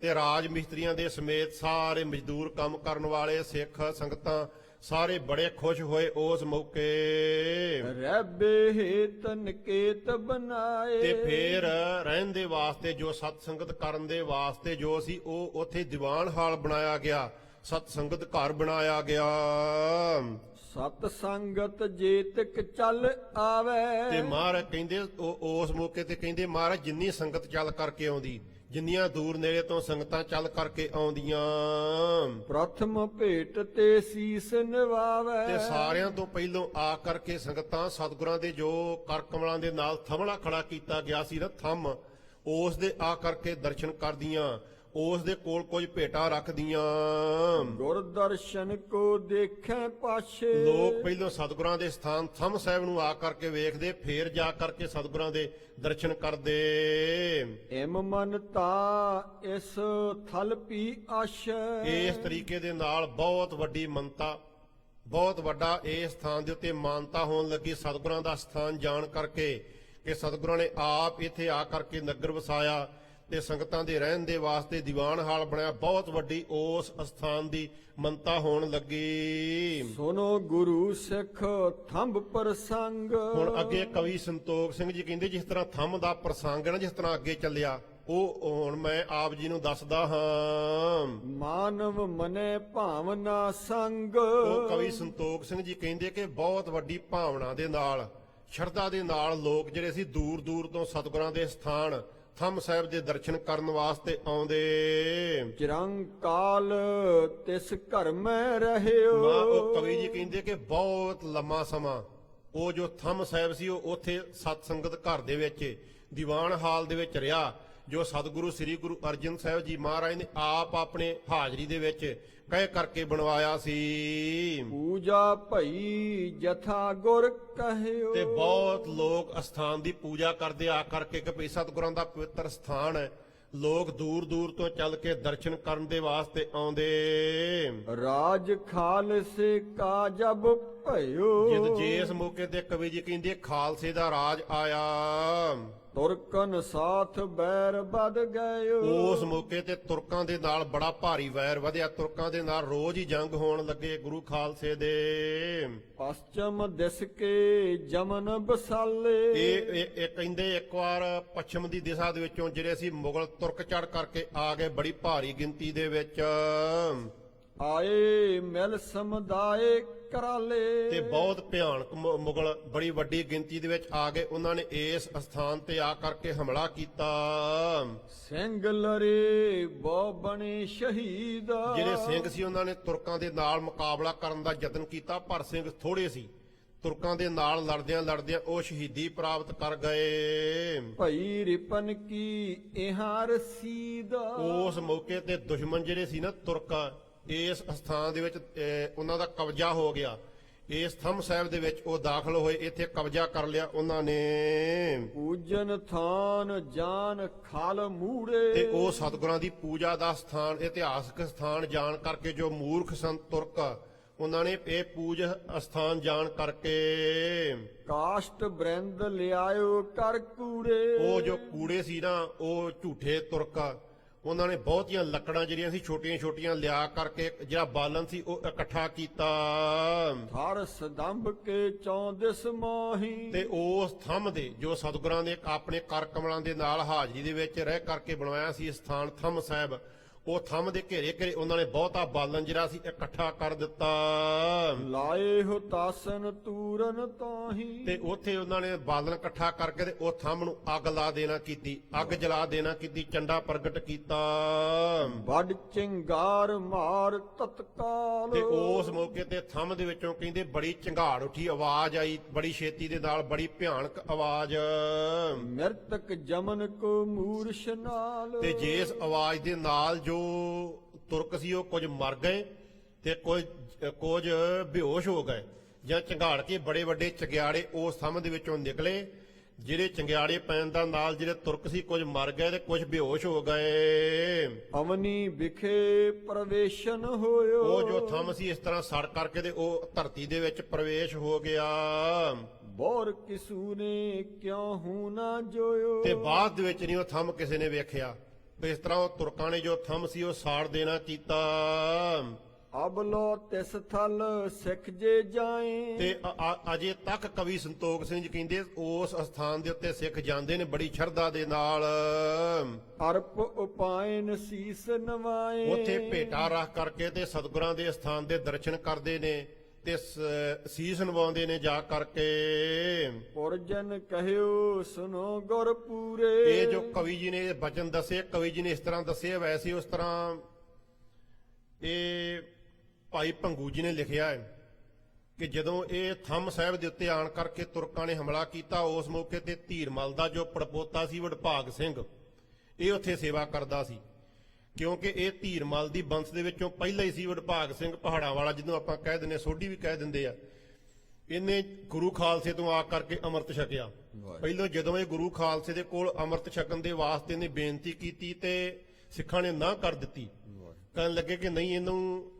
ਤੇ ਰਾਜ ਮਿਸਤਰੀਆਂ ਦੇ ਸਮੇਤ ਸਾਰੇ ਮਜ਼ਦੂਰ ਕੰਮ ਕਰਨ ਵਾਲੇ ਸਿੱਖ ਸੰਗਤਾਂ ਸਾਰੇ ਬੜੇ ਖੁਸ਼ ਹੋਏ ਉਸ ਮੌਕੇ। ਰੈਬੇ ਹੇਤ ਨਿਕੇਤ ਬਣਾਏ। ਤੇ ਫੇਰ ਰਹਿਣ ਦੇ ਵਾਸਤੇ ਜੋ ਸਤ ਸੰਗਤ ਕਰਨ ਦੇ ਵਾਸਤੇ ਜੋ ਸੀ ਉਹ ਉੱਥੇ ਦੀਵਾਨ ਹਾਲ ਬਣਾਇਆ ਗਿਆ, ਸਤ ਸੰਗਤ ਘਰ ਬਣਾਇਆ ਗਿਆ। ਸਤ ਸੰਗਤ ਜੇਤਕ ਚੱਲ ਆਵੇ। ਤੇ ਮਹਾਰਾਜ ਕਹਿੰਦੇ ਉਸ ਮੌਕੇ ਤੇ ਕਹਿੰਦੇ ਮਹਾਰਾਜ ਜਿੰਨੀ ਸੰਗਤ ਚੱਲ ਕਰਕੇ ਆਉਂਦੀ, ਜਿੰਨੀਆਂ ਦੂਰ ਨੇੜੇ ਤੋਂ ਸੰਗਤਾਂ ਚੱਲ ਕਰਕੇ ਆਉਂਦੀਆਂ, ਪ੍ਰਥਮ ਭੇਟ ਤੇ ਸੀਸ ਨਿਵਾਵੇ। ਤੇ ਸਾਰਿਆਂ ਤੋਂ ਪਹਿਲੋਂ ਆ ਕਰਕੇ ਸੰਗਤਾਂ ਸਤਿਗੁਰਾਂ ਦੇ ਜੋ ਕਰ ਕਮਲਾਂ ਦੇ ਨਾਲ ਥਮਲਾ ਖੜਾ ਕੀਤਾ ਗਿਆ ਸੀ ਨਾ ਥੰਮ, ਉਸ ਦੇ ਆ ਕਰਕੇ ਦਰਸ਼ਨ ਕਰਦੀਆਂ। ਉਸ ਦੇ ਕੋਲ ਕੁਝ ਭੇਟਾਂ ਰੱਖਦੀਆਂ। ਗੁਰ ਦਰਸ਼ਨ ਕੋ ਦੇਖੈ ਪਾਛੇ। ਲੋਕ ਪਹਿਲਾਂ ਸਤਿਗੁਰਾਂ ਦੇ ਸਥਾਨ ਥੰਮ ਸਾਹਿਬ ਨੂੰ ਆ ਕਰਕੇ ਵੇਖਦੇ, ਫੇਰ ਜਾ ਕਰਕੇ ਸਤਿਗੁਰਾਂ ਦੇ ਦਰਸ਼ਨ ਕਰਦੇ। ਇਮ ਮਨ ਤਾ ਇਸ ਥਲ ਪੀ ਆਸ਼ੈ। ਇਸ ਤਰੀਕੇ ਦੇ ਨਾਲ ਬਹੁਤ ਵੱਡੀ ਮੰਨਤਾ, ਬਹੁਤ ਵੱਡਾ ਇਸ ਸਥਾਨ ਦੇ ਉੱਤੇ ਮਾਨਤਾ ਹੋਣ ਲੱਗੀ ਸਤਿਗੁਰਾਂ ਦਾ ਸਥਾਨ ਜਾਣ ਕਰਕੇ, ਕਿ ਸਤਿਗੁਰਾਂ ਨੇ ਆਪ ਇੱਥੇ ਆ ਕਰਕੇ ਨਗਰ ਵਸਾਇਆ ਤੇ ਸੰਗਤਾਂ ਦੇ ਰਹਿਣ ਦੇ ਵਾਸਤੇ ਦੀਵਾਨ ਹਾਲ ਬਣਾਇਆ। ਬਹੁਤ ਵੱਡੀ ਉਸ ਸਥਾਨ ਦੀ ਮੰਨਤਾ ਹੋਣ ਲੱਗੀ। ਸੁਨੋ ਗੁਰੂ ਸਿੱਖ ਥੰਬ ਪ੍ਰਸੰਗ। ਹੁਣ ਅੱਗੇ ਕਵੀ ਸੰਤੋਖ ਸਿੰਘ ਜੀ ਕਹਿੰਦੇ, ਜਿਸ ਤਰ੍ਹਾਂ ਥੰਮ ਦਾ ਪ੍ਰਸੰਗ ਹੈ ਨਾ, ਜਿਸ ਤਰ੍ਹਾਂ ਅੱਗੇ ਚੱਲਿਆ, ਉਹ ਹੁਣ ਮੈਂ ਆਪ ਜੀ ਨੂੰ ਦੱਸਦਾ ਹਾਂ। ਮਾਨਵ ਮਨੇ ਭਾਵਨਾ ਸੰਗ। ਉਹ ਕਵੀ ਸੰਤੋਖ ਸਿੰਘ ਜੀ ਕਹਿੰਦੇ ਕਿ ਬਹੁਤ ਵੱਡੀ ਭਾਵਨਾ ਦੇ ਨਾਲ, ਸ਼ਰਧਾ ਦੇ ਨਾਲ ਲੋਕ ਜਿਹੜੇ ਸੀ ਦੂਰ ਦੂਰ ਤੋਂ ਸਤਿਗੁਰਾਂ ਦੇ ਸਥਾਨ ਥੰਮ ਸਾਹਿਬ ਦੇ ਦਰਸ਼ਨ ਕਰਨ ਵਾਸਤੇ ਆਉਂਦੇ। ਚਿਰੰਕਾਲ ਤਿਸ ਘਰ ਮੈਂ ਰਹਿਓ। ਉਹ ਕਵੀ ਜੀ ਕਹਿੰਦੇ ਕਿ ਬਹੁਤ ਲੰਮਾ ਸਮਾਂ ਉਹ ਜੋ ਥੰਮ ਸਾਹਿਬ ਸੀ, ਉਹ ਉੱਥੇ ਸਤ ਸੰਗਤ ਘਰ ਦੇ ਵਿੱਚ ਦੀਵਾਨ ਹਾਲ ਦੇ ਵਿੱਚ ਰਿਹਾ, ਜੋ ਸਤਿਗੁਰੂ ਸ੍ਰੀ ਗੁਰੂ ਅਰਜਨ ਸਾਹਿਬ ਜੀ ਮਹਾਰਾਜ ਨੇ ਆਪ ਆਪਣੇ ਹਾਜ਼ਰੀ ਦੇ ਵਿੱਚ ਕਹਿ ਕਰਕੇ ਬਣਵਾਇਆ ਸੀ। ਪੂਜਾ ਭਈ ਜਥਾ ਗੁਰ ਕਹਿਓ। ਤੇ ਬਹੁਤ ਲੋਕ ਅਸਥਾਨ ਦੀ ਪੂਜਾ ਕਰਦੇ ਆ ਕਰਕੇ, ਕਿ ਭਈ ਸਤਿਗੁਰਾਂ ਦਾ ਪਵਿੱਤਰ ਸਥਾਨ ਹੈ। ਲੋਕ ਦੂਰ ਦੂਰ ਤੋਂ ਚੱਲ ਕੇ ਦਰਸ਼ਨ ਕਰਨ ਦੇ ਵਾਸਤੇ ਆਉਂਦੇ। ਰਾਜ ਖਾਲਸੇ ਕਾ ਜਬ ਭਇਓ। ਜਿਸ ਮੌਕੇ ਤੇ ਕਵੀ ਜੀ ਕਹਿੰਦੇ ਖਾਲਸੇ ਦਾ ਰਾਜ ਆਇਆ, ਤੁਰਕਨ ਸਾਥ ਬੈਰ ਬਦ ਗਇਓ। ਉਸ ਮੌਕੇ ਤੇ ਤੁਰਕਾਂ ਦੇ ਨਾਲ ਬੜਾ ਭਾਰੀ ਵੈਰ ਵਧਿਆ। ਤੁਰਕਾਂ ਦੇ ਨਾਲ ਰੋਜ਼ ਹੀ ਜੰਗ ਹੋਣ ਲੱਗੇ ਗੁਰੂ ਖਾਲਸੇ ਦੇ। ਪশ্ਚਮ ਦਿਸ ਕੇ ਜਮਨ ਬਸਾਲੇ। ਇਹ ਕਹਿੰਦੇ ਇੱਕ ਵਾਰ ਪੱਛਮ ਦੀ ਦਿਸ਼ਾ ਦੇ ਵਿੱਚੋਂ ਜਿਹੜੇ ਸੀ ਮੁਗਲ ਤੁਰਕ ਚੜ ਕਰਕੇ ਆ ਗਏ ਬੜੀ ਭਾਰੀ ਗਿਣਤੀ ਦੇ ਵਿੱਚ। ਆਏ ਮਿਲ ਸਮੁਦਾਇ ਕਰਾਲੇ। ਤੇ ਬਹੁਤ ਭਿਆਨਕ ਮੁਗਲ ਬੜੀ ਵੱਡੀ ਗਿਣਤੀ ਦੇ ਵਿੱਚ ਆ ਗਏ। ਉਹਨਾਂ ਨੇ ਇਸ ਸਥਾਨ ਤੇ ਆ ਕਰਕੇ ਹਮਲਾ ਕੀਤਾ। ਸਿੰਘ ਲਰੇ ਬਹੁ ਬਣੇ ਸ਼ਹੀਦ। ਜਿਹੜੇ ਸਿੰਘ ਸੀ ਉਹਨਾਂ ਨੇ ਤੁਰਕਾਂ ਦੇ ਨਾਲ ਮੁਕਾਬਲਾ ਕਰਨ ਦਾ ਯਤਨ ਕੀਤਾ, ਪਰ ਸਿੰਘ ਥੋੜੇ ਸੀ। ਤੁਰਕਾਂ ਦੇ ਨਾਲ ਲੜਦਿਆਂ ਲੜਦਿਆਂ ਉਹ ਸ਼ਹੀਦੀ ਪ੍ਰਾਪਤ ਕਰ ਗਏ। ਭਈ ਰਿਪਨ ਕੀ ਇਹਾਂ ਰਸੀਦ। ਉਸ ਮੌਕੇ ਤੇ ਦੁਸ਼ਮਣ ਜਿਹੜੇ ਸੀ ਨਾ ਤੁਰਕਾਂ, ਇਸ ਸਥਾਨ ਦੇ ਵਿੱਚ ਉਹਨਾਂ ਦਾ ਕਬਜ਼ਾ ਹੋ ਗਿਆ। ਇਸ ਥੰਮ ਸਾਹਿਬ ਦੇ ਵਿੱਚ ਉਹ ਦਾਖਲ ਹੋਏ, ਇੱਥੇ ਕਬਜ਼ਾ ਕਰ ਲਿਆ ਉਹਨਾਂ ਨੇ। ਪੂਜਨ ਥਾਨ ਜਾਨ ਖਾਲ ਮੂੜੇ। ਤੇ ਉਹ ਸਤਿਗੁਰਾਂ ਦੀ ਪੂਜਾ ਦਾ ਸਥਾਨ, ਇਤਿਹਾਸਕ ਸਥਾਨ ਜਾਣ ਕਰਕੇ ਜੋ ਮੂਰਖ ਸੰਤ ਤੁਰਕ, ਉਹਨਾਂ ਨੇ ਇਹ ਪੂਜ ਸਥਾਨ ਜਾਣ ਕਰਕੇ ਕਾਸ਼ਟ ਬ੍ਰਿੰਦ ਲਿਆਇਓ ਕਰ ਕੂੜੇ। ਉਹ ਜੋ ਕੂੜੇ ਸੀ ਨਾ, ਉਹ ਝੂਠੇ ਤੁਰਕ, ਉਹਨਾਂ ਨੇ ਬਹੁਤੀਆਂ ਲੱਕੜਾਂ ਜਿਹੜੀਆਂ ਸੀ ਛੋਟੀਆਂ ਛੋਟੀਆਂ ਲਿਆ ਕਰਕੇ ਜਿਹੜਾ ਬਾਲਣ ਸੀ ਉਹ ਇਕੱਠਾ ਕੀਤਾ। ਥਰ ਸਦੰਭ ਕੇ ਚੌਦਿਸ ਮਾਹੀ। ਤੇ ਉਸ ਥੰਮ ਦੇ ਜੋ ਸਤਿਗੁਰਾਂ ਨੇ ਆਪਣੇ ਕਰ ਕਮਲਾਂ ਦੇ ਨਾਲ ਹਾਜ਼ਰੀ ਦੇ ਵਿੱਚ ਰਹਿ ਕਰਕੇ ਬਣਵਾਇਆ ਸੀ ਸਥਾਨ ਥੰਮ ਸਾਹਿਬ, ਉਹ ਥੰਮ ਦੇ ਘੇਰੇ ਘੇਰੇ ਉਹਨਾਂ ਨੇ ਬਹੁਤਾ ਬਾਲਣ ਜਿਹੜਾ ਸੀ ਇਕੱਠਾ ਕਰ ਦਿੱਤਾ। ਲਾਏ ਹੋ ਤਾਸਨ ਤੂਰਨ ਤਾਹੀ। ਤੇ ਉੱਥੇ ਉਹਨਾਂ ਨੇ ਬਾਲਣ ਇਕੱਠਾ ਕਰਕੇ ਤੇ ਉਹ ਥੰਮ ਨੂੰ ਅੱਗ ਲਾ ਦੇਣਾ ਕੀਤੀ, ਅੱਗ ਜਲਾ ਦੇਣਾ ਕੀਤੀ, ਚੰਡਾ ਪ੍ਰਗਟ ਕੀਤਾ। ਵੱਡ ਚਿੰਗਾਰ ਮਾਰ ਤਤਕਾਲ। ਤੇ ਉਸ ਮੌਕੇ ਤੇ ਥੰਮ ਦੇ ਵਿੱਚੋਂ ਕਹਿੰਦੇ ਬੜੀ ਝੰਗਾੜ ਉੱਠੀ, ਆਵਾਜ਼ ਆਈ ਬੜੀ ਛੇਤੀ ਦੇ ਨਾਲ, ਬੜੀ ਭਿਆਨਕ ਆਵਾਜ਼। ਮਿਰਤਕ ਜਮਨ ਕੋ ਮੂਰਛ ਨਾਲ। ਤੇ ਜਿਸ ਆਵਾਜ਼ ਦੇ ਨਾਲ ਜੋ ਤੁਰਕ ਸੀ ਉਹ ਕੁਝ ਮਰ ਗਏ ਤੇ ਕੁਝ ਬੇਹੋਸ਼ ਹੋ ਗਏ, ਜਾਂ ਝੰਗਾੜ ਕੇ ਬੜੇ ਵੱਡੇ ਚੰਗਿਆੜੇ ਉਸ ਥੰਮ ਦੇ ਵਿੱਚੋਂ ਨਿਕਲੇ। ਜਿਹੜੇ ਚੰਗਿਆੜੇ ਪੈਣ ਦਾ ਨਾਲ ਜਿਹੜੇ ਤੁਰਕ ਸੀ ਕੁਝ ਮਰ ਗਏ ਤੇ ਕੁਝ ਬੇਹੋਸ਼ ਹੋ ਗਏ। ਅਵਨੀ ਵਿਖੇ ਪ੍ਰਵੇਸ਼ਨ ਹੋਇਓ। ਉਹ ਜੋ ਥੰਮ ਸੀ ਇਸ ਤਰ੍ਹਾਂ ਸੜ ਕਰਕੇ ਤੇ ਉਹ ਧਰਤੀ ਦੇ ਵਿੱਚ ਪ੍ਰਵੇਸ਼ ਹੋ ਗਿਆ। ਬੋਰ ਕਿਸੂ ਨੇ ਕਿਉਂ ਹੂ ਨਾ ਜੋਇਓ। ਤੇ ਬਾਅਦ ਦੇ ਵਿੱਚ ਨਹੀਂ ਉਹ ਥੰਮ ਕਿਸੇ ਨੇ ਵੇਖਿਆ। ਇਸ ਤਰ੍ਹਾਂ ਉਹ ਤੁਰਕਾਂ ਨੇ ਜੋ ਥੰਮ ਸੀ ਉਹ ਸਾੜ ਦੇਣਾ ਕੀਤਾ। ਅਬਲੋ ਤਿਸ ਥਲ ਸਿੱਖ ਜੇ ਜਾਏ। ਤੇ ਅਜੇ ਤੱਕ ਕਵੀ ਸੰਤੋਖ ਸਿੰਘ ਜੀ ਕਹਿੰਦੇ ਉਸ ਸਥਾਨ ਦੇ ਉੱਤੇ ਸਿੱਖ ਜਾਂਦੇ ਨੇ ਬੜੀ ਸ਼ਰਧਾ ਦੇ ਨਾਲ। ਅਰਪ ਉਪਾਇਨ ਸੀਸ ਨਵਾਏ। ਉੱਥੇ ਭੇਟਾ ਰੱਖ ਕਰਕੇ ਤੇ ਸਤਿਗੁਰਾਂ ਦੇ ਸਥਾਨ ਦੇ ਦਰਸ਼ਨ ਕਰਦੇ ਨੇ ਤੇ ਸੀਸ ਨਵਾਉਂਦੇ ਨੇ ਜਾ ਕਰਕੇ। ਪੁਰਜਨ ਕਹਿਓ ਸੁਨੋ ਗੁਰ ਪੂਰੇ। ਇਹ ਜੋ ਕਵੀ ਜੀ ਨੇ ਬਚਨ ਦੱਸੇ, ਕਵੀ ਜੀ ਨੇ ਇਸ ਤਰ੍ਹਾਂ ਦੱਸੇ, ਵੈਸੇ ਉਸ ਤਰ੍ਹਾਂ ਇਹ ਭਾਈ ਭੰਗੂ ਜੀ ਨੇ ਲਿਖਿਆ ਹੈ ਕਿ ਜਦੋਂ ਇਹ ਥੰਮ ਸਾਹਿਬ ਦੇ ਉੱਤੇ ਆਣ ਕਰਕੇ ਤੁਰਕਾਂ ਨੇ ਹਮਲਾ ਕੀਤਾ, ਉਸ ਮੌਕੇ ਤੇ ਧੀਰਮਲ ਦਾ ਜੋ ਪੜਪੋਤਾ ਸੀ ਵਡਭਾਗ ਸਿੰਘ, ਇਹ ਉੱਥੇ ਸੇਵਾ ਕਰਦਾ ਸੀ। ਕਿਉਂਕਿ ਇਹ ਧੀਰਮਲ ਦੀ ਬੰਸ ਦੇ ਵਿੱਚੋਂ ਪਹਿਲਾਂ ਹੀ ਸੀ ਵਡਭਾਗ ਸਿੰਘ ਪਹਾੜਾਂ ਵਾਲਾ, ਜਿਹਨੂੰ ਆਪਾਂ ਕਹਿ ਦਿੰਦੇ, ਸੋਢੀ ਵੀ ਕਹਿ ਦਿੰਦੇ ਆ। ਇਹਨੇ ਗੁਰੂ ਖਾਲਸੇ ਤੋਂ ਆ ਕਰਕੇ ਅੰਮ੍ਰਿਤ ਛਕਿਆ। ਪਹਿਲਾਂ ਜਦੋਂ ਇਹ ਗੁਰੂ ਖਾਲਸੇ ਦੇ ਕੋਲ ਅੰਮ੍ਰਿਤ ਛਕਣ ਦੇ ਵਾਸਤੇ ਨੇ ਬੇਨਤੀ ਕੀਤੀ ਤੇ ਸਿੱਖਾਂ ਨੇ ਨਾ ਕਰ ਦਿੱਤੀ। ਕਹਿਣ ਲੱਗੇ ਕਿ ਨਹੀਂ, ਇਹਨੂੰ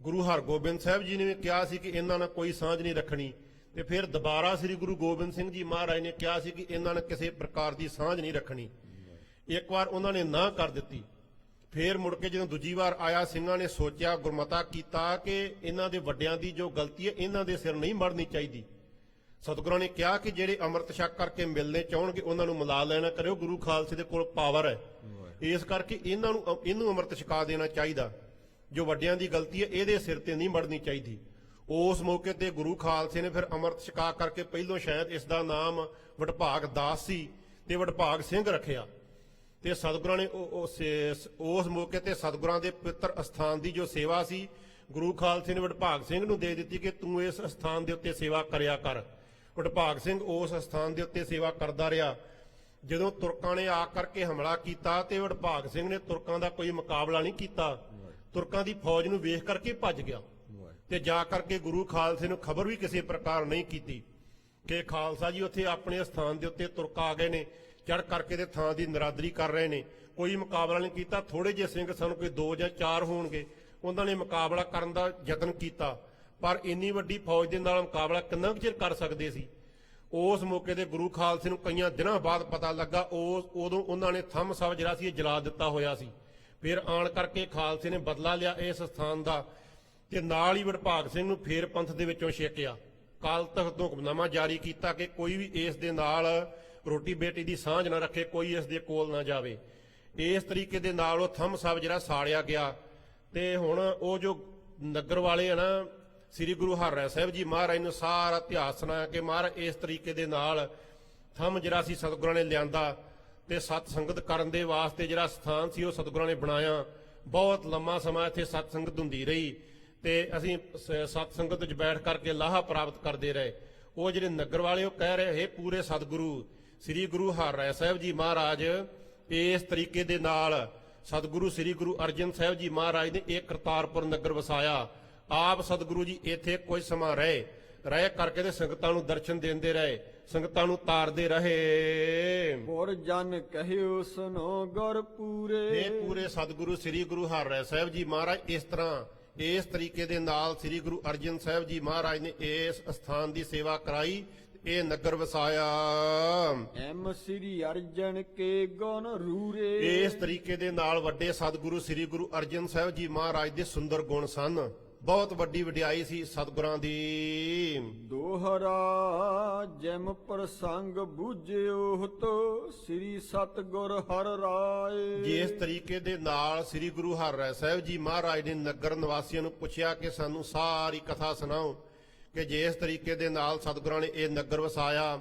ਗੁਰੂ ਹਰਗੋਬਿੰਦ ਸਾਹਿਬ ਜੀ ਨੇ ਵੀ ਕਿਹਾ ਸੀ ਕਿ ਇਹਨਾਂ ਨਾਲ ਕੋਈ ਸਾਂਝ ਨਹੀਂ ਰੱਖਣੀ, ਤੇ ਫਿਰ ਦੁਬਾਰਾ ਸ੍ਰੀ ਗੁਰੂ ਗੋਬਿੰਦ ਸਿੰਘ ਜੀ ਮਹਾਰਾਜ ਨੇ ਕਿਹਾ ਸੀ ਕਿ ਇਹਨਾਂ ਨਾਲ ਕਿਸੇ ਪ੍ਰਕਾਰ ਦੀ ਸਾਂਝ ਨਹੀਂ ਰੱਖਣੀ। ਇੱਕ ਵਾਰ ਉਹਨਾਂ ਨੇ ਨਾ ਕਰ ਦਿੱਤੀ। ਫੇਰ ਮੁੜ ਕੇ ਜਦੋਂ ਦੂਜੀ ਵਾਰ ਆਇਆ, ਸਿੰਘਾਂ ਨੇ ਸੋਚਿਆ, ਗੁਰਮਤਾ ਕੀਤਾ ਕਿ ਇਹਨਾਂ ਦੇ ਵੱਡਿਆਂ ਦੀ ਜੋ ਗਲਤੀ ਹੈ ਇਹਨਾਂ ਦੇ ਸਿਰ ਨਹੀਂ ਮੜਨੀ ਚਾਹੀਦੀ। ਸਤਿਗੁਰਾਂ ਨੇ ਕਿਹਾ ਕਿ ਜਿਹੜੇ ਅੰਮ੍ਰਿਤ ਛਕ ਕਰਕੇ ਮਿਲਣੇ ਚਾਹਣਗੇ ਉਹਨਾਂ ਨੂੰ ਮਿਲਾ ਲੈਣਾ ਕਰਿਓ, ਗੁਰੂ ਖਾਲਸੇ ਦੇ ਕੋਲ ਪਾਵਰ ਹੈ, ਇਸ ਕਰਕੇ ਇਹਨੂੰ ਅੰਮ੍ਰਿਤ ਛਕਾ ਦੇਣਾ ਚਾਹੀਦਾ। ਜੋ ਵੱਡਿਆਂ ਦੀ ਗਲਤੀ ਹੈ ਇਹਦੇ ਸਿਰ ਤੇ ਨਹੀਂ ਮੜਨੀ ਚਾਹੀਦੀ। ਉਸ ਮੌਕੇ ਤੇ ਗੁਰੂ ਖਾਲਸੇ ਨੇ ਫਿਰ ਅੰਮ੍ਰਿਤ ਛਕਾ ਕਰਕੇ ਪਹਿਲੋਂ ਸ਼ਾਇਦ ਇਸ ਦਾ ਨਾਮ ਵਡਭਾਗ ਦਾਸ ਸੀ ਤੇ ਵਡਭਾਗ ਸਿੰਘ ਰੱਖਿਆ। ਤੇ ਸਤਿਗੁਰਾਂ ਨੇ ਉਸ ਮੌਕੇ ਤੇ ਸਤਿਗੁਰਾਂ ਦੇ ਪਵਿੱਤਰ ਅਸਥਾਨ ਦੀ ਜੋ ਸੇਵਾ ਸੀ ਗੁਰੂ ਖਾਲਸੇ ਨੇ ਵਡਭਾਗ ਸਿੰਘ ਨੂੰ ਦੇ ਦਿੱਤੀ ਕਿ ਤੂੰ ਇਸ ਅਸਥਾਨ ਦੇ ਉੱਤੇ ਸੇਵਾ ਕਰਿਆ ਕਰ। ਵਡਭਾਗ ਸਿੰਘ ਉਸ ਅਸਥਾਨ ਦੇ ਉੱਤੇ ਸੇਵਾ ਕਰਦਾ ਰਿਹਾ। ਜਦੋਂ ਤੁਰਕਾਂ ਨੇ ਆ ਕਰਕੇ ਹਮਲਾ ਕੀਤਾ ਤੇ ਵਡਭਾਗ ਸਿੰਘ ਨੇ ਤੁਰਕਾਂ ਦਾ ਕੋਈ ਮੁਕਾਬਲਾ ਨਹੀਂ ਕੀਤਾ, ਤੁਰਕਾਂ ਦੀ ਫੌਜ ਨੂੰ ਵੇਖ ਕਰਕੇ ਭੱਜ ਗਿਆ ਤੇ ਜਾ ਕਰਕੇ ਗੁਰੂ ਖਾਲਸੇ ਨੂੰ ਖਬਰ ਵੀ ਕਿਸੇ ਪ੍ਰਕਾਰ ਨਹੀਂ ਕੀਤੀ ਕਿ ਖਾਲਸਾ ਜੀ ਉੱਥੇ ਆਪਣੇ ਸਥਾਨ ਦੇ ਉੱਤੇ ਤੁਰਕ ਆ ਗਏ ਨੇ, ਚੜ ਕਰਕੇ ਤੇ ਥਾਂ ਦੀ ਨਰਾਦਰੀ ਕਰ ਰਹੇ ਨੇ। ਕੋਈ ਮੁਕਾਬਲਾ ਨਹੀਂ ਕੀਤਾ। ਥੋੜੇ ਜਿਹੇ ਸਿੰਘ ਸਾਨੂੰ ਕੋਈ 2 ਜਾਂ 4 ਹੋਣਗੇ, ਉਹਨਾਂ ਨੇ ਮੁਕਾਬਲਾ ਕਰਨ ਦਾ ਯਤਨ ਕੀਤਾ, ਪਰ ਇੰਨੀ ਵੱਡੀ ਫੌਜ ਦੇ ਨਾਲ ਮੁਕਾਬਲਾ ਕਿੰਨਾ ਕੁ ਚਿਰ ਕਰ ਸਕਦੇ ਸੀ। ਉਸ ਮੌਕੇ ਤੇ ਗੁਰੂ ਖਾਲਸੇ ਨੂੰ ਕਈਆਂ ਦਿਨਾਂ ਬਾਅਦ ਪਤਾ ਲੱਗਾ। ਉਦੋਂ ਉਹਨਾਂ ਨੇ ਥੰਮ ਸਾਹਿਬ ਜਿਹੜਾ ਸੀ ਇਹ ਜਲਾ ਦਿੱਤਾ ਹੋਇਆ ਸੀ। ਫਿਰ ਆਣ ਕਰਕੇ ਖਾਲਸੇ ਨੇ ਬਦਲਾ ਲਿਆ ਇਸ ਸਥਾਨ ਦਾ ਤੇ ਨਾਲ ਹੀ ਵਡਭਾਗ ਸਿੰਘ ਨੂੰ ਫੇਰ ਪੰਥ ਦੇ ਵਿੱਚੋਂ ਛੇਕਿਆ। ਕਾਲ ਤਖਤ ਤੋਂ ਹੁਕਮਨਾਮਾ ਜਾਰੀ ਕੀਤਾ ਕਿ ਕੋਈ ਵੀ ਇਸ ਦੇ ਨਾਲ ਰੋਟੀ ਬੇਟੀ ਦੀ ਸਾਂਝ ਨਾ ਰੱਖੇ, ਕੋਈ ਇਸ ਦੇ ਕੋਲ ਨਾ ਜਾਵੇ। ਇਸ ਤਰੀਕੇ ਦੇ ਨਾਲ ਉਹ ਥੰਮ ਸਾਹਿਬ ਜਿਹੜਾ ਸਾੜਿਆ ਗਿਆ। ਤੇ ਹੁਣ ਉਹ ਜੋ ਨਗਰ ਵਾਲੇ ਆ ਨਾ, ਸ੍ਰੀ ਗੁਰੂ ਹਰਿਰਾਏ ਸਾਹਿਬ ਜੀ ਮਹਾਰਾਜ ਨੂੰ ਸਾਰਾ ਇਤਿਹਾਸ ਸੁਣਾਇਆ ਕਿ ਮਹਾਰਾਜ ਇਸ ਤਰੀਕੇ ਦੇ ਨਾਲ ਥੰਮ ਜਿਹੜਾ ਸੀ ਸਤਿਗੁਰਾਂ ਨੇ ਲਿਆਂਦਾ ਤੇ ਸਤ ਸੰਗਤ ਕਰਨ ਦੇ ਵਾਸਤੇ ਜਿਹੜਾ ਸਥਾਨ ਸੀ ਉਹ ਸਤਿਗੁਰਾਂ ਨੇ ਬਣਾਇਆ। ਬਹੁਤ ਲੰਮਾ ਸਮਾਂ ਇੱਥੇ ਸਤ ਸੰਗਤ ਹੁੰਦੀ ਰਹੀ ਤੇ ਅਸੀਂ ਸਤ ਸੰਗਤ ਵਿੱਚ ਬੈਠ ਕਰਕੇ ਲਾਹਾ ਪ੍ਰਾਪਤ ਕਰਦੇ ਰਹੇ। ਉਹ ਜਿਹੜੇ ਨਗਰ ਵਾਲੇ ਉਹ ਕਹਿ ਰਹੇ ਪੂਰੇ ਸਤਿਗੁਰੂ ਸ੍ਰੀ ਗੁਰੂ ਹਰਿਰਾਏ ਸਾਹਿਬ ਜੀ ਮਹਾਰਾਜ ਇਸ ਤਰੀਕੇ ਦੇ ਨਾਲ ਸਤਿਗੁਰੂ ਸ੍ਰੀ ਗੁਰੂ ਅਰਜਨ ਸਾਹਿਬ ਜੀ ਮਹਾਰਾਜ ਨੇ ਇਹ ਕਰਤਾਰਪੁਰ ਨਗਰ ਵਸਾਇਆ। ਆਪ ਸਤਿਗੁਰੂ ਜੀ ਇੱਥੇ ਕੁਝ ਸਮਾਂ ਰਹੇ ਕਰਕੇ ਤੇ ਸੰਗਤਾਂ ਨੂੰ ਦਰਸ਼ਨ ਦਿੰਦੇ ਰਹੇ, ਸੰਗਤਾਂ ਨੂੰ ਤਾਰਦੇ ਰਹੇ। ਗੁਰ ਜਨ ਕਹਿਓ ਸੁਨੋ ਗੁਰ ਪੂਰੇ। ਇਹ ਪੂਰੇ ਸਤਿਗੁਰੂ ਸ੍ਰੀ ਗੁਰੂ ਹਰਿਰਾਏ ਸਾਹਿਬ ਜੀ ਮਹਾਰਾਜ ਇਸ ਤਰੀਕੇ ਦੇ ਨਾਲ ਸ੍ਰੀ ਗੁਰੂ ਅਰਜਨ ਸਾਹਿਬ ਜੀ ਮਹਾਰਾਜ ਨੇ ਇਸ ਅਸਥਾਨ ਦੀ ਸੇਵਾ ਕਰਾਈ, ਇਹ ਨਗਰ ਵਸਾਇਆ। ਐਮ ਸ੍ਰੀ ਅਰਜਨ ਕੇ ਗੁਣ ਰੂਰੇ। ਇਸ ਤਰੀਕੇ ਦੇ ਨਾਲ ਵੱਡੇ ਸਤਿਗੁਰੂ ਸ੍ਰੀ ਗੁਰੂ ਅਰਜਨ ਸਾਹਿਬ ਜੀ ਮਹਾਰਾਜ ਦੇ ਸੁੰਦਰ ਗੁਣ ਸਨ। ਬਹੁਤ ਵੱਡੀ ਵਡਿਆਈ ਸੀ ਸਤਿਗੁਰਾਂ ਦੀ। ਦੋਹਰਾ ਜਿਮ ਪ੍ਰਸੰਗ ਬੂਝਿਓ ਤੋ ਸ੍ਰੀ ਸਤਿਗੁਰ ਹਰਿ ਰਾਏ। ਜਿਸ ਤਰੀਕੇ ਦੇ ਨਾਲ ਸ੍ਰੀ ਗੁਰੂ ਹਰਿਰਾਏ ਸਾਹਿਬ ਜੀ ਮਹਾਰਾਜ ਨੇ ਨਗਰ ਨਿਵਾਸੀਆਂ ਨੂੰ ਪੁੱਛਿਆ ਕਿ ਸਾਨੂੰ ਸਾਰੀ ਕਥਾ ਸੁਣਾਓ, ਕਿ ਜਿਸ ਤਰੀਕੇ ਦੇ ਨਾਲ ਸਤਿਗੁਰਾਂ ਨੇ ਇਹ ਨਗਰ ਵਸਾਇਆ,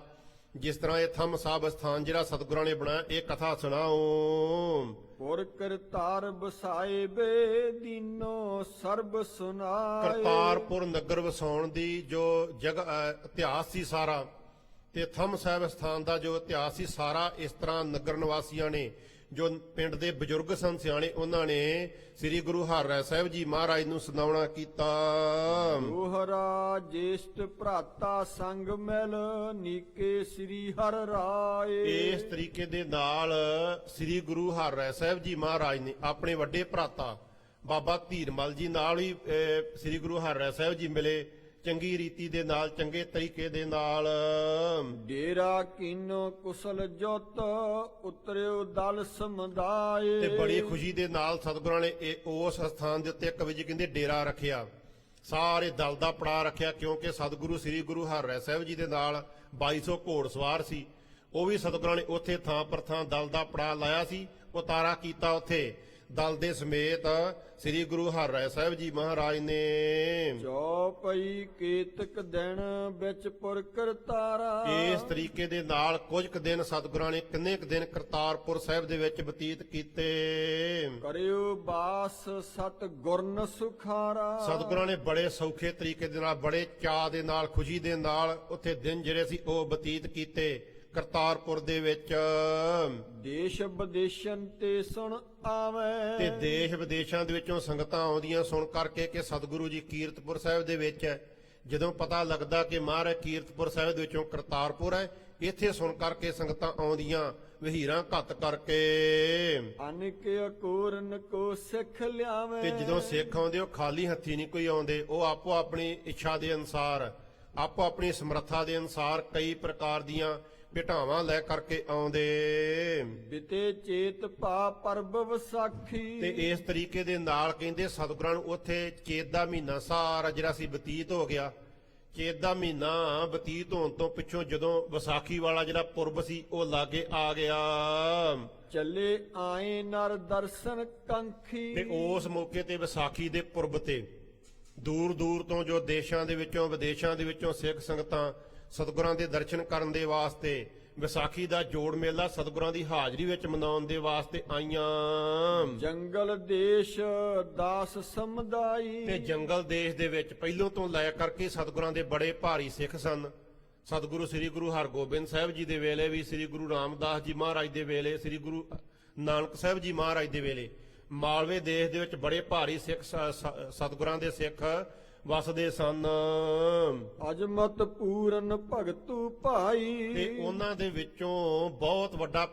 ਜਿਸ ਤਰ੍ਹਾਂ ਇਹ ਥੰਮ ਸਾਹਿਬ ਸਥਾਨ ਜਿਹੜਾ ਸਤਿਗੁਰਾਂ ਨੇ ਬਣਾਇਆ, ਇਹ ਕਥਾ ਸੁਣਾਓ। ਪੁਰ ਕਰਤਾਰ ਬਸਾਏ ਬੇ ਦੀਨੋ ਸਰਬ ਸੁਨਾਏ। ਕਰਤਾਰਪੁਰ ਨਗਰ ਵਸਾਉਣ ਦੀ ਜੋ ਇਤਿਹਾਸ ਸੀ ਸਾਰਾ, ਤੇ ਥੰਮ ਸਾਹਿਬ ਸਥਾਨ ਦਾ ਜੋ ਇਤਿਹਾਸ ਸੀ ਸਾਰਾ, ਇਸ ਤਰ੍ਹਾਂ ਨਗਰ ਨਿਵਾਸੀਆਂ ਨੇ, ਜੋ ਪਿੰਡ ਦੇ ਬਜ਼ੁਰਗ ਸਨ ਸਿਆਣੇ, ਉਹਨਾਂ ਨੇ ਸ੍ਰੀ ਗੁਰੂ ਹਰਿਰਾਏ ਸਾਹਿਬ ਜੀ ਮਹਾਰਾਜ ਨੂੰ ਸੁਣਾਉਣਾ ਕੀਤਾ। ਦੋਹਰਾ ਜੇਸ਼ਟ ਭਰਾਤਾ ਸੰਗ ਮਿਲ ਨੀਕੇ ਸ੍ਰੀ ਹਰਿ ਰਾਏ। ਇਸ ਤਰੀਕੇ ਦੇ ਨਾਲ ਸ੍ਰੀ ਗੁਰੂ ਹਰਿਰਾਏ ਸਾਹਿਬ ਜੀ ਮਹਾਰਾਜ ਨੇ ਆਪਣੇ ਵੱਡੇ ਭਰਾਤਾ ਬਾਬਾ ਧੀਰਮਲ ਜੀ ਨਾਲ ਹੀ ਸ੍ਰੀ ਗੁਰੂ ਹਰਿਰਾਏ ਸਾਹਿਬ ਜੀ ਮਿਲੇ, ਚੰਗੀ ਰੀਤੀ ਦੇ ਨਾਲ, ਚੰਗੇ ਤਰੀਕੇ ਦੇ ਨਾਲ। ਡੇਰਾ ਕੀਨੋ ਕੁਸਲ ਜੋਤ ਉਤਰਿਓ ਦਲ ਸਮੁਦਾਏ। ਤੇ ਬੜੀ ਖੁਸ਼ੀ ਦੇ ਨਾਲ ਸਤਿਗੁਰਾਂ ਨੇ ਉਸ ਸਥਾਨ ਦੇ ਉੱਤੇ ਇੱਕ ਵਜੇ ਕਹਿੰਦੇ ਡੇਰਾ ਰੱਖਿਆ, ਸਾਰੇ ਦਲ ਦਾ ਪੜਾ ਰੱਖਿਆ, ਕਿਉਂਕਿ ਸਤਿਗੁਰੂ ਸ੍ਰੀ ਗੁਰੂ ਹਰਿਰਾਏ ਸਾਹਿਬ ਜੀ ਦੇ ਨਾਲ 2200 ਘੋੜ ਸਵਾਰ ਸੀ। ਉਹ ਵੀ ਸਤਿਗੁਰਾਂ ਨੇ ਉੱਥੇ ਥਾਂ ਪਰ ਥਾਂ ਦਲ ਦਾ ਪੜਾ ਲਾਇਆ ਸੀ, ਉਤਾਰਾ ਕੀਤਾ ਉੱਥੇ ਦਲ ਦੇ ਸਮੇਤ ਸ੍ਰੀ ਗੁਰੂ ਹਰਿਰਾਏ ਸਾਹਿਬ ਜੀ ਮਹਾਰਾਜ ਨੇ। ਚੌਪਈ ਕੇਤਕ ਦਿਨ ਵਿੱਚ ਪੁਰ ਕਰਤਾਰਾ। ਇਸ ਤਰੀਕੇ ਦੇ ਨਾਲ ਕੁਝ ਕੁ ਦਿਨ ਸਤਿਗੁਰਾਂ ਨੇ ਕਿੰਨੇ ਕੁ ਦਿਨ ਕਰਤਾਰਪੁਰ ਸਾਹਿਬ ਦੇ ਵਿੱਚ ਬਤੀਤ ਕੀਤੇ। ਕਰਿਓ ਬਾਸ ਸਤ ਗੁਰਨ ਸੁਖਾਰਾ। ਸਤਿਗੁਰਾਂ ਨੇ ਬੜੇ ਸੌਖੇ ਤਰੀਕੇ ਦੇ ਨਾਲ, ਬੜੇ ਚਾਅ ਦੇ ਨਾਲ, ਖੁਸ਼ੀ ਦੇ ਨਾਲ ਉੱਥੇ ਦਿਨ ਜਿਹੜੇ ਸੀ ਉਹ ਬਤੀਤ ਕੀਤੇ। ਕਰਤਾਰਪੁਰ ਦੇ ਵਿੱਚ। ਦੇਸ਼ ਵਿਦੇਸ਼ਨ ਤੇ ਸੁਣ ਆਵੇਂ ਤੇ ਦੇਸ਼ ਵਿਦੇਸ਼ਾਂ ਦੇ ਵਿੱਚੋਂ ਸੰਗਤਾਂ ਆਉਂਦੀਆਂ ਸੁਣ ਕਰਕੇ ਕਿ ਸਤਿਗੁਰੂ ਜੀ ਕੀਰਤਪੁਰ ਸਾਹਿਬ ਦੇ ਵਿੱਚ ਹੈ। ਜਦੋਂ ਪਤਾ ਲੱਗਦਾ ਕਿ ਮਹਾਰਾਜ ਕੀਰਤਪੁਰ ਸਾਹਿਬ ਦੇ ਵਿੱਚੋਂ ਕਰਤਾਰਪੁਰ ਹੈ, ਇੱਥੇ ਸੁਣ ਕਰਕੇ ਸੰਗਤਾਂ ਆਉਂਦੀਆਂ ਵਹੀਰਾਂ ਘੱਤ ਕਰਕੇ। ਅਨਿਕ ਅਕੋਰਨ ਕੋ ਸਿੱਖ ਲਿਆਵੇਂ ਤੇ ਜਦੋਂ ਸਿੱਖ ਆਉਂਦੇ ਉਹ ਖਾਲੀ ਹੱਥੀ ਨਹੀਂ ਕੋਈ ਆਉਂਦੇ, ਉਹ ਆਪੋ ਆਪਣੀ ਇੱਛਾ ਦੇ ਅਨੁਸਾਰ, ਆਪੋ ਆਪਣੀ ਸਮਰੱਥਾ ਦੇ ਅਨੁਸਾਰ ਕਈ ਪ੍ਰਕਾਰ ਦੀਆਂ ਭੇਟਾਵਾਂ ਲੈ ਕਰਕੇ ਆਉਂਦੇ। ਬਿਤੇ ਚੇਤ ਪਾ ਪਰਬ ਵਿਸਾਖੀ ਤੇ ਇਸ ਤਰੀਕੇ ਦੇ ਨਾਲ ਕਹਿੰਦੇ ਸਤਿਗੁਰਾਂ ਨੂੰ ਉੱਥੇ ਚੇਤ ਦਾ ਮਹੀਨਾ ਸਾਰਾ ਜਿਹੜਾ ਸੀ ਬਤੀਤ ਹੋ ਗਿਆ। ਚੇਤ ਦਾ ਮਹੀਨਾ ਬਤੀਤ ਹੋਣ ਤੋਂ ਪਿੱਛੋਂ ਜਦੋਂ ਵਿਸਾਖੀ ਵਾਲਾ ਜਿਹੜਾ ਪੁਰਬ ਸੀ ਉਹ ਲਾਗੇ ਆ ਗਿਆ। ਚੱਲੇ ਆਏ ਨਰ ਦਰਸ਼ਨ ਕੰਖੀ ਤੇ ਉਸ ਮੌਕੇ ਤੇ ਵਿਸਾਖੀ ਦੇ ਪੁਰਬ ਤੇ ਦੂਰ ਦੂਰ ਤੋਂ ਜੋ ਦੇਸ਼ਾਂ ਦੇ ਵਿੱਚੋਂ ਵਿਦੇਸ਼ਾਂ ਦੇ ਵਿੱਚੋਂ ਸਿੱਖ ਸੰਗਤਾਂ ਸਤਿਗੁਰਾਂ ਦੇ ਦਰਸ਼ਨ ਕਰਨ ਦੇ ਵਾਸਤੇ ਵਿਸਾਖੀ ਦਾ ਜੋੜ ਮੇਲਾ ਸਤਿਗੁਰਾਂ ਦੀ ਹਾਜ਼ਰੀ ਵਿੱਚ ਮਨਾਉਣ ਦੇ ਵਾਸਤੇ ਆਈਆਂ। ਜੰਗਲ ਦੇਸ਼ ਦਾਸ ਸਮੁਦਾਈ ਤੇ ਜੰਗਲ ਦੇਸ਼ ਦੇ ਵਿੱਚ ਪਹਿਲੋਂ ਤੋਂ ਲੈ ਕਰਕੇ ਸਤਿਗੁਰਾਂ ਦੇ ਬੜੇ ਭਾਰੀ ਸਿੱਖ ਸਨ। ਸਤਿਗੁਰੂ ਸ੍ਰੀ ਗੁਰੂ ਹਰਗੋਬਿੰਦ ਸਾਹਿਬ ਜੀ ਦੇ ਵੇਲੇ ਵੀ, ਸ੍ਰੀ ਗੁਰੂ ਰਾਮਦਾਸ ਜੀ ਮਹਾਰਾਜ ਦੇ ਵੇਲੇ, ਸ੍ਰੀ ਗੁਰੂ ਨਾਨਕ ਸਾਹਿਬ ਜੀ ਮਹਾਰਾਜ ਦੇ ਵੇਲੇ ਮਾਲਵੇ ਦੇਸ਼ ਦੇ ਵਿੱਚ ਬੜੇ ਭਾਰੀ ਸਿੱਖ ਸਤਿਗੁਰਾਂ ਦੇ ਸਿੱਖ ਵਸਦੇ ਸਨ। ਅਜਮਤ ਪੂਰਨ ਭਗਤੂ ਭਾਈ ਤੇ ਉਹਨਾਂ ਦੇ ਵਿੱਚੋਂ ਬਹੁਤ ਵੱਡਾ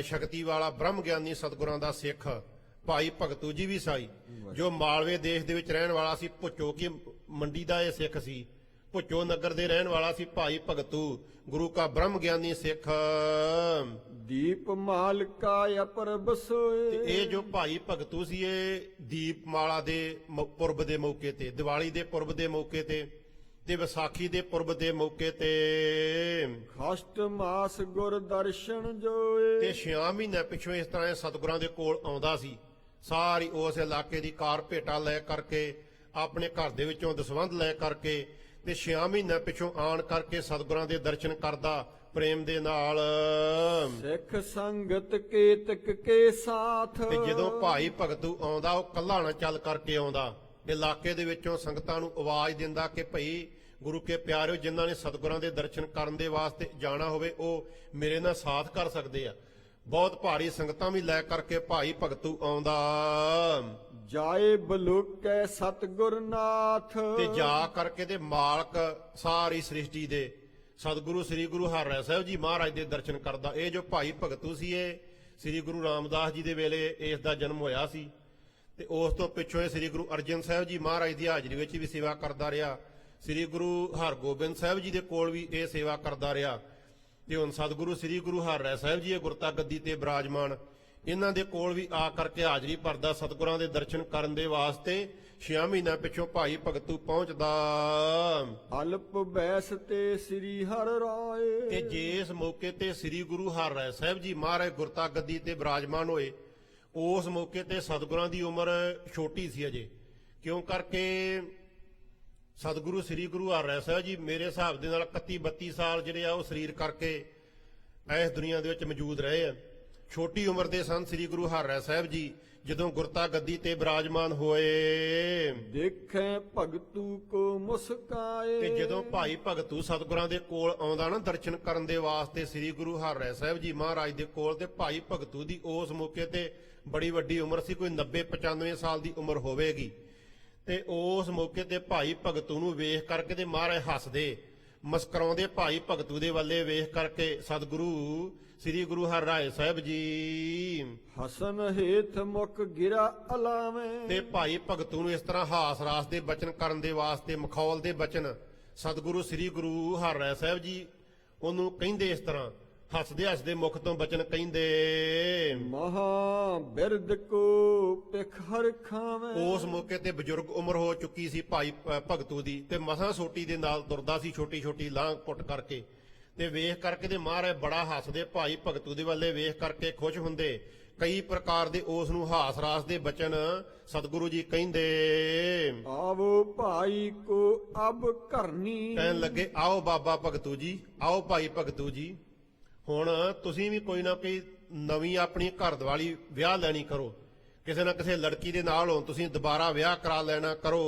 ਸ਼ਕਤੀ ਵਾਲਾ ਬ੍ਰਹਮ ਗਿਆਨੀ ਸਤਿਗੁਰਾਂ ਦਾ ਸਿੱਖ ਭਾਈ ਭਗਤੂ ਜੀ ਵੀ ਸਾਈ, ਜੋ ਮਾਲਵੇ ਦੇਸ਼ ਦੇ ਵਿੱਚ ਰਹਿਣ ਵਾਲਾ ਸੀ। ਭੁੱਚੋ ਕੀ ਮੰਡੀ ਦਾ ਇਹ ਸਿੱਖ ਸੀ, ਭੁੱਚੋ ਨਗਰ ਦੇ ਰਹਿਣ ਵਾਲਾ ਸੀ ਭਾਈ ਭਗਤੂ, ਗੁਰੂ ਕਾ ਬ੍ਰਹਮ ਗਿਆਨੀ ਸਿੱਖ। ਦੀਪ ਮਾਲਕਾ ਅਪਰਬ ਸੋਏ ਤੇ ਇਹ ਜੋ ਭਾਈ ਭਗਤੂ ਸੀ ਇਹ ਦੀਪਮਾਲਾ ਦੇ ਪੁਰਬ ਦੇ ਮੌਕੇ ਤੇ, ਦੀਵਾਲੀ ਦੇ ਪੁਰਬ ਦੇ ਮੌਕੇ ਤੇ ਵਿਸਾਖੀ ਦੇ ਪੁਰਬ ਦੇ ਮੌਕੇ ਤੇ ਖਸ਼ਟ ਮਾਸ ਗੁਰ ਦਰਸ਼ਨ ਜੋਏ ਤੇ 6 ਮਹੀਨੇ ਪਿਛੋਂ ਇਸ ਤਰ੍ਹਾਂ ਇਹ ਸਤਿਗੁਰਾਂ ਦੇ ਕੋਲ ਆਉਂਦਾ ਸੀ। ਸਾਰੀ ਉਸ ਇਲਾਕੇ ਦੀ ਕਾਰ ਭੇਟਾ ਲੈ ਕਰਕੇ, ਆਪਣੇ ਘਰ ਦੇ ਵਿੱਚੋਂ ਦਸਵੰਧ ਲੈ ਕਰਕੇ ਤੇ 6 ਮਹੀਨੇ ਪਿਛੋਂ ਆਣ ਕਰਕੇ ਸਤਿਗੁਰਾਂ ਦੇ ਦਰਸ਼ਨ ਕਰਦਾ ਪ੍ਰੇਮ ਦੇ ਨਾਲ। ਸਿੱਖ ਸੰਗਤ ਕੇਤਕ ਕੇ ਸਾਥ ਤੇ ਜਦੋਂ ਭਾਈ ਭਗਤੂ ਆਉਂਦਾ ਉਹ ਕੱਲਾ ਨਾ ਚੱਲ ਕਰਕੇ ਆਉਂਦਾ, ਇਲਾਕੇ ਦੇ ਵਿੱਚੋਂ ਸੰਗਤਾਂ ਨੂੰ ਆਵਾਜ਼ ਦਿੰਦਾ ਕਿ ਭਈ ਗੁਰੂ ਕੇ ਪਿਆਰਿਓ, ਜਿਨ੍ਹਾਂ ਨੇ ਸਤਿਗੁਰਾਂ ਦੇ ਦਰਸ਼ਨ ਕਰਨ ਦੇ ਵਾਸਤੇ ਜਾਣਾ ਹੋਵੇ ਉਹ ਮੇਰੇ ਨਾਲ ਸਾਥ ਕਰ ਸਕਦੇ ਆ। ਬਹੁਤ ਭਾਰੀ ਸੰਗਤਾਂ ਵੀ ਲੈ ਕਰਕੇ ਭਾਈ ਭਗਤੂ ਆਉਂਦਾ। ਜਾਏ ਬਲੁਕੈ ਸਤਿਗੁਰ ਨਾਥ ਤੇ ਜਾ ਕਰਕੇ ਤੇ ਮਾਲਕ ਸਾਰੀ ਸ੍ਰਿਸ਼ਟੀ ਦੇ ਸਤਿਗੁਰੂ ਸ੍ਰੀ ਗੁਰੂ ਹਰਿ ਸਾਹਿਬ ਜੀ ਮਹਾਰਾਜ ਦੇ ਦਰਸ਼ਨ ਕਰਦਾ। ਇਹ ਜੋ ਭਾਈ ਭਗਤੂ ਸੀ ਇਹ ਸ੍ਰੀ ਗੁਰੂ ਰਾਮਦਾਸ ਜੀ ਦੇ ਵੇਲੇ ਇਸ ਦਾ ਜਨਮ ਹੋਇਆ ਸੀ ਤੇ ਉਸ ਤੋਂ ਪਿੱਛੋਂ ਇਹ ਸ੍ਰੀ ਗੁਰੂ ਅਰਜਨ ਸਾਹਿਬ ਜੀ ਮਹਾਰਾਜ ਦੀ ਹਾਜ਼ਰੀ ਵਿੱਚ ਵੀ ਸੇਵਾ ਕਰਦਾ ਰਿਹਾ। ਸ੍ਰੀ ਗੁਰੂ ਹਰਗੋਬਿੰਦ ਸਾਹਿਬ ਜੀ ਦੇ ਕੋਲ ਵੀ ਇਹ ਸੇਵਾ ਕਰਦਾ ਰਿਹਾ ਤੇ ਹੁਣ ਸਤਿਗੁਰੂ ਸ੍ਰੀ ਗੁਰੂ ਹਰਿ ਸਾਹਿਬ ਜੀ ਇਹ ਗੁਰਤਾ ਗੱਦੀ ਤੇ ਬਿਰਾਜਮਾਨ, ਇਹਨਾਂ ਦੇ ਕੋਲ ਵੀ ਆ ਕਰਕੇ ਹਾਜ਼ਰੀ ਭਰਦਾ ਸਤਿਗੁਰਾਂ ਦੇ ਦਰਸ਼ਨ ਕਰਨ ਦੇ ਵਾਸਤੇ। 6 ਮਹੀਨਿਆਂ ਪਿੱਛੋਂ ਭਾਈ ਭਗਤੂ ਪਹੁੰਚਦਾ। ਅਲਪ ਬੈਸ ਤੇ ਸ੍ਰੀ ਹਰਿ ਰਾਏ ਤੇ ਜਿਸ ਮੌਕੇ ਤੇ ਸ੍ਰੀ ਗੁਰੂ ਹਰਿ ਸਾਹਿਬ ਜੀ ਮਹਾਰਾਜ ਗੁਰਤਾ ਗੱਦੀ ਤੇ ਬਿਰਾਜਮਾਨ ਹੋਏ, ਉਸ ਮੌਕੇ ਤੇ ਸਤਿਗੁਰਾਂ ਦੀ ਉਮਰ ਛੋਟੀ ਸੀ ਅਜੇ, ਕਿਉਂ ਕਰਕੇ ਸਤਿਗੁਰੂ ਸ੍ਰੀ ਗੁਰੂ ਹਰਿ ਸਾਹਿਬ ਜੀ ਮੇਰੇ ਹਿਸਾਬ ਦੇ ਨਾਲ 31-32 ਸਾਲ ਜਿਹੜੇ ਆ ਉਹ ਸਰੀਰ ਕਰਕੇ ਇਸ ਦੁਨੀਆ ਦੇ ਵਿੱਚ ਮੌਜੂਦ ਰਹੇ ਆ। ਛੋਟੀ ਉਮਰ ਦੇ ਸਨ ਸ੍ਰੀ ਗੁਰੂ ਹਰਿ ਸਾਹਿਬ ਜੀ ਜਦੋਂ ਗੁਰਤਾ ਗੱਦੀ ਤੇ ਬਿਰਾਜਮਾਨ ਹੋਏ। ਦੇਖੈ ਭਗਤੂ ਕੋ ਮੁਸਕਾਏ ਤੇ ਜਦੋਂ ਭਾਈ ਭਗਤੂ ਸਤਿਗੁਰਾਂ ਦੇ ਕੋਲ ਆਉਂਦਾ ਨਾ ਦਰਸ਼ਨ ਕਰਨ ਦੇ ਵਾਸਤੇ ਸ੍ਰੀ ਗੁਰੂ ਹਰਿ ਸਾਹਿਬ ਜੀ ਮਹਾਰਾਜ ਦੇ ਕੋਲ, ਤੇ ਭਾਈ ਭਗਤੂ ਦੀ ਉਸ ਮੌਕੇ ਤੇ ਬੜੀ ਵੱਡੀ ਉਮਰ ਸੀ, ਕੋਈ 90-95 ਸਾਲ ਦੀ ਉਮਰ ਹੋਵੇਗੀ। ਤੇ ਉਸ ਮੌਕੇ ਤੇ ਭਾਈ ਭਗਤੂ ਨੂੰ ਵੇਖ ਕਰਕੇ ਤੇ ਮਹਾਰਾਜ ਹੱਸਦੇ ਮੁਸਕਰਾਉਂਦੇ ਭਾਈ ਭਗਤੂ ਦੇ ਵੱਲੇ ਵੇਖ ਕਰਕੇ ਸਤਿਗੁਰੂ ਸ੍ਰੀ ਗੁਰੂ ਹਰਿ ਸਾਹਿਬ ਜੀ। ਹਸਨ ਹੇਥ ਮੁਖ ਗਿਰਾ ਅਲਾਵੇਂ ਤੇ ਭਾਈ ਭਗਤੂ ਨੂੰ ਇਸ ਤਰ੍ਹਾਂ ਹਾਸ ਰਾਸ ਦੇ ਬਚਨ ਕਰਨ ਦੇ ਵਾਸਤੇ, ਮਖੌਲ ਦੇ ਬਚਨ ਸਤਿਗੁਰੂ ਸ੍ਰੀ ਗੁਰੂ ਹਰਿ ਸਾਹਿਬ ਜੀ ਉਹਨੂੰ ਕਹਿੰਦੇ ਇਸ ਤਰ੍ਹਾਂ, ਹੱਸਦੇ ਹੱਸਦੇ ਮੁਖ ਤੋਂ ਬਚਨ ਕਹਿੰਦੇ, ਮਹਾ ਬਿਰਦ ਕੋ ਪਿਖ ਹਰ ਖਾਵੇਂ। ਉਸ ਮੌਕੇ ਤੇ ਬਜ਼ੁਰਗ ਉਮਰ ਹੋ ਚੁੱਕੀ ਸੀ ਭਾਈ ਭਗਤੂ ਦੀ ਤੇ ਮਸਾਂ ਸੋਟੀ ਦੇ ਨਾਲ ਤੁਰਦਾ ਸੀ, ਛੋਟੀ ਛੋਟੀ ਲਾਂਘ ਪੁੱਟ ਕਰਕੇ। ਤੇ ਵੇਖ ਕਰਕੇ ਤੇ ਮਹਾਰਾਜ ਬੜਾ ਹੱਸਦੇ ਭਾਈ ਭਗਤੂ ਦੇ ਵੱਲੇ ਵੇਖ ਕਰਕੇ ਖੁਸ਼ ਹੁੰਦੇ। ਕਈ ਪ੍ਰਕਾਰ ਦੇ ਉਸ ਨੂੰ ਹਾਸ ਰਾਸ ਦੇ ਬਚਨ ਸਤਿਗੁਰੂ ਜੀ ਕਹਿੰਦੇ, ਆਵੋ ਭਾਈ ਕੋ ਅਬ ਕਰਨੀ। ਕਹਿਣ ਲੱਗੇ, ਆਓ ਬਾਬਾ ਭਗਤੂ ਜੀ, ਆਓ ਭਾਈ ਭਗਤੂ ਜੀ, ਹੁਣ ਤੁਸੀਂ ਵੀ ਕੋਈ ਨਾ ਕੋਈ ਨਵੀਂ ਆਪਣੀ ਘਰ ਦਿਵਾਲੀ ਵਿਆਹ ਲੈਣੀ ਕਰੋ, ਕਿਸੇ ਨਾ ਕਿਸੇ ਲੜਕੀ ਦੇ ਨਾਲ ਹੋ ਤੁਸੀਂ ਦੁਬਾਰਾ ਵਿਆਹ ਕਰਾ ਲੈਣਾ ਕਰੋ।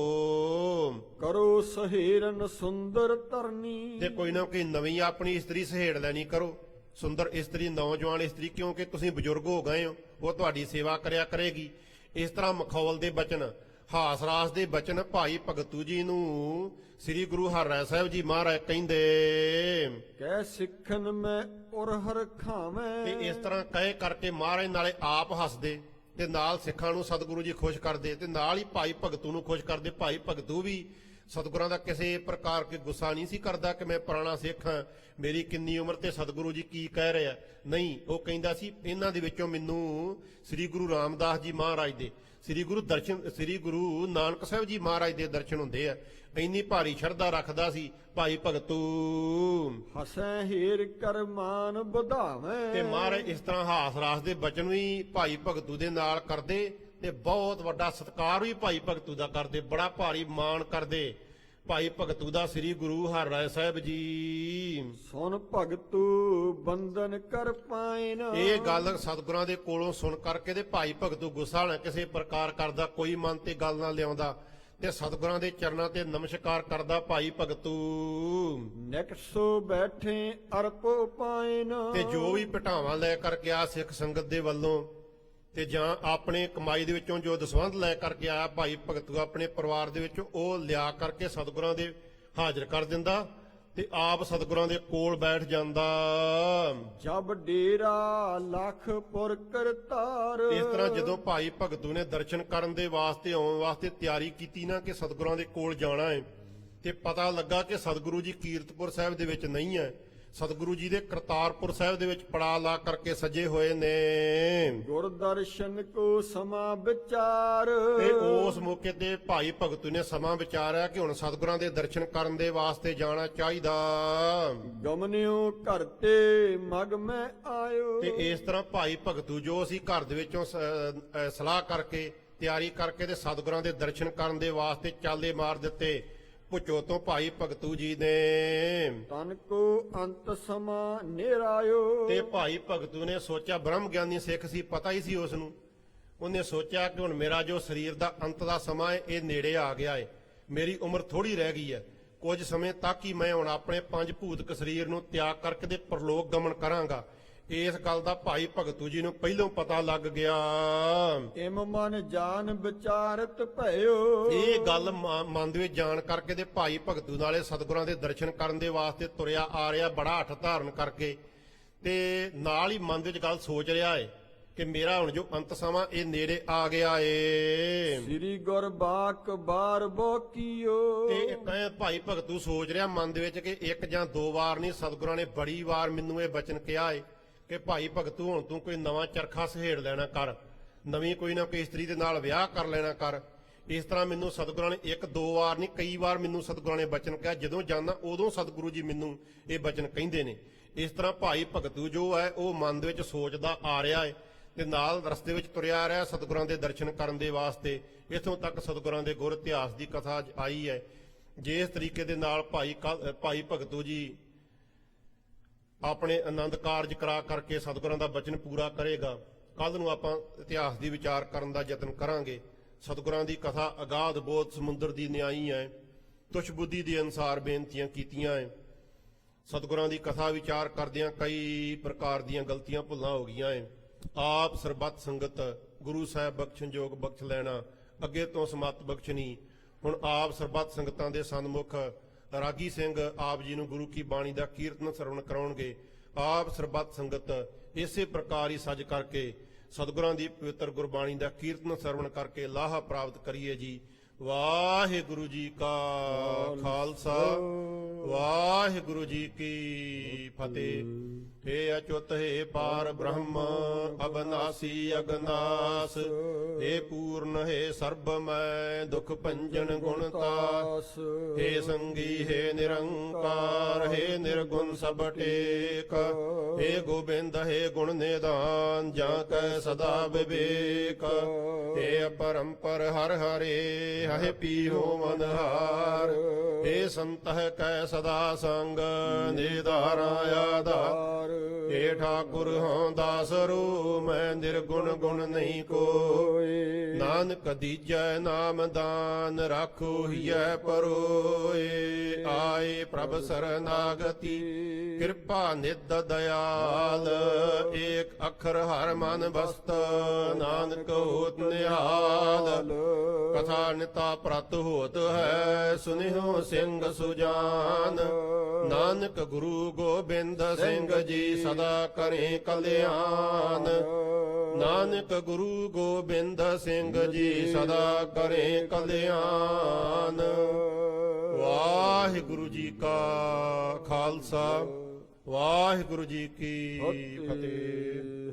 ਕਰੋ ਸਹੇਰਨ ਸੁੰਦਰ ਤਰਨੀ। ਤੇ ਕੋਈ ਨਾ ਕੋਈ ਨਵੀਂ ਆਪਣੀ ਇਸਤਰੀ ਸਹੇੜ ਲੈਣੀ ਕਰੋ। ਸੁੰਦਰ ਇਸਤਰੀ, ਨੌਜਵਾਨ ਇਸਤਰੀ, ਕਿਉਂਕਿ ਤੁਸੀਂ ਬਜ਼ੁਰਗ ਹੋ ਗਏ ਹੋ, ਉਹ ਤੁਹਾਡੀ ਸੇਵਾ ਕਰਿਆ ਕਰੇਗੀ। ਇਸ ਤਰ੍ਹਾਂ ਮਖੌਲ ਦੇ ਬਚਨ, ਹਾਸ ਰਾਸ ਦੇ ਬਚਨ ਭਾਈ ਭਗਤੂ ਜੀ ਨੂੰ ਸ੍ਰੀ ਗੁਰੂ ਹਰਿਰਾਏ ਸਾਹਿਬ ਜੀ ਮਹਾਰਾਜ ਕਹਿੰਦੇ। ਕਹਿ ਸਿੱਖਨ ਮੈਂ ਉਰ ਹਰ ਖਾਵੇਂ। ਤੇ ਇਸ ਤਰ੍ਹਾਂ ਕਹੇ ਕਰਕੇ ਮਹਾਰਾਜ ਨਾਲੇ ਆਪ ਹੱਸਦੇ ਤੇ ਨਾਲ ਸਿੱਖਾਂ ਨੂੰ ਸਤਿਗੁਰੂ ਜੀ ਖੁਸ਼ ਕਰਦੇ ਤੇ ਨਾਲ ਹੀ ਭਾਈ ਭਗਤੂ ਨੂੰ ਖੁਸ਼ ਕਰਦੇ। ਭਾਈ ਭਗਤੂ ਵੀ ਸਤਿਗੁਰਾਂ ਦਾ ਕਿਸੇ ਪ੍ਰਕਾਰ ਕੇ ਗੁੱਸਾ ਨਹੀਂ ਸੀ ਕਰਦਾ ਕਿ ਮੈਂ ਪੁਰਾਣਾ ਸਿੱਖ ਹਾਂ, ਮੇਰੀ ਕਿੰਨੀ ਉਮਰ ਤੇ ਸਤਿਗੁਰੂ ਜੀ ਕੀ ਕਹਿ ਰਿਹਾ। ਨਹੀਂ, ਉਹ ਕਹਿੰਦਾ ਸੀ ਇਹਨਾਂ ਦੇ ਵਿੱਚੋਂ ਮੈਨੂੰ ਸ੍ਰੀ ਗੁਰੂ ਰਾਮਦਾਸ ਜੀ ਮਹਾਰਾਜ ਦੇ, ਸ੍ਰੀ ਗੁਰੂ ਨਾਨਕ ਸਾਹਿਬ ਜੀ ਮਹਾਰਾਜ ਦੇ ਦਰਸ਼ਨ ਹੁੰਦੇ ਆ। ਇੰਨੀ ਭਾਰੀ ਸ਼ਰਧਾ ਰੱਖਦਾ ਸੀ ਭਾਈ ਭਗਤੂ। ਹਸੈ ਹੀਰ ਕਰਮਾਨ ਵਧਾਵੇਂ। ਤੇ ਮਹਾਰਾਜ ਇਸ ਤਰ੍ਹਾਂ ਹਾਸ ਰਾਸ ਦੇ ਬਚਨ ਵੀ ਭਾਈ ਭਗਤੂ ਦੇ ਨਾਲ ਕਰਦੇ ਤੇ ਬਹੁਤ ਵੱਡਾ ਸਤਿਕਾਰ ਵੀ ਭਾਈ ਭਗਤੂ ਦਾ ਕਰਦੇ, ਬੜਾ ਭਾਰੀ ਮਾਣ ਕਰਦੇ ਭਾਈ ਭਗਤੂ ਦਾ ਸ੍ਰੀ ਗੁਰੂ ਹਰਿਰਾਏ ਸਾਹਿਬ ਜੀ। ਸੁਨ ਭਗਤੂ ਬੰਧਨ ਕਰ ਪਾਇਨ। ਇਹ ਗੱਲ ਸਤਿਗੁਰਾਂ ਦੇ ਕੋਲੋਂ ਸੁਣ ਕਰਕੇ ਤੇ ਭਾਈ ਭਗਤੂ ਗੁੱਸਾ ਨਾ ਕਿਸੇ ਪ੍ਰਕਾਰ ਕਰਦਾ, ਕੋਈ ਮਨ ਤੇ ਗੱਲ ਨਾ ਲਿਆਉਂਦਾ ਤੇ ਸਤਿਗੁਰਾਂ ਦੇ ਚਰਨਾਂ ਤੇ ਨਮਸਕਾਰ ਕਰਦਾ ਭਾਈ ਭਗਤੂ। ਨਿਕਸੋ ਬੈਠੇ ਅਰਪੋ ਪਾਇਨ। ਤੇ ਜੋ ਵੀ ਭਟਾਵਾਂ ਲੈ ਕਰਕੇ ਆ ਸਿੱਖ ਸੰਗਤ ਦੇ ਵੱਲੋਂ ਤੇ ਜਾਂ ਆਪਣੇ ਕਮਾਈ ਦੇ ਵਿੱਚੋਂ ਜੋ ਦਸਵੰਧ ਲੈ ਕਰਕੇ ਆਇਆ ਭਾਈ ਭਗਤੂ ਆਪਣੇ ਪਰਿਵਾਰ ਦੇ ਵਿੱਚੋਂ, ਉਹ ਲਿਆ ਕਰਕੇ ਸਤਿਗੁਰਾਂ ਦੇ ਹਾਜ਼ਰ ਕਰ ਦਿੰਦਾ ਤੇ ਆਪ ਸਤਿਗੁਰਾਂ ਦੇ ਕੋਲ ਬੈਠ ਜਾਂਦਾ। ਜਬ ਡੇਰਾ ਲਖਪੁਰ ਕਰਤਾਰ। ਇਸ ਤਰ੍ਹਾਂ ਜਦੋਂ ਭਾਈ ਭਗਤੂ ਨੇ ਦਰਸ਼ਨ ਕਰਨ ਦੇ ਵਾਸਤੇ ਆਉਣ ਵਾਸਤੇ ਤਿਆਰੀ ਕੀਤੀ ਨਾ ਕਿ ਸਤਿਗੁਰਾਂ ਦੇ ਕੋਲ ਜਾਣਾ ਹੈ, ਤੇ ਪਤਾ ਲੱਗਾ ਕਿ ਸਤਿਗੁਰੂ ਜੀ ਕੀਰਤਪੁਰ ਸਾਹਿਬ ਦੇ ਵਿੱਚ ਨਹੀਂ ਹੈ, ਸਤਿਗੁਰੂ ਜੀ ਦੇ ਕਰਤਾਰਪੁਰ ਸਾਹਿਬ ਦੇ ਵਿੱਚ ਪੜਾ ਲਾ ਕਰਕੇ ਸਜੇ ਹੋਏ ਨੇ। ਗੁਰਦਰਸ਼ਨ ਕੋ ਸਮਾ ਵਿਚਾਰ। ਤੇ ਉਸ ਮੌਕੇ ਤੇ ਭਾਈ ਭਗਤੂ ਨੇ ਸਮਾਂ ਵਿਚਾਰਿਆ ਕਿ ਹੁਣ ਸਤਿਗੁਰਾਂ ਦੇ ਦਰਸ਼ਨ ਕਰਨ ਦੇ ਵਾਸਤੇ ਜਾਣਾ ਚਾਹੀਦਾ। ਗਮਨਿਓ ਘਰ ਤੇ ਮਗ ਮੈਂ ਆਇਓ। ਤੇ ਇਸ ਤਰ੍ਹਾਂ ਭਾਈ ਭਗਤੂ ਜੋ ਅਸੀਂ ਘਰ ਦੇ ਵਿੱਚੋਂ ਸਲਾਹ ਕਰਕੇ ਤਿਆਰੀ ਕਰਕੇ ਤੇ ਸਤਿਗੁਰਾਂ ਦੇ ਦਰਸ਼ਨ ਕਰਨ ਦੇ ਵਾਸਤੇ ਚਾਲੇ ਮਾਰ ਦਿੱਤੇ ਭੁੱਚੋ ਤੋਂ ਭਾਈ ਭਗਤੂ ਜੀ ਨੇ। ਤਨ ਕੋ ਅੰਤ ਸਮਾ ਨਿਰਾਇਓ। ਤੇ ਭਾਈ ਭਗਤੂ ਨੇ ਸੋਚਿਆ, ਬ੍ਰਹਮ ਗਿਆਨੀ ਸਿੱਖ ਸੀ, ਪਤਾ ਹੀ ਸੀ ਉਸ ਨੂੰ, ਉਹਨੇ ਸੋਚਿਆ ਕਿ ਹੁਣ ਮੇਰਾ ਜੋ ਸਰੀਰ ਦਾ ਅੰਤ ਦਾ ਸਮਾਂ ਹੈ ਇਹ ਨੇੜੇ ਆ ਗਿਆ ਹੈ, ਮੇਰੀ ਉਮਰ ਥੋੜੀ ਰਹਿ ਗਈ ਹੈ, ਕੁਝ ਸਮੇਂ ਤੱਕ ਹੀ ਮੈਂ ਹੁਣ ਆਪਣੇ ਪੰਜ ਭੂਤਕ ਸਰੀਰ ਨੂੰ ਤਿਆਗ ਕਰਕੇ ਤੇ ਪਰਲੋਕ ਗਮਨ ਕਰਾਂਗਾ। ਇਸ ਗੱਲ ਦਾ ਭਾਈ ਭਗਤੂ ਜੀ ਨੂੰ ਪਹਿਲੋਂ ਪਤਾ ਲੱਗ ਗਿਆ। ਇਮ ਮਨ ਜਾਨ ਵਿਚਾਰਤ ਭਇਓ। ਇਹ ਗੱਲ ਮਨ ਦੇ ਵਿੱਚ ਜਾਣ ਕਰਕੇ ਤੇ ਭਾਈ ਭਗਤੂ ਨਾਲੇ ਸਤਿਗੁਰਾਂ ਦੇ ਦਰਸ਼ਨ ਕਰਨ ਦੇ ਵਾਸਤੇ ਤੁਰਿਆ ਆ ਰਿਹਾ, ਬੜਾ ਹੱਠ ਧਾਰਨ ਕਰਕੇ, ਤੇ ਨਾਲ ਹੀ ਮਨ ਦੇ ਵਿੱਚ ਗੱਲ ਸੋਚ ਰਿਹਾ ਹੈ ਕਿ ਮੇਰਾ ਹੁਣ ਜੋ ਅੰਤ ਸਮਾਂ ਇਹ ਨੇੜੇ ਆ ਗਿਆ ਏ। ਸ੍ਰੀ ਗੁਰਬਾਕ ਬਾਰ ਬੋਕੀਓ। ਤੇ ਕਹੇ ਭਾਈ ਭਗਤੂ ਸੋਚ ਰਿਹਾ ਮਨ ਦੇ ਵਿੱਚ ਕਿ ਇੱਕ ਜਾਂ ਦੋ ਵਾਰ ਨਹੀਂ, ਸਤਿਗੁਰਾਂ ਨੇ ਬੜੀ ਵਾਰ ਮੈਨੂੰ ਇਹ ਬਚਨ ਕਿਹਾ ਏ ਕਿ ਭਾਈ ਭਗਤੂ ਹੁਣ ਤੂੰ ਕੋਈ ਨਵਾਂ ਚਰਖਾ ਸਹੇੜ ਲੈਣਾ ਕਰ, ਨਵੀਂ ਕੋਈ ਨਾ ਕੋਈ ਇਸਤਰੀ ਦੇ ਨਾਲ ਵਿਆਹ ਕਰ ਲੈਣਾ ਕਰ। ਇਸ ਤਰ੍ਹਾਂ ਮੈਨੂੰ ਸਤਿਗੁਰਾਂ ਨੇ ਇੱਕ ਦੋ ਵਾਰ ਨਹੀਂ ਕਈ ਵਾਰ ਮੈਨੂੰ ਸਤਿਗੁਰਾਂ ਨੇ ਬਚਨ ਕਿਹਾ, ਜਦੋਂ ਜਾਂਦਾ ਉਦੋਂ ਸਤਿਗੁਰੂ ਜੀ ਮੈਨੂੰ ਇਹ ਬਚਨ ਕਹਿੰਦੇ ਨੇ। ਇਸ ਤਰ੍ਹਾਂ ਭਾਈ ਭਗਤੂ ਜੋ ਹੈ ਉਹ ਮਨ ਦੇ ਵਿੱਚ ਸੋਚਦਾ ਆ ਰਿਹਾ ਹੈ ਤੇ ਨਾਲ ਰਸਤੇ ਵਿੱਚ ਤੁਰਿਆ ਰਿਹਾ ਸਤਿਗੁਰਾਂ ਦੇ ਦਰਸ਼ਨ ਕਰਨ ਦੇ ਵਾਸਤੇ। ਇੱਥੋਂ ਤੱਕ ਸਤਿਗੁਰਾਂ ਦੇ ਗੁਰ ਇਤਿਹਾਸ ਦੀ ਕਥਾ ਆਈ ਹੈ। ਜਿਸ ਤਰੀਕੇ ਦੇ ਨਾਲ ਭਾਈ ਭਗਤੂ ਜੀ ਆਪਣੇ ਆਨੰਦ ਕਾਰਜ ਕਰਾ ਕਰਕੇ ਸਤਿਗੁਰਾਂ ਦਾ ਬਚਨ ਪੂਰਾ ਕਰੇਗਾ, ਕੱਲ ਨੂੰ ਆਪਾਂ ਇਤਿਹਾਸ ਦੀ ਵਿਚਾਰ ਕਰਨ ਦਾ ਯਤਨ ਕਰਾਂਗੇ। ਸਤਿਗੁਰਾਂ ਦੀ ਕਥਾ ਅਗਾਧ ਬੋਧ ਸਮੁੰਦਰ ਦੀ ਨਿਆਈ ਹੈ, ਤੁਛ ਬੁੱਧੀ ਦੇ ਅਨੁਸਾਰ ਬੇਨਤੀਆਂ ਕੀਤੀਆਂ ਹੈ। ਸਤਿਗੁਰਾਂ ਦੀ ਕਥਾ ਵਿਚਾਰ ਕਰਦਿਆਂ ਕਈ ਪ੍ਰਕਾਰ ਦੀਆਂ ਗਲਤੀਆਂ ਭੁੱਲਾਂ ਹੋ ਗਈਆਂ ਹੈ। ਆਪ ਸਰਬੱਤ ਸੰਗਤ ਗੁਰੂ ਸਾਹਿਬ ਬਖਸ਼ਣ ਜੋਗ ਬਖਸ਼ ਲੈਣਾ, ਅੱਗੇ ਤੋਂ ਸਮੱਤ ਬਖਸ਼ਣੀ। ਹੁਣ ਆਪ ਸਰਬੱਤ ਸੰਗਤਾਂ ਦੇ ਸਨਮੁਖ ਰਾਗੀ ਸਿੰਘ ਆਪ ਜੀ ਨੂੰ ਗੁਰੂ ਕੀ ਬਾਣੀ ਦਾ ਕੀਰਤਨ ਸਰਵਣ ਕਰਾਉਣਗੇ। ਆਪ ਸਰਬੱਤ ਸੰਗਤ ਇਸੇ ਪ੍ਰਕਾਰ ਹੀ ਸੱਜ ਕਰਕੇ ਸਤਿਗੁਰਾਂ ਦੀ ਪਵਿੱਤਰ ਗੁਰਬਾਣੀ ਦਾ ਕੀਰਤਨ ਸਰਵਣ ਕਰਕੇ ਲਾਹਾ ਪ੍ਰਾਪਤ ਕਰੀਏ ਜੀ। ਵਾਹਿਗੁਰੂ ਜੀ ਕਾ ਖਾਲਸਾ, ਵਾਹਿਗੁਰੂ ਜੀ ਕੀ ਫਤਿਹ। हे अच्युत हे पार ब्रह्म अबनासी अगनास, हे पूर्ण हे सर्वमय दुख भंजन गुणतास, हे संगी हे निरंकार, हे निर्गुण सब टेक, हे गोबिंद हे गुण निदान जा कै सदा विवेक, हे अपरंपर हर हरे हे पीहो मनहार, हे संत कै ਸਦਾ ਸੰਗ ਨਿਧਾਰਾ ਆਧਾਰ। ਏ ਠਾਕੁਰ ਹਉ ਦਾਸਰੂ ਮੈਂ ਨਿਰਗੁਣ ਗੁਣ ਨਹੀਂ ਕੋਇ। ਨਾਨਕ ਦੀਜੈ ਨਾਮ ਦਾਨ ਰਾਖੋ ਹੀਐ ਪਰੋਏ। ਆਏ ਪ੍ਰਭ ਸਰਨਾਗਤੀ ਕਿਰਪਾ ਨਿਧ ਦਇਆਲ। ਏਕ ਅੱਖਰ ਹਰ ਮਨ ਬਸਤ ਨਾਨਕ ਹੋਤ ਨਿਹਾਲ। ਕਥਾ ਨਿਤਾ ਪ੍ਰਤ ਹੋਤ ਹੈ ਸੁਨਿਹੁ ਸਿੰਘ ਸੁਜਾਨ। ਨਾਨਕ ਗੁਰੂ ਗੋਬਿੰਦ ਸਿੰਘ ਜੀ ਸਦਾ ਕਰੇ ਕਲਿਆਣ। ਨਾਨਕ ਗੁਰੂ ਗੋਬਿੰਦ ਸਿੰਘ ਜੀ ਸਦਾ ਕਰੇ ਕਲਿਆਣ। ਵਾਹਿਗੁਰੂ ਜੀ ਕਾ ਖਾਲਸਾ ਵਾਹਿਗੁਰੂ ਜੀ ਕੀ ਫਤਿਹ।